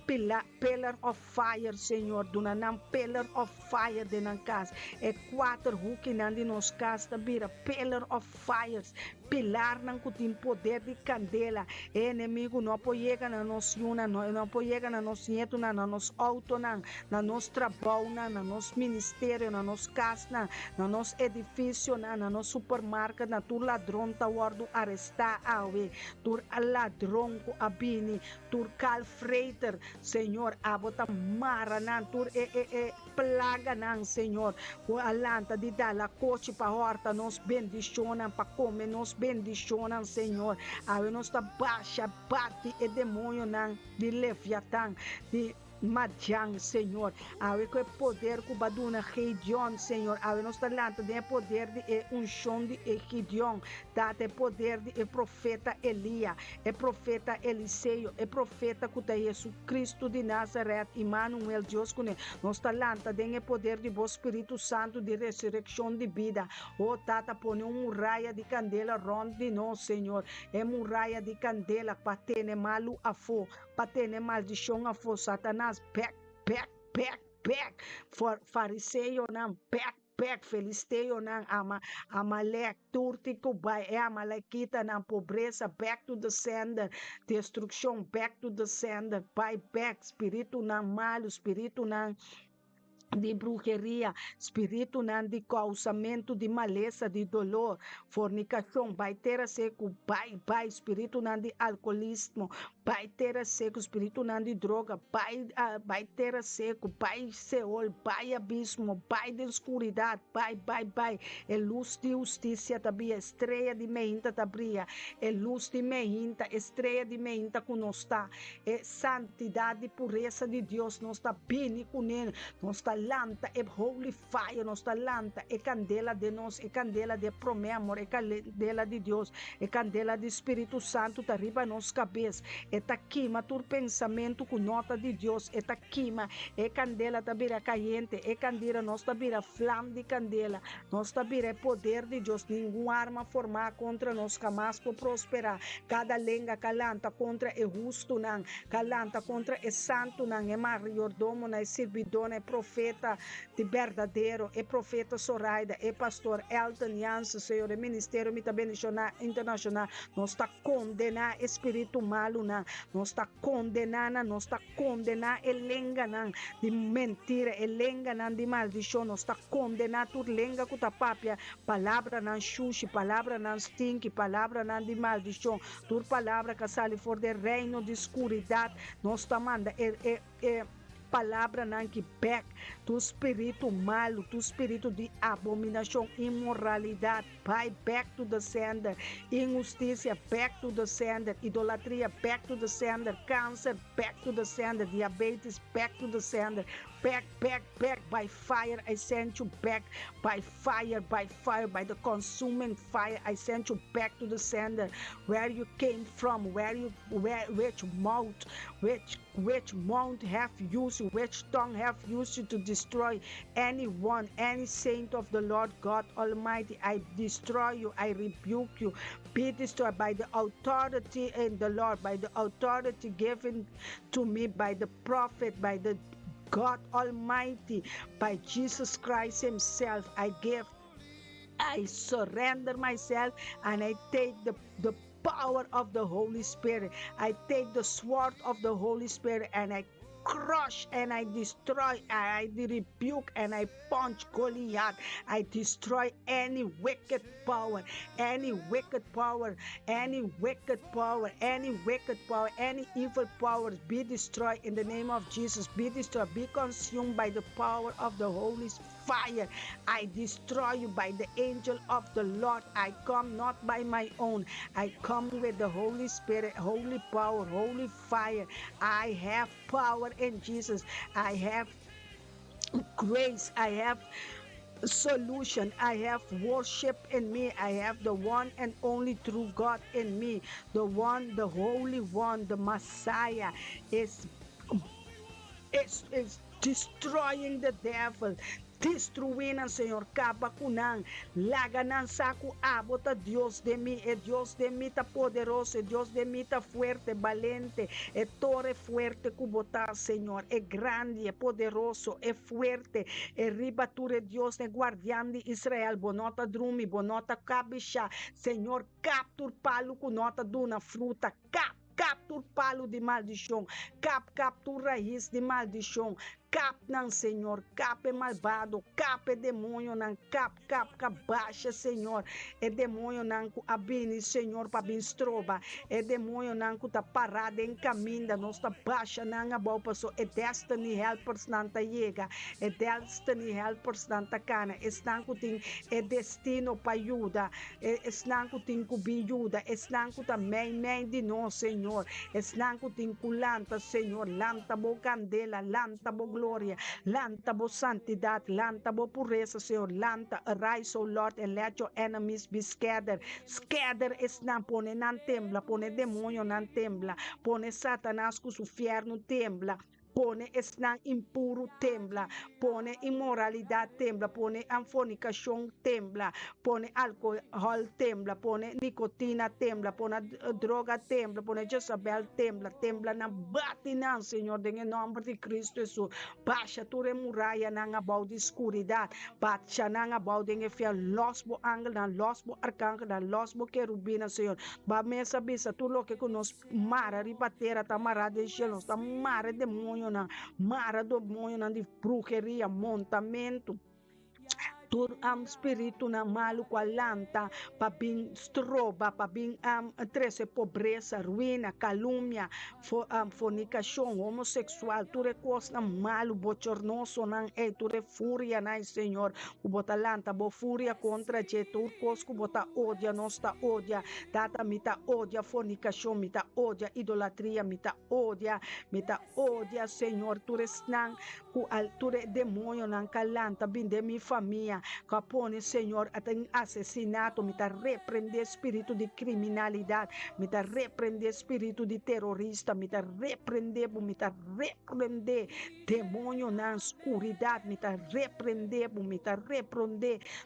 [SPEAKER 1] pillar of fire, Senhor, dunanam pillar of fire de na casa, e 4 hooks de nos casa, tabira pillar of fires, pilar não tem poder de candela, inimigo não pode chegar na nossa yuna, não pode chegar na nossa nieto, na nossa auto, na nosso trabalho, na nosso ministério, na nossa casa, na nosso edifício, na nosso supermercado, na tu ladrão tá guardo arrestar awe, tu ladrão ko abini, tu calfreiter, Senhor, abota mara nan, tu plaga nan, Senhor, o alanta de dar la coche pa horta, nos bendicionam pa comer, nos bendicionam, Senhor, awe nos ta baixa, bate e demônio nan, de leviatã, de Madian, Senhor, awe que poder que baduna Gideon, Senhor, awe nos talento de poder de unção de Gideon, dá-te poder de profeta Elia, profeta Eliseu, profeta que está Jesus Cristo de Nazaré, Emmanuel, Deus com nos talento de poder de vos Espírito Santo de ressurreição de vida, tata põe muralha de candela ronde de nós, Senhor, muralha de candela para ter malu a fo, para ter maldição a fo, Satanás, back, fariseu não, back, filisteu não, amalek, turtico, vai, amalekita não, pobreza, back to the sender, destruição, back to the sender, vai, back, espírito não, malo, espírito não, de bruxeria, espírito não de causamento de maleza, de dolor, fornicação, vai ter a seco, vai, espírito não de alcoolismo, vai ter a seco, espírito não de droga, vai ter a seco, vai Seol, vai abismo, vai de escuridade, vai, é luz de justiça também, estreia de meinta tabria, é luz de meinta, estreia de meinta que nós está, é santidade e pureza de Deus, nós está bem com ele, nós está lanta, é holy fire, nós está lanta, é candela de nós, é candela de promessa, é candela de Deus, é candela de Espírito Santo, tá riba nos cabeça, é taquima, tu pensamento com nota de Deus, é taquima, é candela tabira caliente, é candela, nós tabira flama de candela, nós tabira poder de Deus, nenhuma arma formada contra nós, jamais por prosperar, cada lenga calanta contra é justo não, calanta contra é santo não, é mariordomo, é servidor, é profeta de verdadeiro, é profeta Soraida, é pastor Elton Jansen, Senhor, é ministério internacional, nós está condenar espírito malo, nós está condenando, nós está condenar lenga de mentira, lenga de maldição, nós está condenar tudo lenga que tá papia, palavra não xuxi, palavra não stink, palavra não de maldição, tudo palavra que sai fora do reino de escuridade, nós está manda palavra não que back, tu espírito malo, tu espírito de abominação, imoralidade, vai back to the sender, injustiça, back to the sender, idolatria, back to the sender, câncer, back to the sender, diabetes, back to the sender, back, by fire, I send you back, by fire, by the consuming fire, I send you back to the sender, where you came from, which mouth have used you, which tongue have used you to destroy anyone, any saint of the Lord God Almighty. I destroy you, I rebuke you, be destroyed by the authority in the Lord, by the authority given to me by the prophet, by the God Almighty, by Jesus Christ himself. I surrender myself and I take the power of the Holy Spirit. I take the sword of the Holy Spirit and I crush and I destroy, I rebuke and I punch Goliath. I destroy any wicked power, any wicked power, any wicked power, any wicked power, any evil powers be destroyed in the name of Jesus. Be destroyed, be consumed by the power of the Holy fire. I destroy you by the angel of the Lord. I come not by my own. I come with the Holy Spirit, holy power, holy fire. I have power in Jesus. I have grace. I have solution. I have worship in me. I have the one and only true God in me. The one, the Holy One, the Messiah is destroying the devil. Destruindo, Senhor, caba kunang, laganan saku abota Dios de mí, Dios de mí ta poderoso, Dios de mí ta fuerte, valente, torre fuerte kubota, Señor, grande, poderoso, fuerte, ribature Dios, guardián de Israel, bonota drumi, bonota cabisha, Senhor, captur palo kunota duna fruta, captur palo de maldição, captur raiz de maldição, cap não, Senhor, cap é malvado, cap é demônio, não, cap, baixa, Senhor, é demônio, não, abine, Senhor, para binstroba, é demônio, não, tá parado em caminho, nós tá baixa, não, a boa pessoa, é destiny helpers, não, tá chega, é destiny helpers, não, tá cana, estão tem, é destino para ajuda, estão tem que be ajuda, estão também de nós, Senhor, estão tem que lanta, Senhor, lanta bo candela, lanta bo gloria, lanta bo santidad, lanta bo pureza, Senhor, lanta, arise, O Lord, and let your enemies be scattered. Scatter es na pone nan tembla, pone demonio nan tembla, pone Satanás com su fierno tembla. Pone esnan impuro tembla, pone imoralidade tembla, pone fornicação tembla, pone alcohol tembla, pone nicotina tembla, pone droga tembla, pone Jezabel tembla na batina, Senhor, em nome de Cristo Jesus. Baixa tu remuraia na abau de escuridade, baixa na abau de fia losbo angel, na losbo arcángel, na losbo querubina, Senhor. Ba mesa bisa tu lo que nos mara ribatera tamara de cielo, tamara demônio na mara demônio na de bruxeria, montamento. Tur espírito na malo qualanta, para bem stroba, para bem trece pobreza, ruína, calúnia, fornicação, homossexual, tu recosta malo, bochornoso, não é, tu fúria, não, Senhor, o botalanta, bo fúria contra je, tu cosco bota odia, nosta odia, data mita odia, fornicação, mita odia, idolatria, mita odia, Senhor, tu resnan, tu demônio, não calanta, bem de minha família, capone, Senhor, até assassinato, me tá repreender espírito de criminalidade, me tá repreender espírito de terrorista, me tá repreender demônio na escuridade, me tá repreender,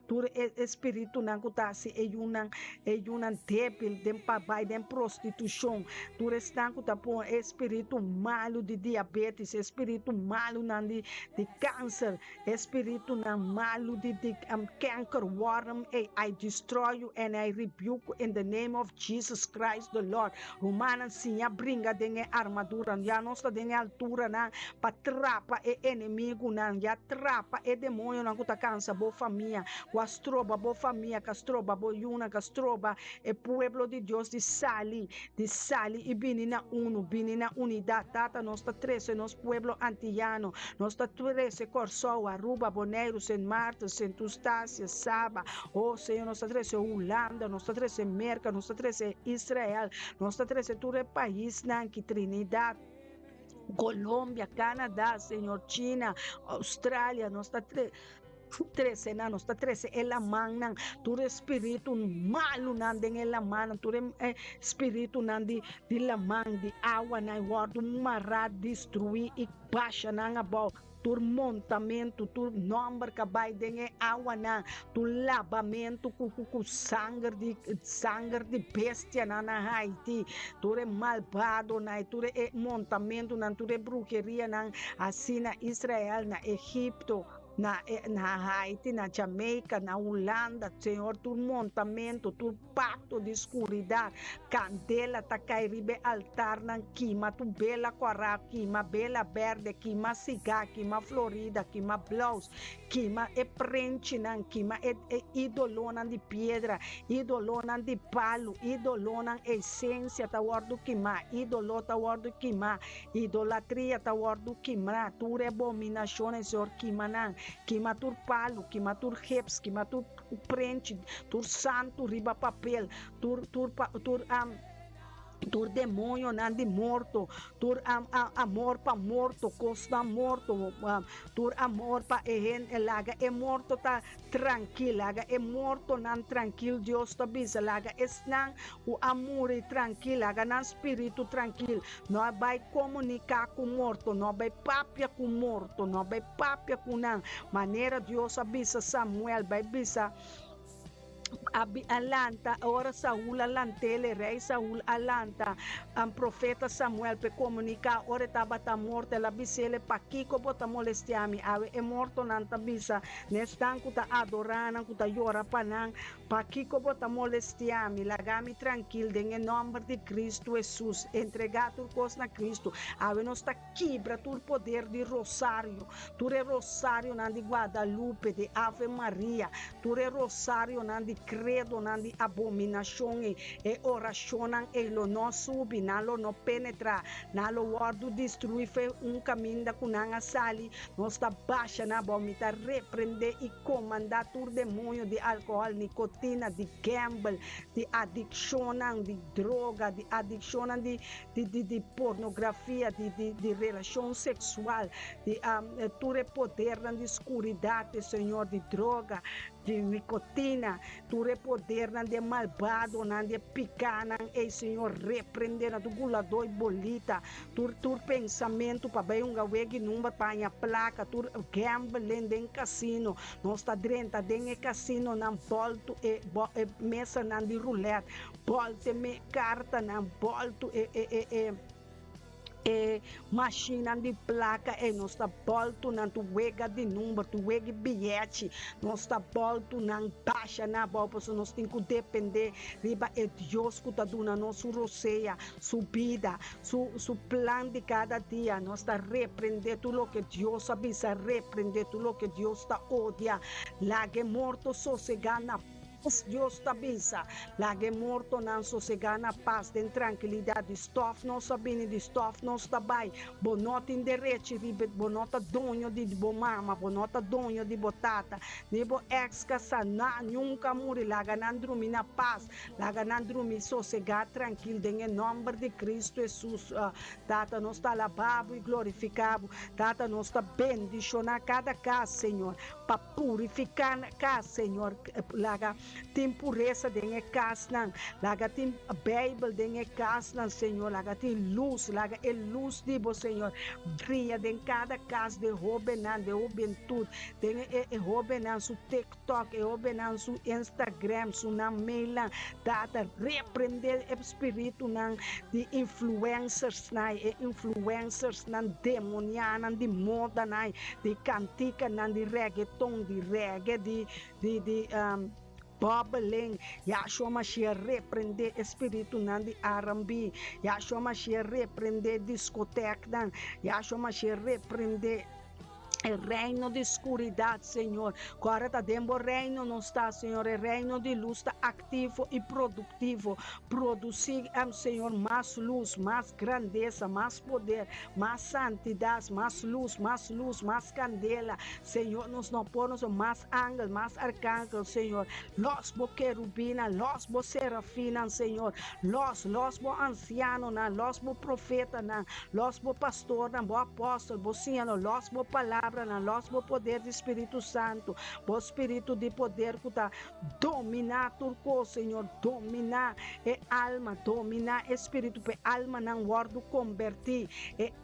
[SPEAKER 1] tu espírito na kutasi é uma débil, dem papai, dem prostituição, tu restanco tá pon espírito malo de diabetes, espírito malo de câncer, espírito na malo de canker worm, I destroy you and I rebuke you in the name of Jesus Christ the Lord. Romana sinha bringa dengue armadura, já não está dengue altura na patrapa e inimigo na já trapa e demônio na kuta cansa bo família, castroba bo família, castroba bo yuna, castroba e pueblo de Deus de sali e bini na unidade, tata nossa 13 nos pueblo antillano, nossa 13 Corsou, Aruba, Bonaire, Saint Marta, Saint Eustácia, Saba, oh Senhor, nossa 13 Holanda, nossa 13 Merca, nossa 13 Israel, nossa 13 todo país, Nanki, Trinidad, Colômbia, Canadá, Senhor, China, Austrália, nossa 13 na nossa 13 ela manang tu espírito malo nandeng ela man tu espírito nandi di lamang di awa na guardo marad destruir e baixa na abau tur montamento, tur nombre que vai dengue awa na, tu lavamento com sangue de bestia na Haiti, tur malvado na, tur montamento na, tur bruxeria na, assim na Israel, na Egipto, na Haiti, na Jamaica, na Holanda, Senhor, tu montamento, tu pacto de escuridade, candela tá cairibe altar nan quima, tu bela quará, quima bela verde, quima cigarro, quima florida, quima blouse, quima e prente nan quima e idolona de pedra, idolona de palo, idolona essência ta wardu quima, idolo ta wardu quima, idolatria ta wardu quima, tu abominações, Senhor, quima nan, quima tur palo, quima tur reps, quima tur prente, tur santo riba papel, tur demônio nan de morto, tur amor pa morto, costa morto, tur amor pa ehen laga e morto ta tranquilo, laga e morto nan tranquilo, Deus ta bisa, laga esnang o amor e tranquilo, laga nan espírito tranquilo, nós vai comunicar com morto, nós vai papia com morto, nós vai papia com nan, maneira Deus abisa Samuel, vai bisa alanta, ora Saúl alantele, rei Saúl alanta, profeta Samuel pe comunica, ora estaba ta morte, la bisele pa kiko bota molestiami, ave e morto nanta bisa, nestan kuta adorana, kuta yora panang, pa kiko bota molestiami, lagami tranquil, en nombre de Cristo Jesus, entregar tu cos na Cristo, ave nos ta quebra tu poder de rosário, tu re rosário nan di Guadalupe, de Ave Maria, tu re rosário nan di credo nan di abominação e oração e lo no subi, na lo no penetra, na lo guardo destruir fe caminho da kunanga sali, nos ta baixa na bomita, repreender e comandar tur demônio de álcool, nicotina, de gamble, de adicção, de droga, de adicção de pornografia, de relação sexual, de tur poder de escuridade, Senhor, de droga, de nicotina, tu poder de malvado, de picana, e Senhor, repreender do gulador e bolita, tu pensamento para bem gawegi número para a placa, tu gambling em casino, nós está dentro de casino, não volto e mesa não de roulette, volte me carta, não volto machina de placa e nós está volto na tu wega de número, tu wega bilhete, nós está volto na baixa na boa, nós temos que depender riba é Deus que está dando nosso roceia, subida, su plano de cada dia, nós está repreender tudo o que Deus avisa, repreender tudo o que Deus está odia, lá que morto sossegar na Deus te avisa, lá que morto não sossegar na paz, tem tranquilidade, stof não sabine, de stof não está bem, bonota em direito, bonota donho de bomama, bonota donho de botata, nebo ex-casa, nunca morre, lá que não dorme na paz, lá que não dorme sossegar tranquilo, em nome de Cristo Jesus, Tata, nós está lavado e glorificado, Tata, nós está bendicionar cada casa, Senhor, para purificar a casa, Senhor, lá tem pureza dentro da casa, laga tem a Bíblia dentro da casa, Senhor, laga tem luz, laga é luz de você, Senhor, brilha em cada casa de Robenan, de juventude, de Robenan, su TikTok, Robenan, su Instagram, su mail, data, repreender o espírito de influencers, influencers, demoniana, de moda, de cantica, de reggaeton, de reggae, de Bobbling, Yahshua Mashiach repreender espírito de R&B, Yahshua Mashiach repreender discoteca, Yahshua Mashiach repreender o reino de escuridade, Senhor. Agora está dentro do reino, não está, Senhor. O reino de luz está ativo e produtivo. Produzir, Senhor, mais luz, mais grandeza, mais poder, mais santidade, mais luz, mais candela. Senhor, nós não pomos mais ángeles, mais arcángeles, Senhor. Los bo querubina, los bo serafina, Senhor. Los bo anciano, los bo profeta, los bo pastor, bo apóstolo, bo siano, los bo palavra, nós o poder do Espírito Santo, o Espírito de poder que está dominar turco, Senhor, dominar alma, dominar Espírito, para alma não guardo convertir,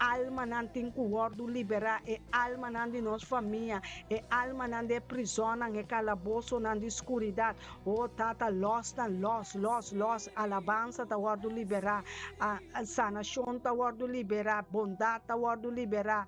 [SPEAKER 1] alma não tem que guardo liberar, alma não de nossa família, alma não de prisão, não de calabouço, não de escuridade, tata, los, alabança, tá guardo liberar, a sanação, tá guardo liberar, bondade, tá guardo liberar,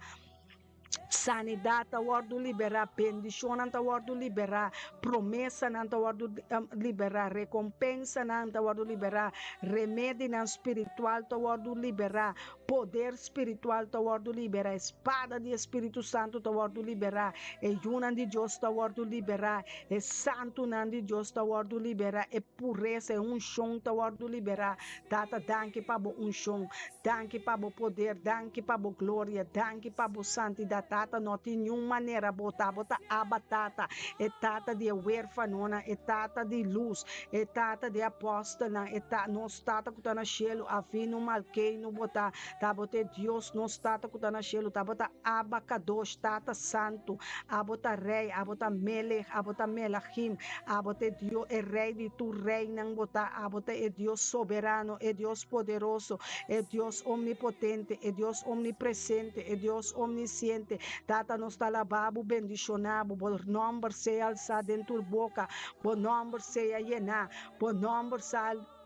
[SPEAKER 1] Sanidade ta wardu liberar, bendição ta wardu liberar, promessa ta wardu liberar, recompensa ta wardu liberar, remédio espiritual ta wardu liberar, poder espiritual ta wardu liberar, espada de Espírito Santo ta wardu liberar, e una de Deus ta wardu liberar, e santo de Deus ta wardu liberar, e pureza e unção ta wardu liberar. Tata, danke pa bo unção, danke pa bo poder, danke pa bo glória, danke pa bo santidade. Tata, não tem nenhuma maneira bota abatata, e tata de huérfanona, e tata de luz, e tata de apóstola, e tata nos tata que tá na cielo, afino malquei no botar, tá bote Deus nos tata que tá na cielo, tá bota abacados, tata santo, abota rei, abota melech, abota melachim, abote Deus é rei de tu reina, bota abote é Deus soberano, é Deus poderoso, é Deus omnipotente, é Deus omnipresente, é Deus omnisciente. Tata nos talababo bendicionado, bom nome seja alçado em tua boca, bom nome seja llenar, bom nome sal.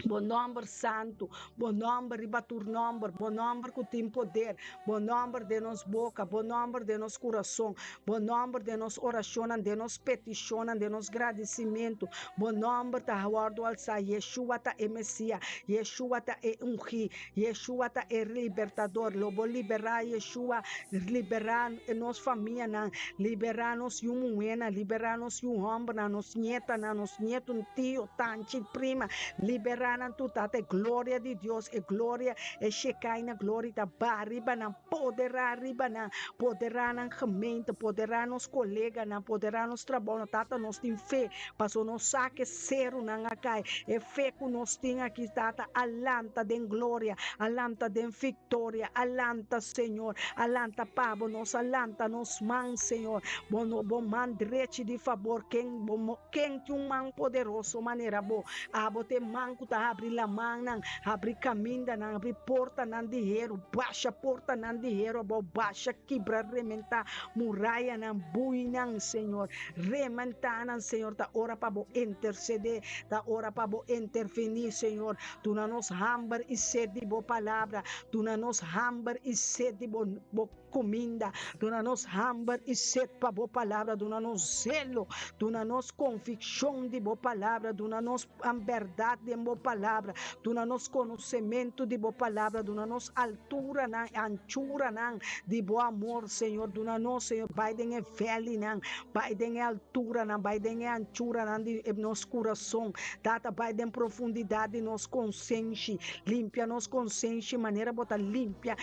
[SPEAKER 1] Bom nome santo, bom nome ribatur nome, bom nome que tem poder, bom nome de nos boca, bom nome de nos coração, bom nome de nos oração, de nos petição, de nos agradecimento, bom nome ta guardo alça, Yeshua ta é Messias, Yeshua ta é ungi, Yeshua ta é libertador, lobo liberar Yeshua, liberar nos família, liberar nos humana, liberar nos homem, nos nieta, nos neto, tio, tante, prima, liberar tu tate glória de Deus e glória e Shekinah glória da bariba na poderá riba na poderá na gemeente poderá nos colega na poderá nos trabalho tata nos tem fé passo nos saque zero na cai e fé que nos tem aqui tata alanta de glória alanta de vitória alanta Senhor alanta pabo nos alanta nos man Senhor bom man direito de favor quem tem um man poderoso maneira boa abote man ta abrir la mão, abrir caminho, abrir porta, não dinheiro, baixa porta, não dinheiro, baixa quebra, rementar, muralha, não bui, não, Senhor, rementar, não, Senhor, da hora para interceder, da hora para intervenir, Senhor, tu não nos hambar e sede boa palavra, tu não nos hambar e sede boa comida, tu não nos hambar e sede para boa palavra, tu não nos zelo, tu não nos convicção de boa palavra, tu não nos verdade de boa palavra, tu não nos conhecimento de boa palavra, tu não nos altura, não, anchura, não, de bom amor, Senhor, tu não nos, Senhor, Biden é velho, não, Biden é altura, não, Biden é anchura, não, de nosso coração, data Biden profundidade, nos consciência, limpia nos consciência, maneira bota limpia,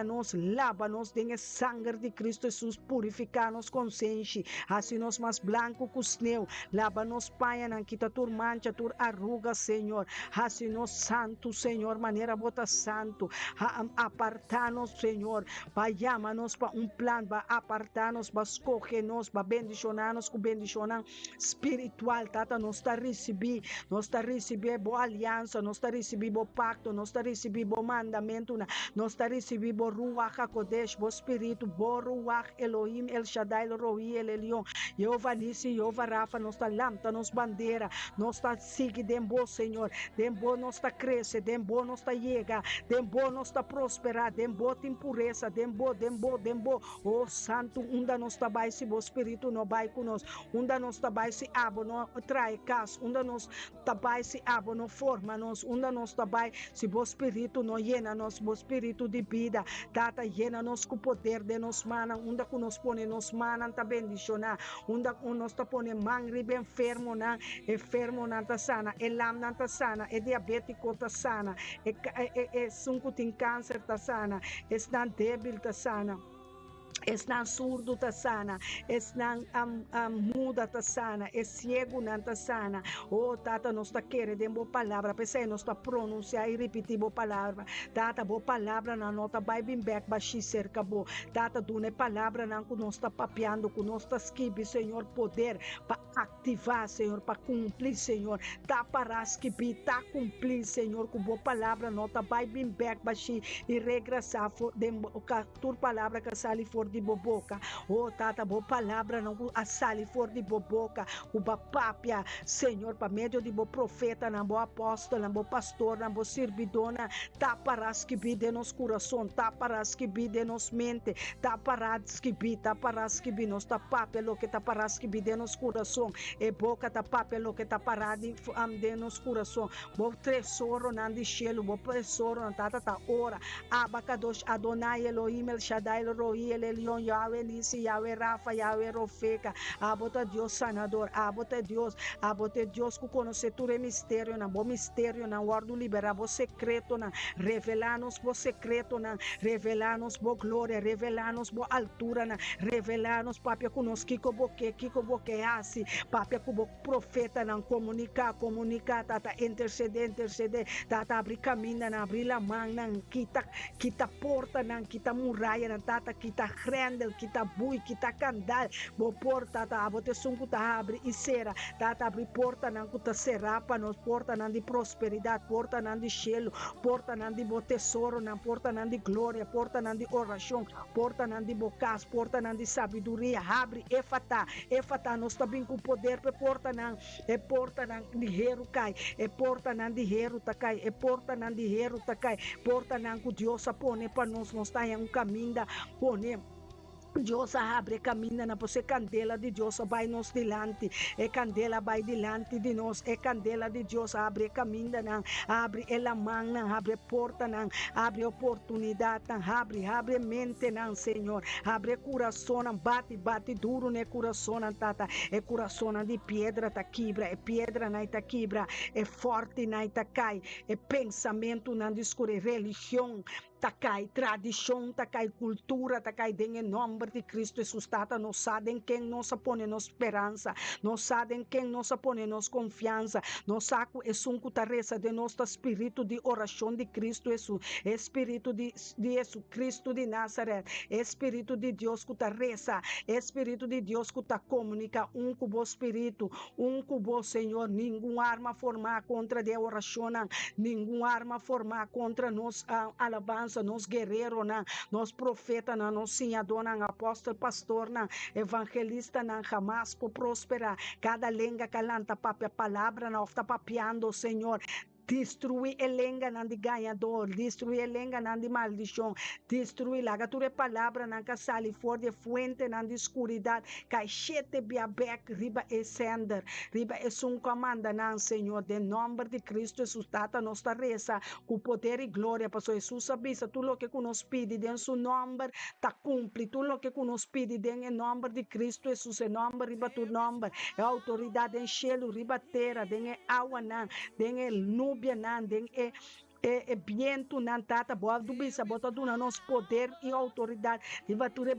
[SPEAKER 1] nos, lava nos, dengue sangue de Cristo Jesus, purificar nos consciência, assim nos mais branco que os neu, lava nos paia, não, quita tur mancha, tur arruga, Senhor, assim nos santo, Senhor, maneira bota santo, apartar-nos, Senhor, vayamos para plan, para apartar-nos, para escolher-nos, para bendicionar-nos, com bendicionar espiritual, tata, nós está receber boa aliança, nós está receber bom pacto, nós está receber bom mandamento, nós está receber bom ruach hakodesh, bom espírito, bom ruach Elohim, El Shaddai, El Roi, El Elion, Jeová Nissi, Jeová Rafa, nós está lâmpada, nós bandeira, nós está sigue dembo, Senhor, dembo nós está cresce, dembo nós está chega, dembo nós está prosperar, dembo tem pureza, dembo, oh santo, unda nós está vai se bom espírito não vai conosco, unda nós está vai se abo não trai cas, unda nós está vai se abo não forma nós, unda nós está vai se bom espírito não llena nós, bom espírito de vida, tata llena nós com poder de nos mana, unda que nos pone nos mana ta bendicionar, unda que nos ta pone mangri bem enfermo na ta sana, lam na ta sana, diabético ta sana, sunco tem câncer ta sana, está débil ta sana. Estão surdo ta sana, estão muda ta sana, é cego na ta sana. Oh tata, nós está querendo boa palavra, pensei nós está pronunciar e repetir boa palavra. Tata, boa palavra na nota vai bem back, baixi cerca boa. Tata, dune palavra na que nós está papeando, que nós está esquipe, Senhor, poder para ativar, Senhor, para cumprir, Senhor. Tá para esquipe, tá cumprir, Senhor, com boa palavra nota vai bem back, baixi e regressar, tua palavra que sale for de boboca. Oh, tata, boa palavra, não a sali for de boboca. O papapia, Senhor, para meio de bo profeta, na boa apóstolo, na boa pastor, na boa servidona, taparás que bi de nos coração, taparás que bi de nos mente, taparás que bi nos tapapia, lo que taparás que bi de nos coração, e boca tapapia, lo que taparás de nos coração, bo tesoro nan de cielo, bo tesoro nan tata ta ora, abacados Adonai Elohim El Shaddai El Roi El Elion Yahweh Nisi Yahweh Rafa Yahweh Rofeca, abota Deus sanador, abota Deus que conhece tu mistério, na bom mistério, na ordem liberar bo secreto, na revelar-nos bo secreto, na revelar-nos bo glória, revelar-nos bo altura, na revelar-nos papia conosco kiko boque assim, papia com bo profeta, na comunicar, tata interceder, tata abrir caminho, na abrir a mão, na kita porta, na kita muralha, na tata kita rendel, kita bui, kita candal, bo porta, tata abote sunku ta abre e será, tata abrir porta, na kuta serapa, nos porta na de prosperidade, porta na de cielo, porta na de bo tesouro, na porta na de glória, porta na de oração, porta na de bocas, porta na de sabedoria, abre efata, nós também com poder, porta na de heru cai, porta na de heru takai, porta na de heru takai, porta na que Deus apone para nós está em um caminho da pone. Deus abre caminho na você candela de Deus vai nos delante, candela vai delante de nós, candela de Deus abre caminho na abre ela mão na abre porta na abre oportunidade na abre mente na Senhor, abre coração na bate duro no coração na tata, coração de pedra ta quebra, pedra na ta quebra, forte na ta cai, pensamento na escure religião takai tradição, takai cultura, takai em nome de Cristo Jesus, tata nós sabem quem nós põe nos esperança, nós sabem quem nós põe nos confiança, nós saco é tareza de nosso espírito de oração de Cristo Jesus, espírito de Jesus Cristo de Nazaré, espírito de Deus que tareza, espírito de Deus que ta comunica com o espírito, com o Senhor, nenhuma arma formada contra a oração, nenhuma arma formada contra nós alabança, nos guerreiros, nos profetas, nos senhadores, apóstolo, pastor, evangelista, jamais por prosperar. Cada língua calanta papia palavra, não está papiando, Senhor. Destruir a língua não de ganhador, destruir a língua não de maldição, destruir a gatura palavra não que sale fora de fuente não de escuridade, caixete biabec, riba e sender, riba é um comanda não, Senhor, de nome de Cristo Jesus, tata nossa reza, com poder e glória, pastor Jesus avisa, tudo o que nos pede, em seu nome, tá cumpre, tudo o que nos pede, em nome de Cristo Jesus, em nome, riba tu nome, é autoridade em cielo, riba terra, em água não, em nuvem, viento nan tata boa do bisa bota do nosso poder e autoridade ribature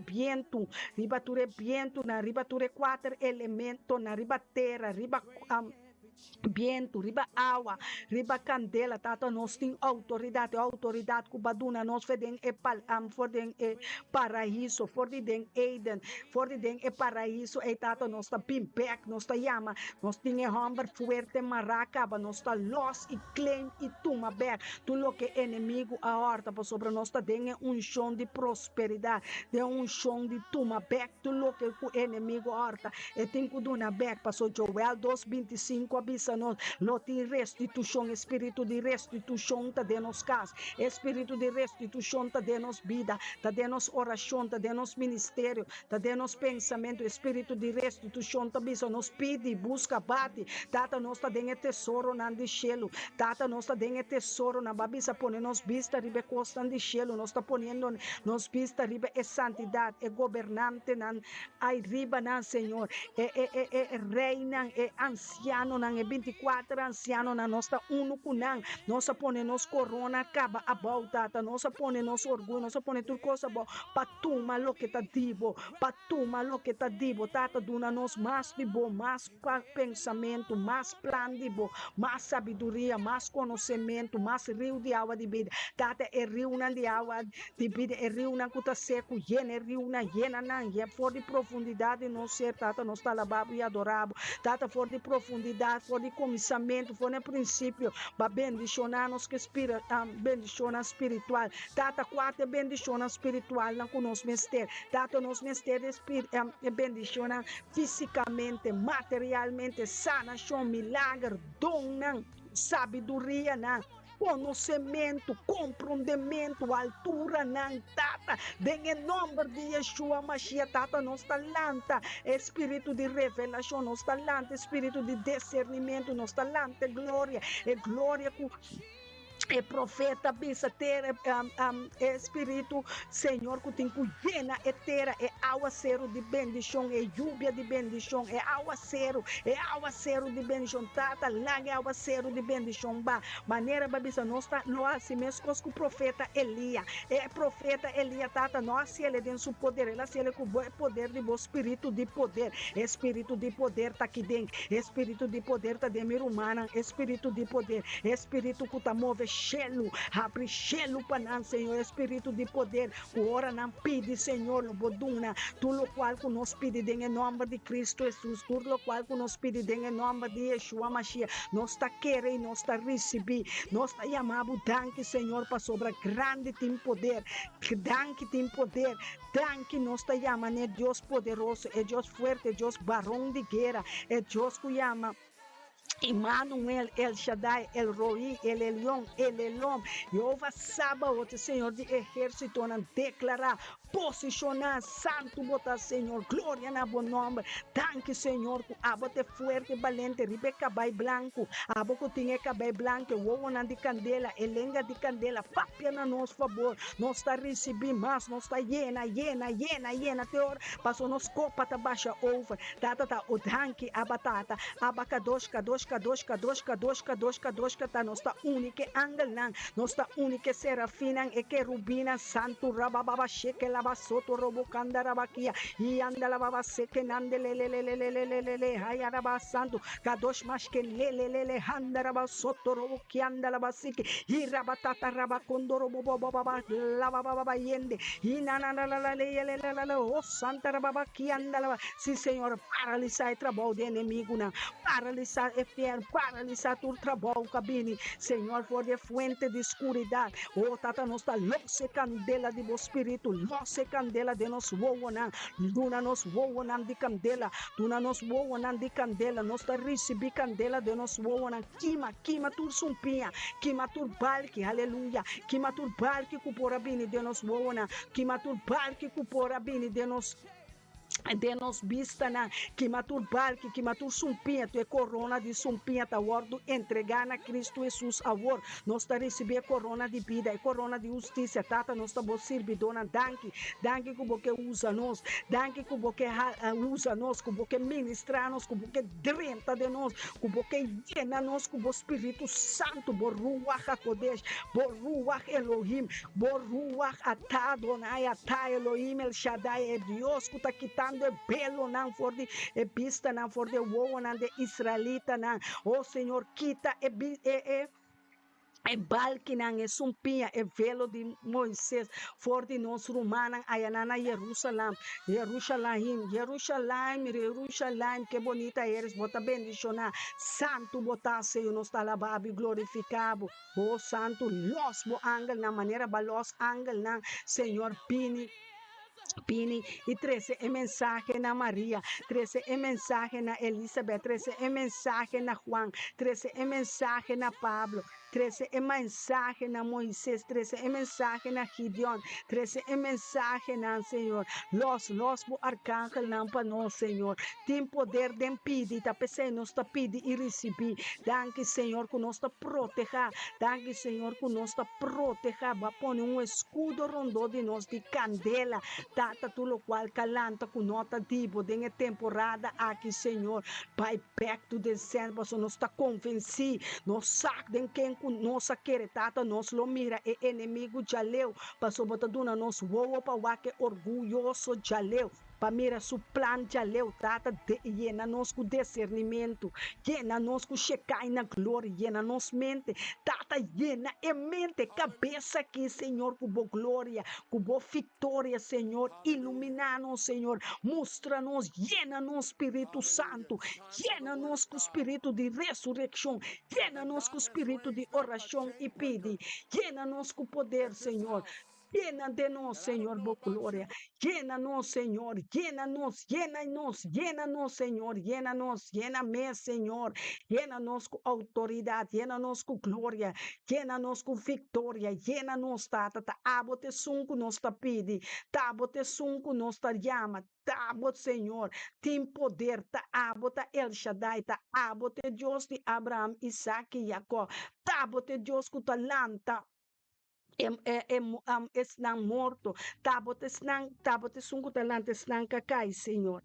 [SPEAKER 1] viento na ribature quatro elementos na ribaterra riba viento, riba água, riba candela, tata nós tem autoridade que baduna nós fedem forden paraíso, forden Eden, forden paraíso, tata nós tá pimpec, nós tá yama, nós tem hamber fuerte maracaba, nós tá los e claim e tuma ber, tudo que inimigo a horta, por sobre nós tá tem chão de prosperidade, tem chão de tuma ber, tudo que o inimigo a horta, tem que duna ber, passou Joel 2:25 avisa nós, tem restituição, espírito de restituição tá de nos casa, espírito de restituição tá de nos vida, tá de nos oração, tá de nos ministério, tá de nos pensamento, espírito de restituição tá bisa nos pede, busca, bate, tata nós tá de tesouro na de cielo, tata nós tá de tesouro na babisa pone nos vista ribe costa de cielo, nós tá ponendo nos vista ribe é santidade, é governante nan ai riba na Senhor, reina, é anciano nan é 24 anciano na nossa kunang, nossa pone nos corona acaba a tata, nossa pone nos orgulho, nossa pone tudo coisa boa, patuma lo que tá dibo, tata duna nos mais de bom, mais pensamento, mais plano de bom, mais sabedoria, mais conhecimento, mais rio de água de vida, tata é rio de água de vida, é rio na cuta seco, é rio na é for de profundidade não ser, tata nós tá lavabo e adorabo, tata for de profundidade verdade, for de começamento, for no princípio, para bendicionar nos que bendicionar espiritual. Tata, quarta bendicionar espiritual, não conosco mistério. Tata, nos mistério bendicionar fisicamente, materialmente, sanação, milagre, dom, sabedoria, conhecimento, compreendimento, altura, tata, em nome de Yeshua Mashiach, tata, nos talanta, espírito de revelação, nos talanta, espírito de discernimento, nos talanta, glória, e glória é profeta, bisa ter espírito, Senhor, que tem llena etera, é aguacero de bendição, é lluvia de bendição, é aguacero de bendição, tata, lá é aguacero de bendição, maneira, babisa, nós assim mesmo com o profeta Elia, profeta Elia, tata, nós, ele tem seu poder, ele se ele com o poder de espírito de poder, espírito de poder tá aqui dentro, espírito de poder tá dentro, humana, espírito de poder, espírito que tá move gelo, abre gelo para nós, Senhor, espírito de poder, que ora não pede, Senhor, lo boduna, tudo o qual que nos pede em nome de Cristo Jesus, tudo o qual que nos pede em nome de Yeshua Mashiach, nós está querendo, nós está recebendo, nós está chamando, danke, Senhor, para sobra grande tem poder, danke tem poder, danke, nós está chamando, é Deus poderoso, é Deus forte, é Deus barão de guerra, é Deus que chama Emmanuel, El Shaddai, El Roi, El Elyon, El Elom, Jeová Sabaoth, Senhor de exército, declarar, posicionar, santo, botar, Senhor, glória na bom nome, danke, Senhor, que abote fuerte, valente, Rebeca Bai Blanco, aboco tinha cabelo branco, o de candela, elenga de candela, papia na nosso favor, nós está recebendo mais, nós está llena, teor, passou nos copa, tá baixa over, tá, o danke, abatata, abacadosh, tá, nossa única angel, nossa única serafina, e querubina, santo, rabababa, cheque, labasoto, robocanda, rabaquia, e anda lavaba, seque, nandelelelelelelelele, hayaraba, santo, kadosh, masque, lelelele, handa, rabasoto, roboquianda, labasique, e rabatata, rabacondo, robobaba, lavababa, yende, e nananalala, oh, santa, rababaquianda, lava, sim, Senhor, paralisar o trabalho do inimigo, paralisar paralisar tu trabalho, cabine, Senhor, for de fuente de escuridão, oh, tata, nossa, loce candela de espírito, loce candela de nos wowonan, duna nos wowonan de candela, duna nos wowonan de candela, nós recebi candela de nos wowonan, quima tur sumpinha, quima tur balque, aleluia, quima tur balque cupora bini de nos wowonan, quima tur balque cupora bini de nos vista que matur barque, que matur sumpinha, tu é corona de sumpinha, tá ordo entregar na Cristo Jesus a word, nós tá receber corona de vida e corona de justiça, tata, nós tá bom servidona, danke que você usa nós, danke que você usa nós, que você ministra nós, que você drenta de nós, que você llena nós com o Espírito Santo, por Ruach HaKodesh, por Ruach Elohim, por Ruach Atah Adonai, Atah Elohim, El Shaddai, é Deus que tá quitando é belo não for de pista não for de woa não de israelita não, oh Senhor, quita balque não é sumpinha, é velo de Moisés, for de nós romana, ayanana Jerusalém, que bonita eres, bota bendicionar, santo botar, Senhor, nos talabado e glorificado, oh santo, los bo angel, na maneira balos angel, não, Senhor, Pini e 13 é mensagem na Maria, 13 é mensagem na Elizabeth, 13 é mensagem na Juan, 13 é mensagem na Pablo, 13 é mensagem na Moisés, 13 é mensagem na Gideon, 13 é mensagem na Senhor, los bo arcángel não para nós, Senhor, tem poder de pedir, tá pensando, nós tá pedir e receber, danke Senhor que nós tá proteger, danke Senhor que nós tá proteger, vai pôr escudo rondou de nós de candela, tata tudo qual calanta com nota tipo de temporada aqui, Senhor, vai back to the sand, mas nós está convencido, nós sabe de quem nossa quer, tata, nós lo mira, inimigo já leu, passou bota duna, nós voa para o que orgulhoso já leu, para mira su plan já leu, tata, llena nos com discernimento, llena nos com checar na glória, llena nos mente, tata, llena em mente, cabeça aqui, Senhor, com boa glória, com boa vitória, Senhor, ilumina-nos, Senhor, mostra-nos, llena-nos, Espírito Santo, llena-nos com o espírito de ressurreição, llena-nos com o espírito de oração e pede, llena-nos com poder, Senhor. Llena de nós, Senhor, boa glória. Llena-nos, Senhor. Llena-nos, llena-nos, llena-nos, Senhor. Llena-nos, llena-me, Senhor. Llena-nos com autoridade, llena-nos com glória, llena-nos com vitória, llena-nos, tata, ta abote sunco nos ta pidi, ta abote sunco nos ta llama, ta abote, Senhor, tem poder, ta abote El Shaddai, ta abote Deus de Abraão, Isaac e Jacó, ta abote Deus com talanta, estão morto, tabote sungo talante estão cacai, Senhor.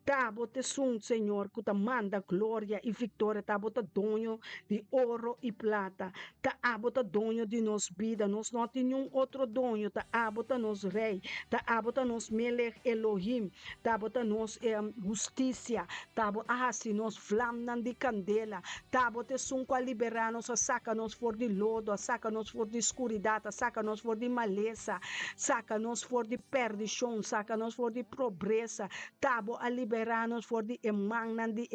[SPEAKER 1] Tabote sun, Senhor, que manda glória e vitória, tabote donho de ouro e prata, tabote donho de nos vida, nós não temos nenhum outro donho, tabote nos rei, tabote nos melech Elohim, tabote nos justiça, tabote assim nos flamam de candela, tabote sun para liberar-nos, saca-nos fora de lodo, saca-nos fora de escuridade, saca-nos fora de maleza, saca-nos fora de perdição, saca-nos fora de pobreza, tabo a liberar-nos fora de emang de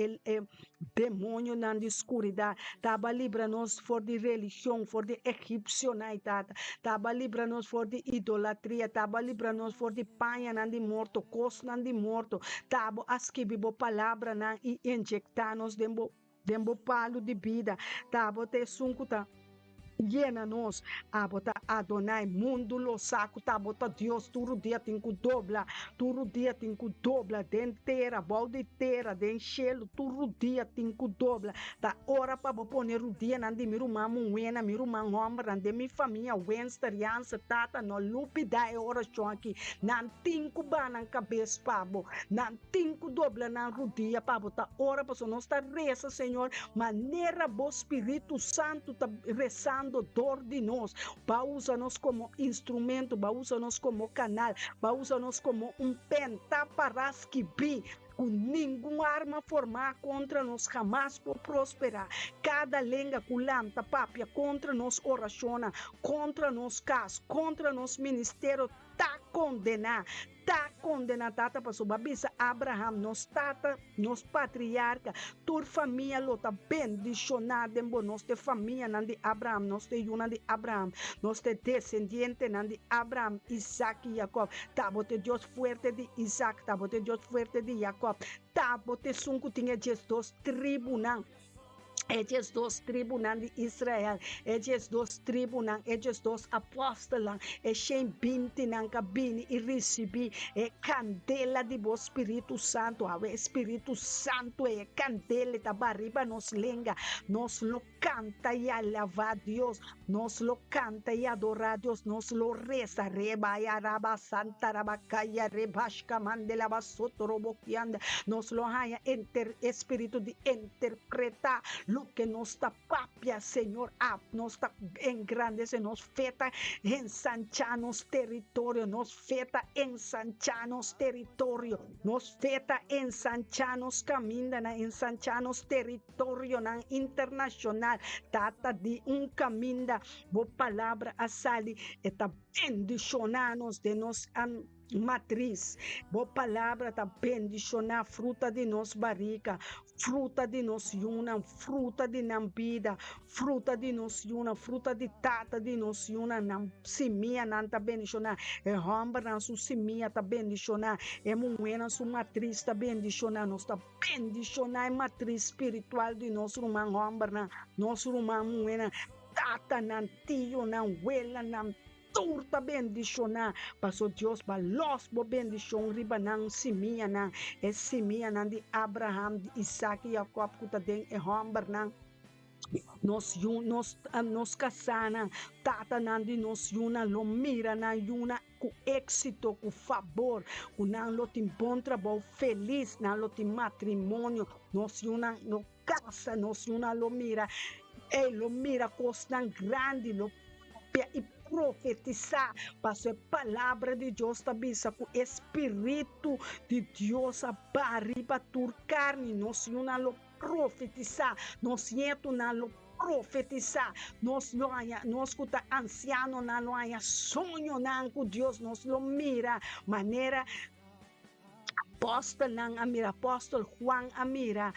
[SPEAKER 1] demônio na escuridade, taba livra-nos fora de religião, fora de egipcionaidade, taba livra-nos fora de idolatria, taba livra-nos fora de panha de morto, cos de morto, taba escrever palavra e injectar-nos dentro palo de vida, taba te suncuta. Llena-nos, abota Adonai, mundo lo saco, tabota Deus, todo dia tem que dobrar, dentera, balde inteira, denchelo, todo dia tem que dobrar, tá hora para poner o dia, nandi miru mamu wena, miru mangomba, nandi mi família, wenstariança, tata, no lupida é oração aqui, não tem que banar cabeça, pabo, não tem que dobrar na rodia, pabo, tá hora para nós tá reza, Senhor, maneira bo Espírito Santo tá rezando dor de nós, usa-nos como instrumento, usa-nos como canal, usa-nos como pen, taparás que bi, com nenhuma arma formar contra nós jamais por prosperar. Cada lenga culanta, papia, contra nós oraciona, contra nós caso, contra nós ministério, tá condenado tata para sua babisa Abraham, nos tata, nos patriarca, tua família lota bendicionada em nós te família de Abraham, nós te yuna de Abraham, nós te descendiente de Abraham, Isaac e Jacob, tabote Deus fuerte de Isaac, tabote Deus fuerte de Jacob, tabote sunco tinha dos tribunal. Eles dos tribunais de Israel, eles dos tribunais, eles dos apóstolos, e sem binti na cabine e recebi candela de bo Espírito Santo, o Espírito Santo é candela da barriba nos lenga, nos lo canta e alava Deus, nos lo canta e adora Deus, nos lo reza, reba e araba santa rabacaya, rebasca mandela basoto roboquianda, nos lo haya espírito de interpretar lo que nos está papia, Senhor, nos está engrandece, nos feta ensanchanos território, nos feta ensanchanos território, nos feta ensanchanos caminho, ensanchanos território internacional, tata de caminho, boa palavra a sali, eta bendicionanos de nos matriz, boa palavra tá bendicionar fruta de nos barriga, fruta de nos yuna, fruta de nam vida, fruta de nos yuna, fruta de tata de nos yuna, nam simia nan tá bendicionar, é romba na su simia tá bendicionar, é muena su matriz tá bendicionar, nós tá bendicionar matriz espiritual de nosso irmão romba na nosso irmão muena, tata nan tio nan wela nan turta bendicionar, passou Deus balos bo bendição riba nang simia nang é simia nang de Abraham, de Isaac e Jacob kuta den e hombar nang nos casana tata nang de nos yuna lo mira na yuna com êxito, com favor, com nang lo tim bom trabalho feliz, nang lo tim matrimônio, nos yuna no casa, nos yuna lo mira, lo mira coisa grande, lo e profetizar, para a palavra de Deus também, com o Espírito de Deus para tur carne, nós não profetizar, nós não profetizar, nós escuta anciano, não há sonho, não com Deus, nós lo mira, maneira apóstol ng amira, apóstol Juan amira,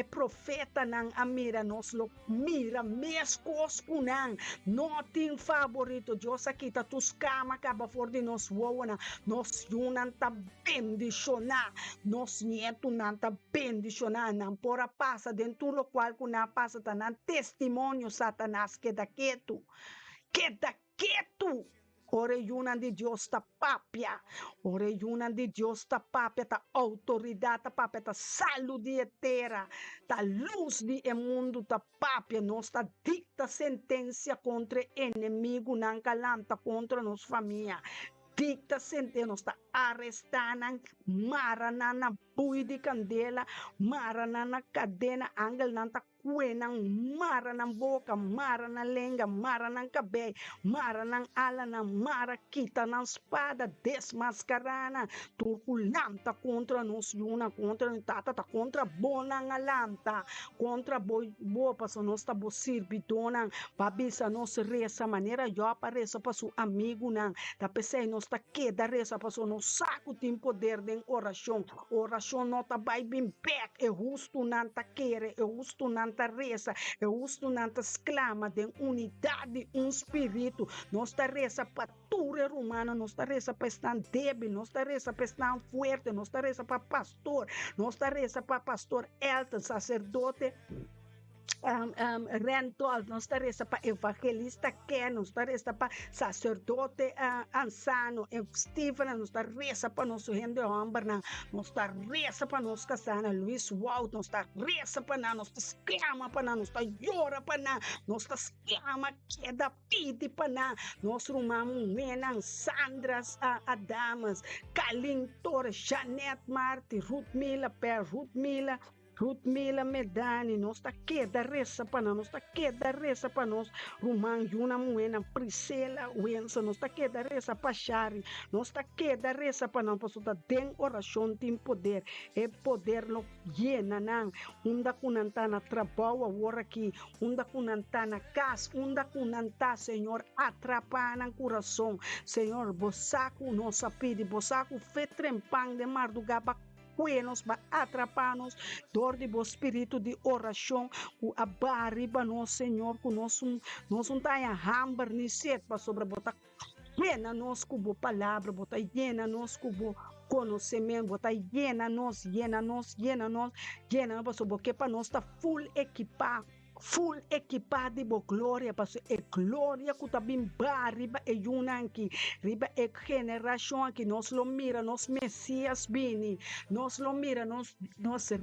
[SPEAKER 1] profeta ng amira, nos lo mira, meskos kunang, nothing favorito, Diyos akita, tus kama kaba for di nos wawana, nos yunan ta bendisyonan, nos nieto nan ta bendisyonan, nang pora pasa, dentro lo cual kuna pasa tanan testimonio Satanás, kedaketu, ore yunan di Dios ta papia, ore yunan di Dios ta papia, ta autoridade ta papia, ta saúde eterna, ta luz di mundo ta papia, nos ta dicta sentença contra inimigo, nan calanta contra nos família, dicta sentença, nos ta arrestando, maranana bui di candela, maranana cadena, angel nan ta kuenang mara ng boca, mara ng lenga, mara ng kabay, mara ng ala ng mara kita ng espada, desmascarana, turkulanta contra nos yuna, contra tata, contra bona nga lanta, contra bo paso nos tabo sirbidonang, pabisa nos resa, manera yo apareça pa su amigo nang, tapesay nos ta queda resa paso nos saco tim poder den oração no ta vai bem back, justo nanta quere, justo nanta reza, justo nanta exclama de unidade, espírito, nós ta reza para ture romana, nós ta reza para estar débil, nós ta reza para estar fuerte, nós ta reza para pastor, nós ta reza para pastor Elton, sacerdote rental, nós ta reza para evangelista Ken, nós ta reza para sacerdote ansano, Stephen, nós ta reza para nosso rende homem, nós ta reza para nos casana, Luis Walt, nós ta reza para nós ta exclama para nós ta llora para nós ta exclama queda pide para nós rumamos menang Sandras Adamas, Kalin Torres, Janet Marti, Ruth Mila Medani, nós ta queda reza para nós ta queda reza para nós, Rumang Yuna Muena, Priscila Wensa, nós ta queda reza para Shari, nós ta queda reza para nós, para den oração tem poder, poder lo llena nang, unda kunantana trabalho agora aqui, unda kunantana casa, unda kunanta, Senhor, atrapar nang coração, Senhor, bosaco nossa pide, bosaco fetrempang de mardugaba nos va atraparnos, dor de bo espírito de oração, o abariba nós, Senhor, que nós não tá em hambar ni set para sobre botar llena nos cubo palavra, botar llena nos cubo conhecimento, botar llena nos para sobre que para nós tá full equipado de glória, para glória que está bem riba e junanki, riba e geração que nós lo mira, nos Messias bini, nós lo mira, nos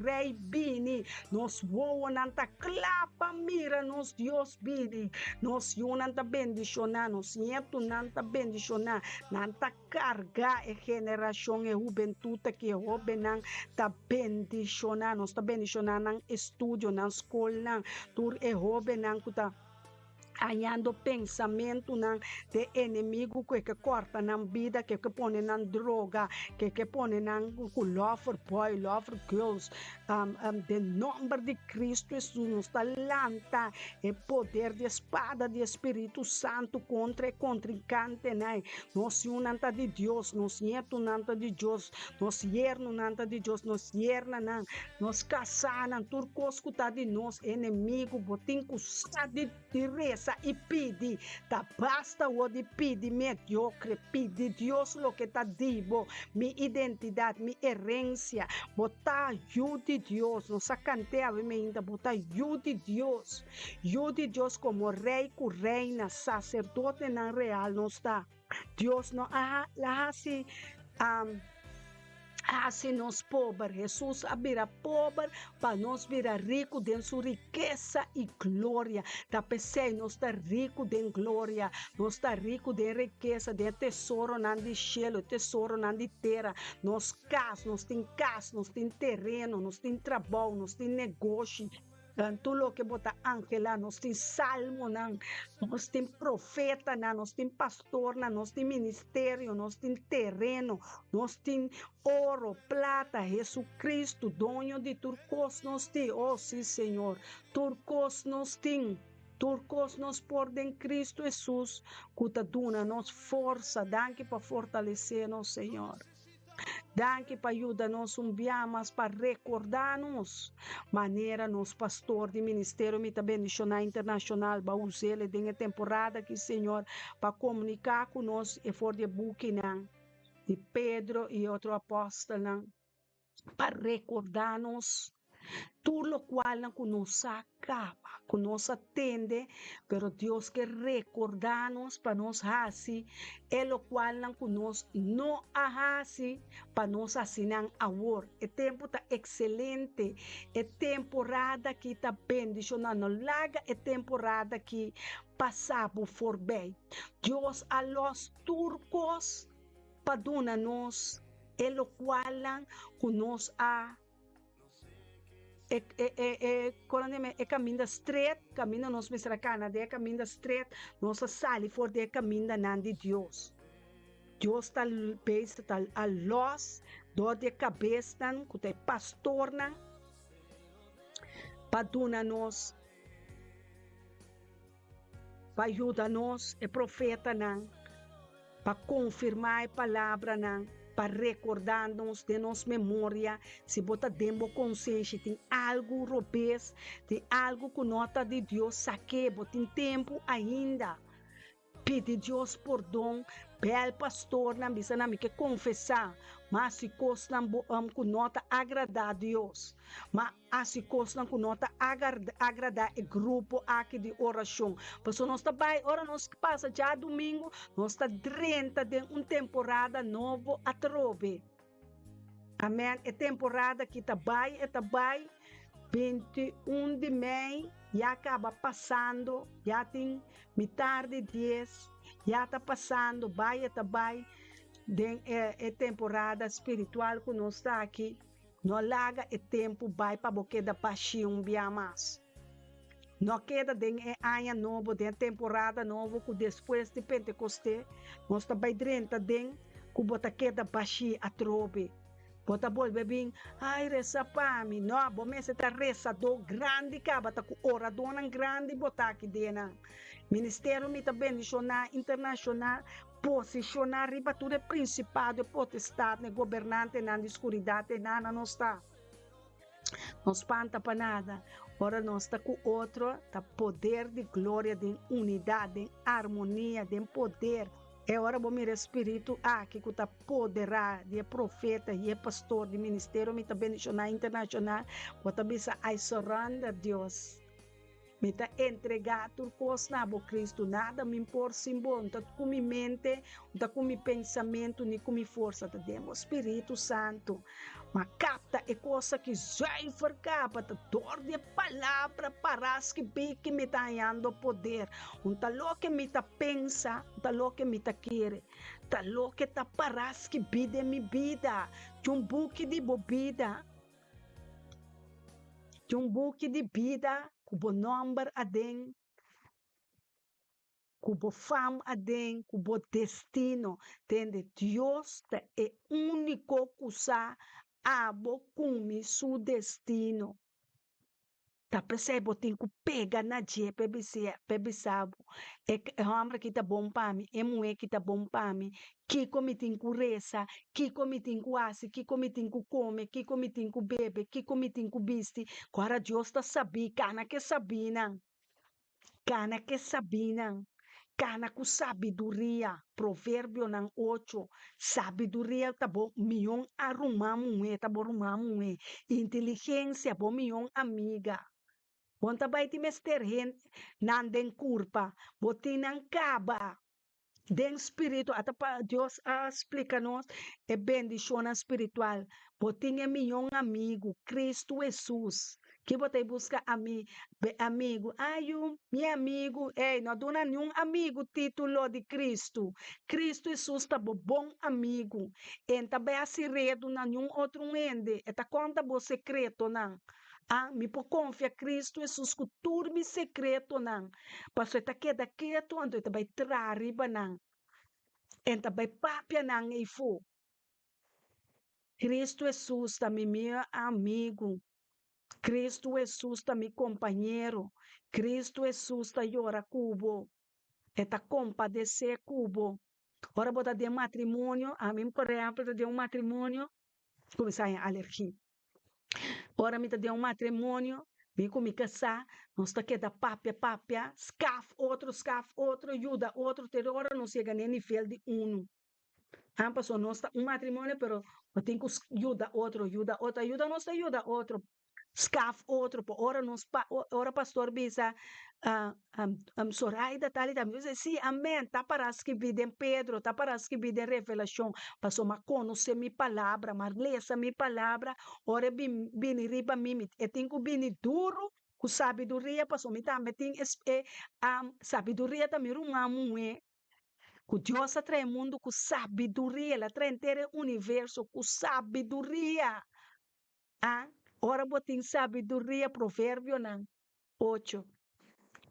[SPEAKER 1] rei bini, nos voa nanta clapa mira, nos Deus bini, nos yunanta bendicionar, nos nieto nanta bendicionar, nanta carga e geração e juventude que hobenang ta bendicionar, nos ta bendicionar nang estudio, nang escola, e robe nang kuta anhando pensamento nang de inimigo que corta na vida, que põe na droga, que põe na lover boy, lover girls, de nome de Cristo Jesus nos talanta e poder de espada de Espírito Santo contra contrincante, né? Nós unanta de Deus, nós nieto nanta de Deus, nós yerno nanta de Deus, nós yerna nan, nós caçana, turcos cuta de nós inimigo, botinco de reza e pedi, tá basta o de pedi mediocre, pedi Deus lo que tá dibo, mi identidade, mi herência, botar ajude Deus, não sacanteia ainda, botar ajude Deus como rei, com reina, sacerdote na real, não está, Deus não, assim nós pobres, Jesus abrirá pobre para nós virar rico de sua riqueza e glória. Da PC nós está rico de glória, nós está rico de riqueza, de tesouro não de cielo, tesouro não de terra. Nós tem casa, nós tem terreno, nós tem trabalho, nós tem negócio. Tulo que bota ángela, nós tem salmo, nós tem profeta, nós tem pastor, nós tem ministério, nós tem terreno, nós tem ouro, prata, Jesus Cristo, dono de turcos nós tem, oh sim Senhor, turcos nós tem. Turcos nos por em Cristo Jesus, cuta duna nos força, danke para fortalecer-nos, Senhor. Danke para ajudar-nos mas para recordar-nos maneira nos pastor de ministério Mitabe Missionário Internacional para usar ele em temporada que Senhor para comunicar conosco e for de buque de Pedro e outro apóstolo para recordar-nos tudo lo cual não nos acaba, que nos atende, pero Deus quer recordar-nos para nos fazer, e lo cual não nos não hace para nos assinar agora. O tempo está excelente, é temporada que está bendicionando, larga é temporada que passamos por bem. Deus a los turcos perdona-nos, e lo cual que nos ha caminho estreito, caminho nos misracana, de caminho estreito, nós sali for de caminho nan de Deus. Deus está besta, está a los, do de cabeça, que é pastor, para donar-nos, para ajudar-nos, é profeta, para confirmar a palavra, para recordar-nos de nossa memória, se bota dentro consciência, tem algo robês, tem algo que nota de Deus, saque, tem tempo ainda. Pede Deus perdão, bel pastor, não precisa que confessar, mas se costa com nota agradar a Deus, mas se costa com nota agradar o grupo aqui de oração. Porque nós está bem, ora nós passa já domingo, nós está dentro de uma temporada nova a trove. Amém? É temporada que está bem, 21 de maio, já acaba passando, já tem metade de 10, já está passando, vai, é temporada espiritual que nós está aqui, não larga o tempo, vai para boque da paixão, bem mais. Não queda de ano novo, de temporada nova, que depois de Pentecostes, nós está bem dentro de que bota queda paixão a trobe. Bota volve bem, ai reza para mim, não, bom mês está rezador grande, bota com oradona grande, bota aqui dentro. Ministério me também nacional, internacional, posicionar riba tudo é principado, potestade, governante, na escuridade, nada não está. Não espanta para nada. Ora nós está com outro, tá poder de glória, de unidade, de harmonia, de poder. É hora bom mir espírito aqui que está poderá de profeta e pastor de ministério me também nacional internacional, bota bisa I surrender Deus. Me está entregar tudo coisa na bo Cristo, nada me impor simbol, tá com minha mente, tá com meu pensamento, nem com minha força, tá demos Espírito Santo. Mas capta é coisa que já enforcava, tá dor de palavra para que que me está dando poder. Tá louco que me está pensa, tá louco que me está querer, tá louco que tá para que vida minha vida, de um buque de bebida, de um buque de vida, cubo number adem, cubo fam adem, cubo destino, tende Deus é único cosa abo cume su destino. Tá percebo tem que pega na je pebisabo. É homem que tá bom para mim, é mulher que tá bom para mim. Que come tem que reza, que come tem que assistir, que come tem que come, que come tem que bebe, que come tem que vestir. Agora Deus tá sabendo, cana que sabina. Cana que sabina. Cana com sabedoria, provérbio não 8, sabedoria tá bom, milhão arrumamos, tá bom arrumamos, inteligência bom, milhão amiga. Bom tá vai te mester nan den curpa, botin ang caba, den espírito, até para Deus explica-nos, é bendição espiritual, botin é milhão amigo, Cristo Jesus. Que você busca amigo, meu amigo, não dona nenhum amigo título de Cristo. Cristo Jesus está bom amigo. E também assim redo na nenhum outro ende. Eta conta bo secreto não. Me por confia Cristo Jesus que turmi secreto não. Passo eta queda quieto, ando eta vai trariba não. Enta vai papia não e fu. Cristo Jesus está meu amigo. Cristo Jesus está meu companheiro. Cristo Jesus está llora cubo. Eta compadecer cubo. Ora bota de matrimônio, a mim por exemplo de matrimônio, começar a alergia. Ora me de matrimônio, me com me casar, nós está que da papia, scaf, outro, ajuda, outro, terror, não chega nem nível de Ambas não está matrimônio, pero eu tenho que ajuda, outro, nós ajuda, outro. Scaf outro, por ora ora pastor bisa Soraida tal e tal. Eu disse, amém, tá para escrever em Pedro, tá para escrever em Revelação, passou ma conhecer minha palavra, mas lesa minha palavra, ora bini riba mimi, e tenho que bini duro, com sabedoria, passou me também tem sabedoria também rumamu que Deus atrai o mundo com sabedoria, ela atrai inteiro o universo com sabedoria. Ora botin sabedoria, provérbio não. 8.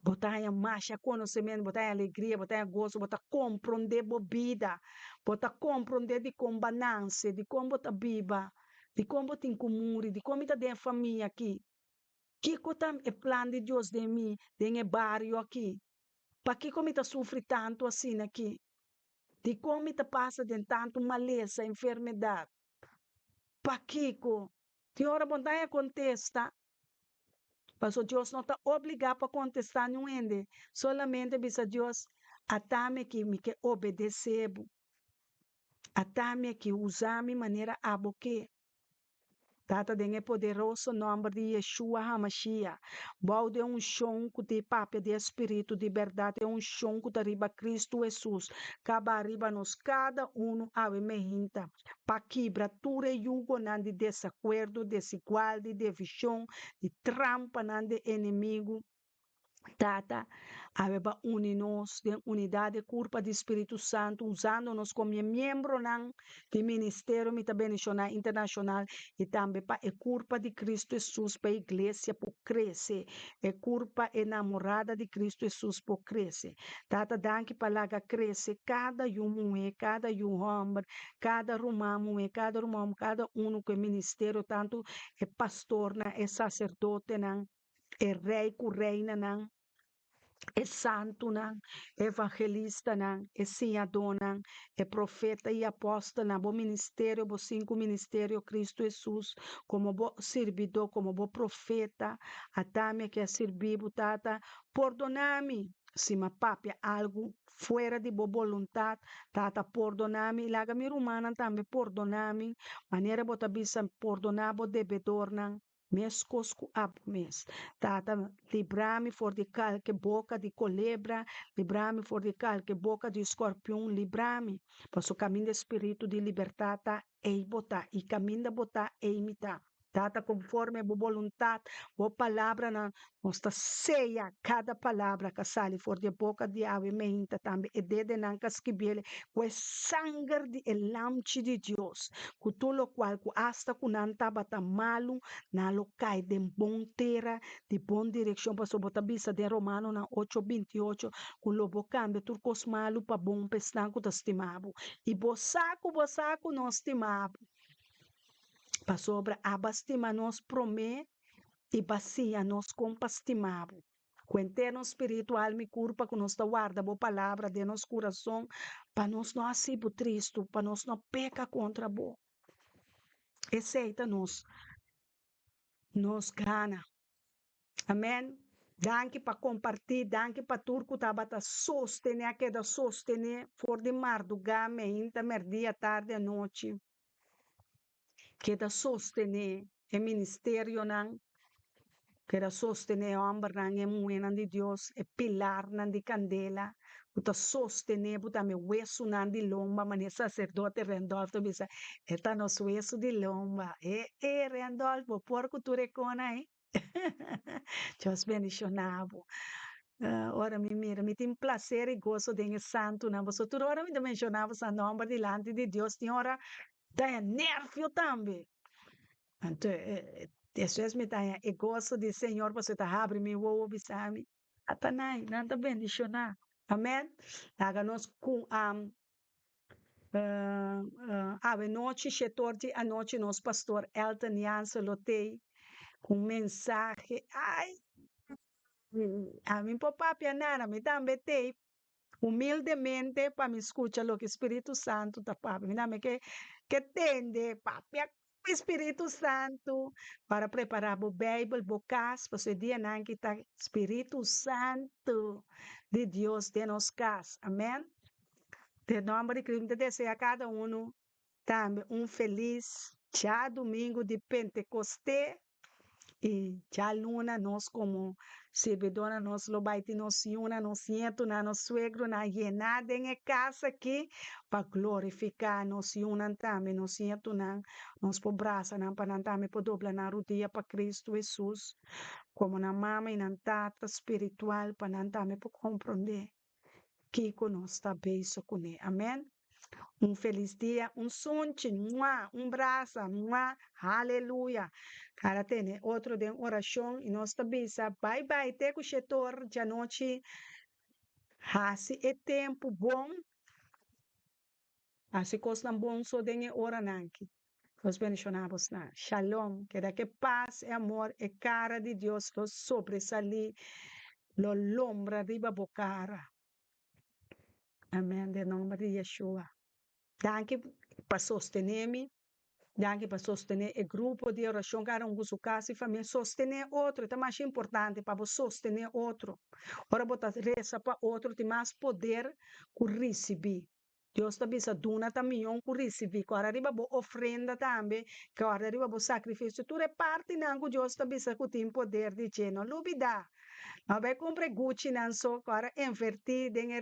[SPEAKER 1] Botar em marcha conhecimento, botar em alegria, botar em gozo, botar compreender a vida, botar compreender de como balança, de como botar viva, de como botar em comum, de como está dentro da família aqui. Que cotam é plano de Deus de mim, de barrio aqui. Para que como está sofre tanto assim aqui? De como está passa de tanto maleza, enfermidade. Para que co? Que hora botar contesta? Mas Deus não está obrigado a contestar não ende. Solamente bisa Deus atame que me que obedecer. Atame que usar minha maneira a boque. Tata dengue poderoso nome de Yeshua HaMashiach. Bau de chão que te papia de espírito de verdade, é chão que arriba Cristo Jesus. Caba arriba nos cada ave mehinta. Pa quebra ture yugo nan de desacordo, desigual, de divisão, de trampa nan de inimigo. Tata, aveva uninos de unidade curva de Espírito Santo, usando-nos como membro do Ministério Mitabenishona Internacional e também para a curva de Cristo Jesus para a igreja por crescer, a curva enamorada de Cristo Jesus por crescer. Tata, danke para crescer cada cada homem, cada romano, cada que é ministério, tanto é pastor, é sacerdote, é rei, reina, é santo, é evangelista, é senhador, é profeta e apóstolo, bom ministério, bom 5 ministério, Cristo Jesus, como bom servidor, como bom profeta, atame que é servido, tata, perdoname, se me papia algo fora de boa vontade, tata, perdoname, laga mi humana também, perdoname, maneira bota bisa perdonar, bo devedor, mes cosco ab mes. Tata, livrar-me for de calque boca de culebra, livrar-me for de calque boca de escorpião, livrar-me. Para o caminho do espírito de liberdade, e botar, e caminho da botar, e imitar. Tata, conforme a boa vontade, boa palavra, nossa ceia, cada palavra que sai for de boca de ave meinta também, e de não casquibele, com o sangue de elamche de Deus, com tudo o qual, hasta com nanta bata malo, na locai de bom terra, de boa direção, para o bota bisa de Romano na 8:28, com lobo cambia turcos malo para bom pestanco da estimado, e bosaco não estimado. Para sobra abastima nos promete e bacia nos compastimado. Com eterno espiritual me curpa com nossa guarda boa palavra de nosso coração para nós não asibo triste, para nós não peca contra bo. Aceita nos gana. Amém. Danke para compartilhar, danke para turco tabata sostener, queda sostener for de mar do game, inta merdia tarde à noite. Queda sostener o ministério não, queda sostener o homem não é moeda de Deus, é pilar não de candela, puta sostener puta me hueso não de lomba, mas sacerdote Randolfo bisa, está nos hueso de lomba, Randolfo, porco tu recona, Deus bendicionado. Ora me mira, me tem prazer e gosto de santo, não, você toda hora me mencionava o nome delante de Deus, tem hora dá nervio também. Então, Isso é me dá e gosto de Senhor, você tá abre me wo bisami. Atanay, nanta bendicionar. Amém? Haga-nos com ave noite, chetorte a noite, nos pastor Elton Jansen lotei com mensagem. Ai, a mim papai nana, me também tem humildemente para me escuchar lo que Espíritu Santo está papi. Mira, que tende, papi, Espíritu Santo, para preparar o Bible, o cas, para esse dia não que está Espíritu Santo de Deus de nos cas. Amém? De nome de Cristo, desejo a cada um também feliz já domingo de Pentecostés. E já luna nós como servidora nós lo baiti nos yuna nos siento na nos suegro na llenada em casa aqui para glorificar nos yuna também nos siento na nos pobrasa na panantame po dobla na rodia para Cristo Jesus como na mama e na tata espiritual panantame po compreender que nós está beijo com ele. Amém. Feliz dia, sonche, braço, aleluia. Cara, tem outro de oração e nós também bye bye, te com setor de noite, assim é tempo bom, assim coisa bom só de hora nanki. Nós bendicionamos na shalom, que da que paz e amor e cara de Deus lo sobresalir, lo lombra riba bocara. Amém, de nome de Yeshua. Danke para sostener-me. Danke para sostener o grupo de oração, cada com casa e família. Sostener outro, é mais importante para você sostener outro. Ora, botar reza para outro, tem mais poder que receber. Deus está bisa duna também que receber. Agora, arriba a ofrenda também, que agora arriba o sacrifício. Tu reparte, não, que Deus está bisa que tem poder de geno. Lubida. Não vai comprar Gucci, não só, agora invertir em